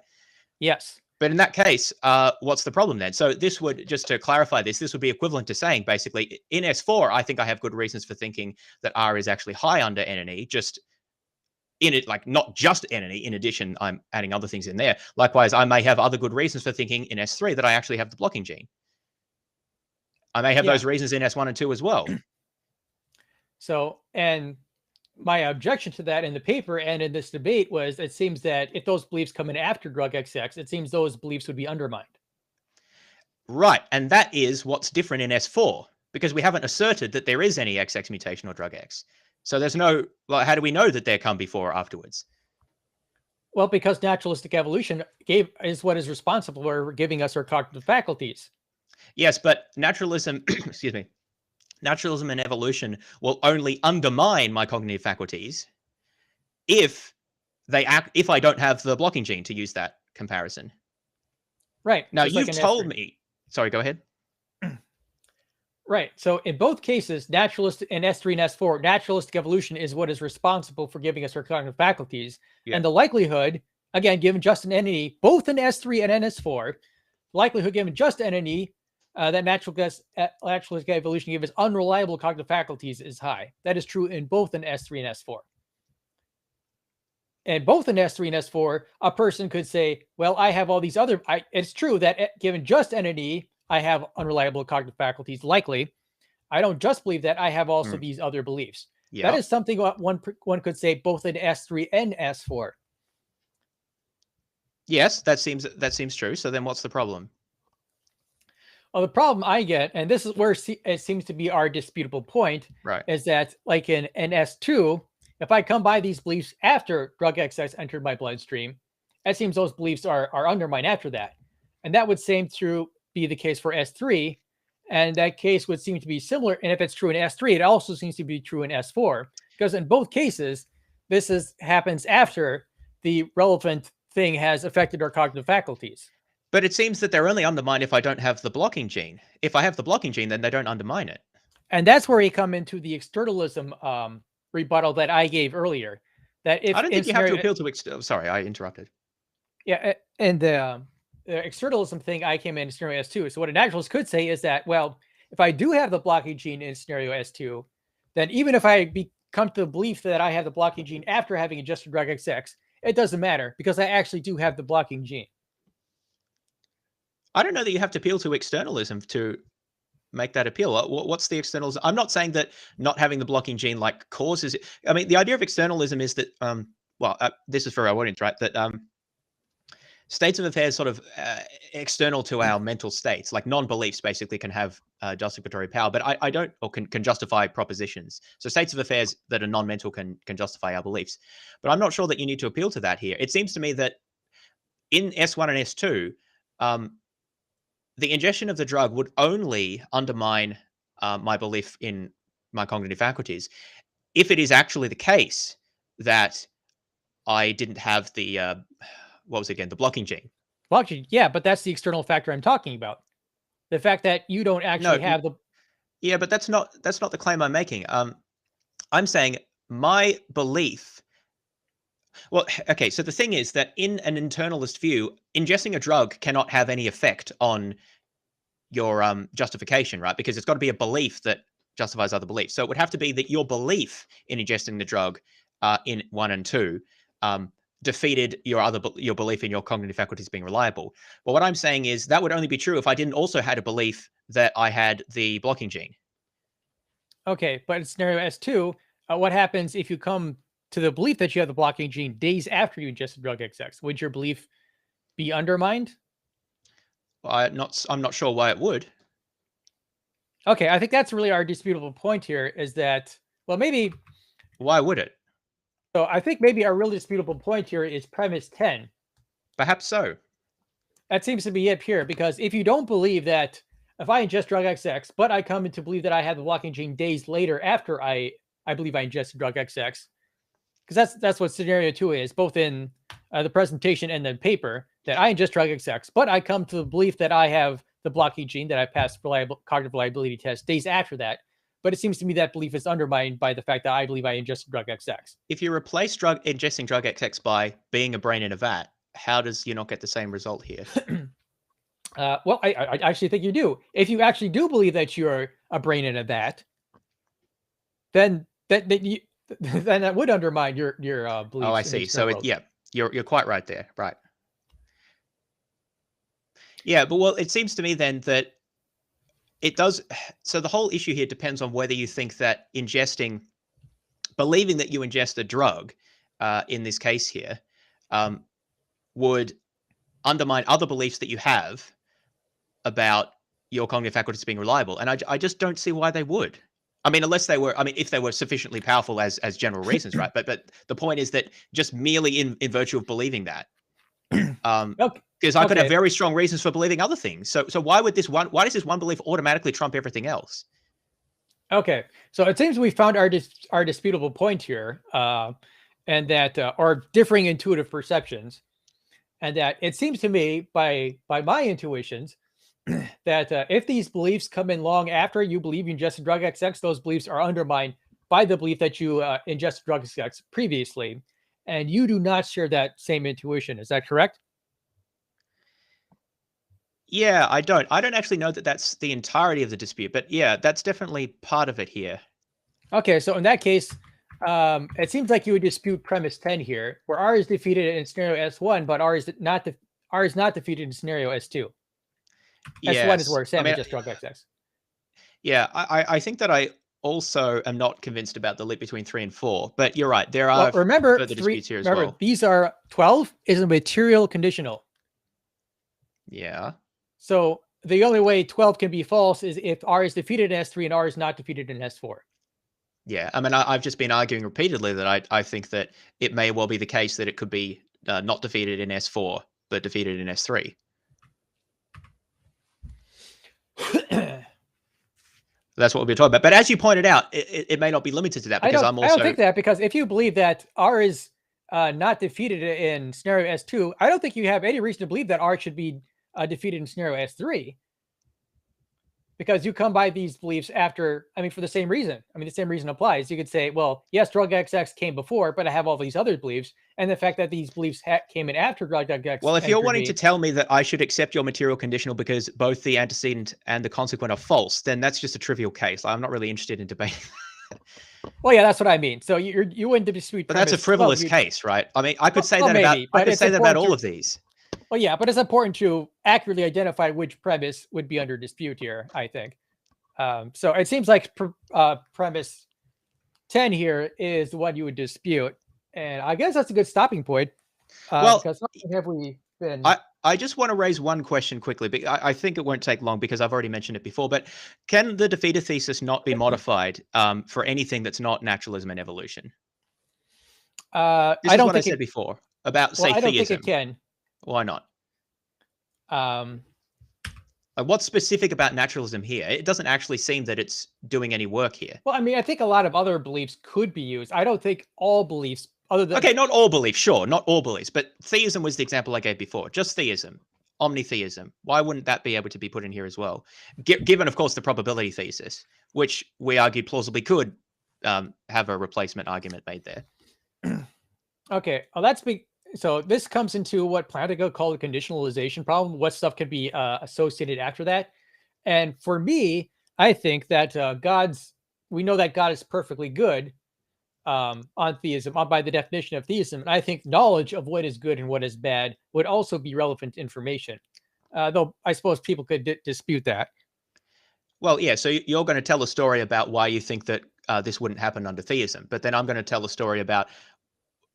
Yes. But in that case, what's the problem then? So this would, just to clarify this would be equivalent to saying, basically, in S4, I think I have good reasons for thinking that R is actually high under N and E, just in it, like not just N and E. In addition, I'm adding other things in there. Likewise, I may have other good reasons for thinking in S3 that I actually have the blocking gene. I may have those reasons in S1 and 2 as well. So, and my objection to that in the paper and in this debate was, it seems that if those beliefs come in after drug XX, it seems those beliefs would be undermined. Right. And that is what's different in S4, because we haven't asserted that there is any XX mutation or drug X. So there's no, like, how do we know that they come before or afterwards? Well, because naturalistic evolution is what is responsible for giving us our cognitive faculties. Yes, but naturalism, excuse me, naturalism and evolution will only undermine my cognitive faculties if I don't have the blocking gene, to use that comparison. Right. Now, you've told me. Sorry, go ahead. Right. So in both cases, naturalistic in S3 and S4, naturalistic evolution is what is responsible for giving us our cognitive faculties. Yeah. And the likelihood, again, given just an entity, both in S3 and in S4, likelihood given just an entity, that naturalistic evolution gives us unreliable cognitive faculties is high. That is true in both in S3 and S4. And both in S3 and S4, a person could say, well, I have all these other, it's true that given just entity, I have unreliable cognitive faculties, likely. I don't just believe that, I have also these other beliefs. Yep. That is something one could say both in S3 and S4. Yes, that seems true. So then what's the problem? Well, the problem I get, and this is where it seems to be our disputable point, right, is that like in S2, if I come by these beliefs after drug XX entered my bloodstream, it seems those beliefs are undermined after that. And that would seem to be the case for S3. And that case would seem to be similar. And if it's true in S3, it also seems to be true in S4. Because in both cases, this happens after the relevant thing has affected our cognitive faculties. But it seems that they're only undermined if I don't have the blocking gene. If I have the blocking gene, then they don't undermine it. And that's where you come into the externalism rebuttal that I gave earlier. That if I don't think you have to appeal to sorry, I interrupted. Yeah, and the externalism thing I came in scenario S2. So what a naturalist could say is that, well, if I do have the blocking gene in scenario S2, then even if I come to the belief that I have the blocking gene after having ingested drug XX, it doesn't matter because I actually do have the blocking gene. I don't know that you have to appeal to externalism to make that appeal. What's the externalism? I'm not saying that not having the blocking gene like causes it. I mean, the idea of externalism is that, this is for our audience, right? That states of affairs sort of external to our mental states, like non-beliefs basically can have justificatory power, but I don't, or can justify propositions. So states of affairs that are non-mental can justify our beliefs. But I'm not sure that you need to appeal to that here. It seems to me that in S1 and S2, the ingestion of the drug would only undermine my belief in my cognitive faculties if it is actually the case that I didn't have the what was it again, the blocking gene. Well, actually, yeah, but that's the external factor I'm talking about. The fact that you don't actually have the. Yeah, but that's not the claim I'm making. I'm saying my belief. Well, okay, so the thing is that in an internalist view, ingesting a drug cannot have any effect on your justification, right? Because it's got to be a belief that justifies other beliefs. So it would have to be that your belief in ingesting the drug in 1 and 2 defeated your belief in your cognitive faculties being reliable. But what I'm saying is that would only be true if I didn't also had a belief that I had the blocking gene. Okay, but in scenario S2, what happens if you come to the belief that you have the blocking gene days after you ingested drug XX? Would your belief be undermined? I'm not sure why it would. Okay, I think that's really our disputable point here is that, well, maybe. Why would it? So I think maybe our really disputable point here is premise 10. Perhaps so. That seems to be it here, because if you don't believe that if I ingest drug XX, but I come to believe that I have the blocking gene days later after I believe I ingested drug XX, because that's what scenario 2 is, both in the presentation and the paper, that I ingest drug XX, but I come to the belief that I have the blocking gene, that I passed cognitive reliability test days after that. But it seems to me that belief is undermined by the fact that I believe I ingested drug XX. If you replace ingesting drug XX by being a brain in a vat, how does you not get the same result here? Well, I actually think you do. If you actually do believe that you're a brain in a vat, then that would undermine your beliefs. Oh, I see. So you're quite right there. Right. Yeah, but well, it seems to me then that it does. So the whole issue here depends on whether you think that believing that you ingest a drug, in this case here, would undermine other beliefs that you have about your cognitive faculties being reliable. And I just don't see why they would. I mean, if they were sufficiently powerful as general reasons, right? But the point is that just merely in virtue of believing that, because I could have very strong reasons for believing other things. So why does this one belief automatically trump everything else? Okay, so it seems we found our disputable point here, and that are differing intuitive perceptions, and that it seems to me by my intuitions that if these beliefs come in long after you believe you ingested drug XX, those beliefs are undermined by the belief that you ingested drug XX previously, and you do not share that same intuition. Is that correct? Yeah, I don't actually know that that's the entirety of the dispute, but yeah, that's definitely part of it here. Okay, so in that case, it seems like you would dispute premise 10 here, where R is defeated in scenario S1, but R is not defeated in scenario S2. S1 is where Sam just drug XX. Yeah, I think that I also am not convinced about the leap between 3 and 4, but you're right. There are further disputes here as well. These are 12 is a material conditional. Yeah. So the only way 12 can be false is if R is defeated in S3 and R is not defeated in S4. Yeah, I mean, I've just been arguing repeatedly that I think that it may well be the case that it could be not defeated in S4, but defeated in S3. That's what we'll be talking about. But as you pointed out, it may not be limited to that, because I don't think that, because if you believe that R is not defeated in scenario S2, I don't think you have any reason to believe that R should be defeated in scenario S3, because you come by these beliefs after, for the same reason. The same reason applies. You could say, well, yes, drug XX came before, but I have all these other beliefs. And the fact that these beliefs came in after drug XX. Well, if you're wanting to tell me that I should accept your material conditional because both the antecedent and the consequent are false, then that's just a trivial case. I'm not really interested in debating. Well, yeah, that's what I mean. So you wouldn't dispute. But that's a frivolous case, right? I could say that about all of these. Well, yeah, but it's important to accurately identify which premise would be under dispute here, I think. So it seems like premise 10 here is the one you would dispute. And I guess that's a good stopping point. Because have we been... I just want to raise one question quickly. But I think it won't take long because I've already mentioned it before. But can the defeater thesis not be modified for anything that's not naturalism and evolution? I said before about, say, theism. I don't think it can. Why not? Like, what's specific about naturalism here? It doesn't actually seem that it's doing any work here. Well, I mean, I think a lot of other beliefs could be used. I don't think all beliefs, other than Okay, not all beliefs, sure, not all beliefs, but theism was the example I gave before. Just theism, omnitheism. Why wouldn't that be able to be put in here as well? Given, of course, the probability thesis, which we argued plausibly could have a replacement argument made there. Okay, well, that's big. So this comes into what Plantinga called the conditionalization problem. What stuff can be associated after that? And for me, I think that we know that God is perfectly good on theism, by the definition of theism. And I think knowledge of what is good and what is bad would also be relevant information. Though I suppose people could dispute that. Well, yeah, so you're going to tell a story about why you think that this wouldn't happen under theism, but then I'm going to tell a story about,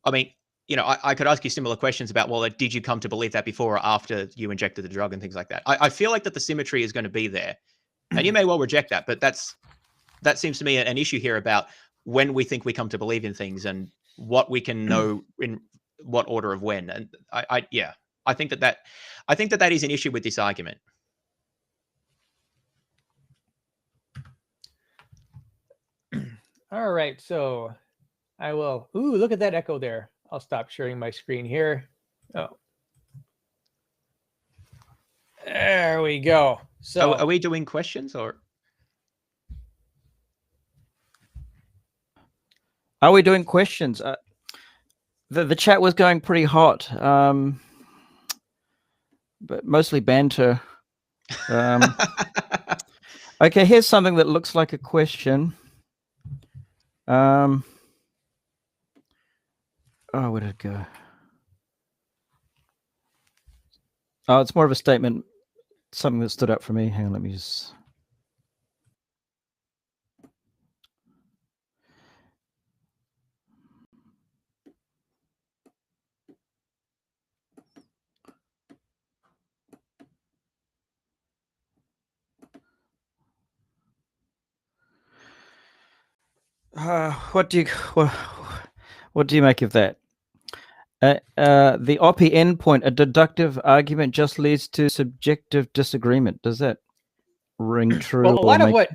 I mean, you know, I could ask you similar questions about, well, like, did you come to believe that before or after you injected the drug and things like that? I feel like that the symmetry is going to be there, and you may well reject that, but that seems to me an issue here about when we think we come to believe in things and what we can know in what order of when. And I think that is an issue with this argument. All right, so I will. Ooh, look at that echo there. I'll stop sharing my screen here. Oh, there we go. So are we doing questions or? Are we doing questions? The chat was going pretty hot, but mostly banter. Okay, here's something that looks like a question. Oh, where did it go? Oh, it's more of a statement, something that stood out for me. Hang on, let me just... What do you make of that? The OPI endpoint, a deductive argument just leads to subjective disagreement. Does that ring true? Well, a lot of what...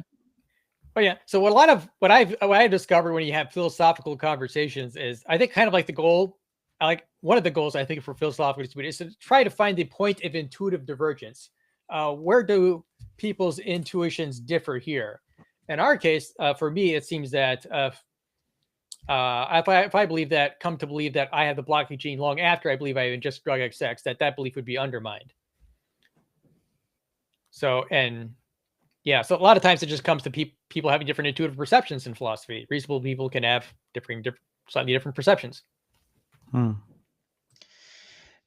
Oh yeah. So what I've discovered when you have philosophical conversations is, I think, kind of like the goal, like one of the goals I think for philosophical dispute is to try to find the point of intuitive divergence. Where do people's intuitions differ here? In our case, for me, it seems that if I believe that, come to believe that I have the blocking gene long after I believe I ingest drug XX, that belief would be undermined. So, and yeah, so a lot of times it just comes to people having different intuitive perceptions in philosophy. Reasonable people can have slightly different perceptions.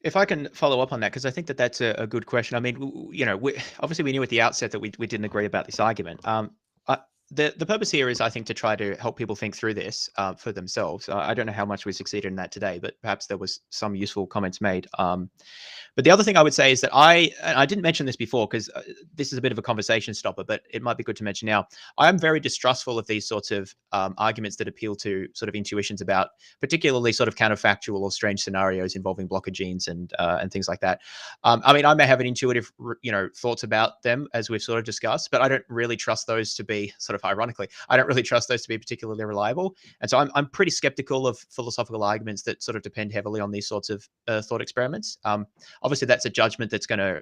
If I can follow up on that, because I think that that's a good question. I mean, you know, obviously we knew at the outset that we didn't agree about this argument. The purpose here is, I think, to try to help people think through this for themselves. I don't know how much we succeeded in that today, but perhaps there was some useful comments made. But the other thing I would say is that I didn't mention this before because this is a bit of a conversation stopper, but it might be good to mention now. I am very distrustful of these sorts of arguments that appeal to sort of intuitions about particularly sort of counterfactual or strange scenarios involving blocker genes and things like that. I mean, I may have an intuitive, thoughts about them as we've sort of discussed, but I don't really trust those to be sort of ironically, I don't really trust those to be particularly reliable. And so I'm pretty skeptical of philosophical arguments that sort of depend heavily on these sorts of thought experiments. Obviously, that's a judgment that's going to,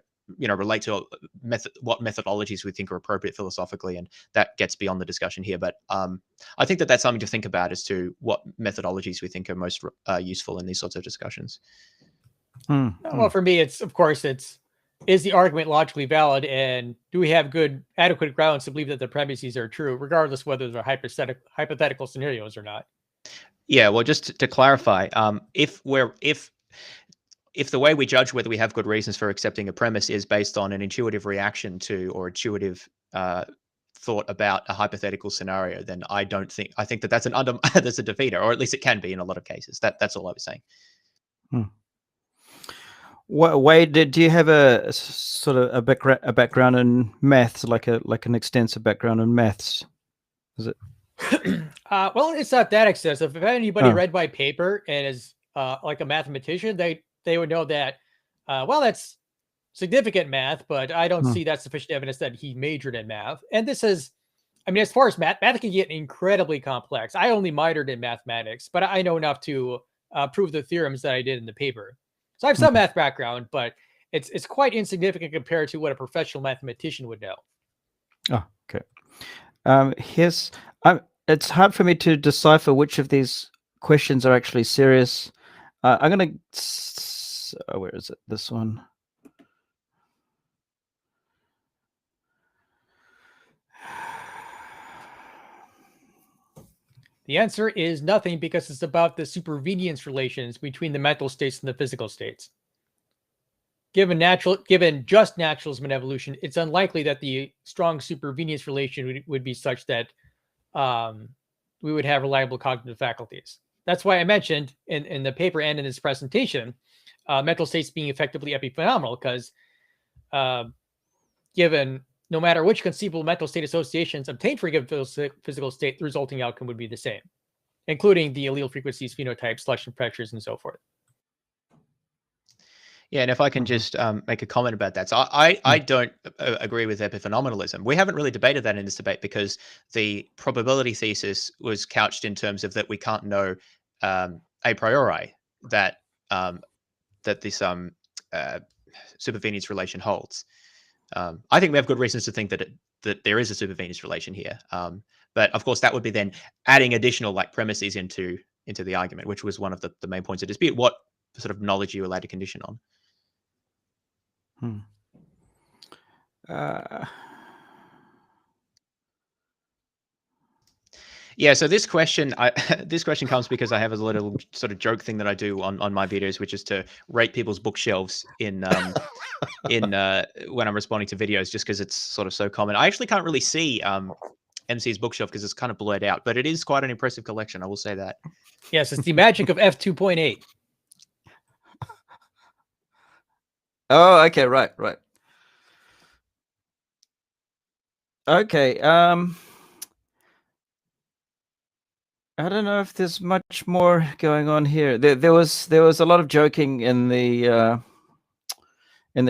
relate to what methodologies we think are appropriate philosophically, and that gets beyond the discussion here. But I think that that's something to think about as to what methodologies we think are most useful in these sorts of discussions. Well, for me, it's, of course, is the argument logically valid, and do we have adequate grounds to believe that the premises are true, regardless whether they're hypothetical scenarios or not? Yeah, well, just to clarify, if the way we judge whether we have good reasons for accepting a premise is based on an intuitive reaction to or intuitive thought about a hypothetical scenario, then I think that that's that's a defeater, or at least it can be in a lot of cases. That's all I was saying. Wade, do you have a sort of a background in maths, like an extensive background in maths? Is it? Well, it's not that extensive. If anybody read my paper and is like a mathematician, they would know that. Well, that's significant math, but I don't see that sufficient evidence that he majored in math. And this is, I mean, as far as math can get incredibly complex. I only minored in mathematics, but I know enough to prove the theorems that I did in the paper. So I have some math background, but it's quite insignificant compared to what a professional mathematician would know. Oh, okay. It's hard for me to decipher which of these questions are actually serious. I'm going to, where is it? This one. The answer is nothing, because it's about the supervenience relations between the mental states and the physical states. Given just naturalism and evolution, it's unlikely that the strong supervenience relation would be such that we would have reliable cognitive faculties. That's why I mentioned in the paper and in this presentation, mental states being effectively epiphenomenal, because given no matter which conceivable mental state associations obtained for a given physical state, the resulting outcome would be the same, including the allele frequencies, phenotypes, selection pressures, and so forth. Yeah, and if I can just make a comment about that. So I don't agree with epiphenomenalism. We haven't really debated that in this debate, because the probability thesis was couched in terms of that we can't know a priori that this supervenience relation holds. I think we have good reasons to think that there is a supervenience relation here. But of course, that would be then adding additional premises into the argument, which was one of the main points of dispute. What sort of knowledge are you allowed to condition on? Yeah, so this question comes because I have a little sort of joke thing that I do on my videos, which is to rate people's bookshelves in when I'm responding to videos, just because it's sort of so common. I actually can't really see MC's bookshelf because it's kind of blurred out, but it is quite an impressive collection, I will say that. Yes, it's the magic of f2.8. Oh, okay, right. Okay, I don't know if there's much more going on here. There was a lot of joking in the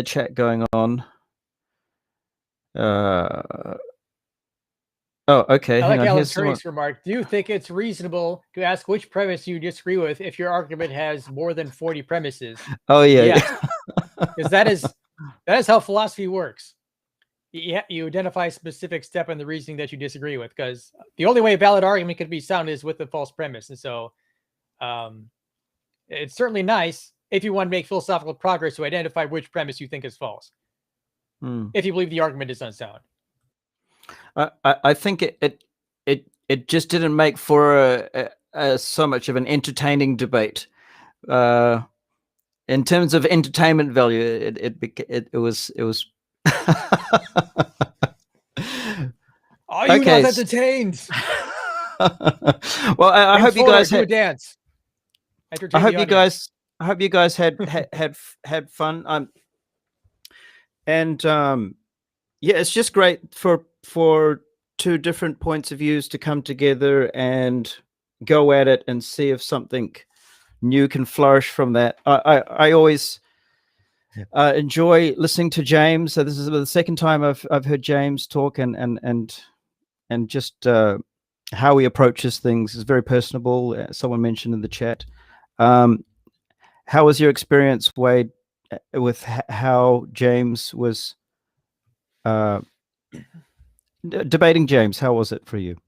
chat going on. Oh, okay. I Hang like on. Alan Turing's remark. Do you think it's reasonable to ask which premise you disagree with if your argument has more than 40 premises? Oh, yeah. Yes. Because that is how philosophy works. You identify a specific step in the reasoning that you disagree with, because the only way a valid argument could be sound is with a false premise. And so it's certainly nice if you want to make philosophical progress to identify which premise you think is false, if you believe the argument is unsound. I think it just didn't make for so much of an entertaining debate. In terms of entertainment value, it was. Are you not entertained? Well, I hope you guys had a dance. I hope you guys had fun. Yeah, it's just great for two different points of views to come together and go at it and see if something new can flourish from that. I always enjoy listening to James. So this is the second time I've heard James talk, and just how he approaches things is very personable. Someone mentioned in the chat. How was your experience, Wade, with how James was debating James? How was it for you?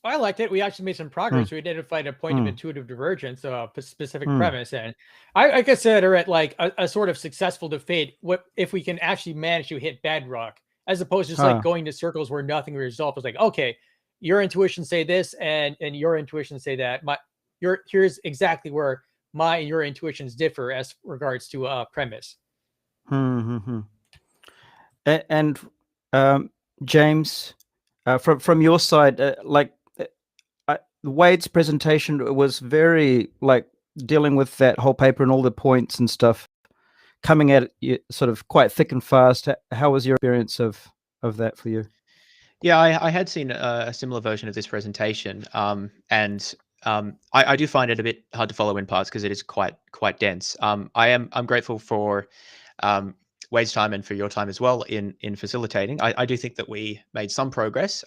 I liked it. We actually made some progress. We identified a point of intuitive divergence, a specific premise, and I consider it like a sort of successful debate. What if we can actually manage to hit bedrock, as opposed to just like going to circles where nothing resolved? It's like, okay, your intuition say this, and your intuition say that. Here's exactly where my and your intuitions differ as regards to a premise. And James, from your side, Wade's presentation was very dealing with that whole paper and all the points and stuff, coming at it sort of quite thick and fast. How was your experience of that for you? Yeah, I had seen a similar version of this presentation, and I do find it a bit hard to follow in parts because it is quite dense. I'm grateful for Wade's time and for your time as well in facilitating. I do think that we made some progress.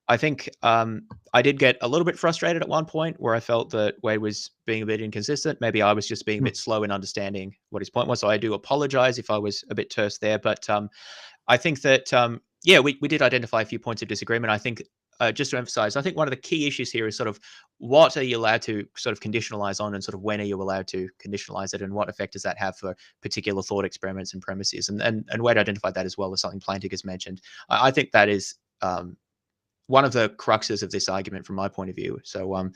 I think I did get a little bit frustrated at one point where I felt that Wade was being a bit inconsistent. Maybe I was just being a bit slow in understanding what his point was. So I do apologize if I was a bit terse there. But I think that, we did identify a few points of disagreement. I think just to emphasize, I think one of the key issues here is sort of what are you allowed to sort of conditionalize on, and sort of when are you allowed to conditionalize it, and what effect does that have for particular thought experiments and premises? And Wade identified that as well as something Plantinga has mentioned. I think that is one of the cruxes of this argument from my point of view. So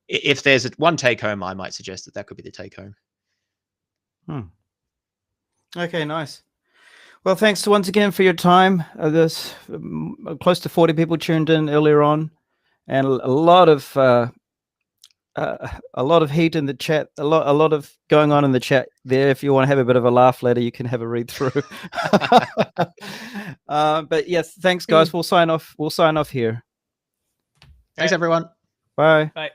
if there's one take home, I might suggest that could be the take home. Okay, nice. Well, thanks once again for your time. There's close to 40 people tuned in earlier on, and a lot of heat in the chat. A lot of going on in the chat there. If you want to have a bit of a laugh later, you can have a read through. But yes, thanks, guys. We'll sign off. We'll sign off here. Thanks, everyone. Bye. Bye.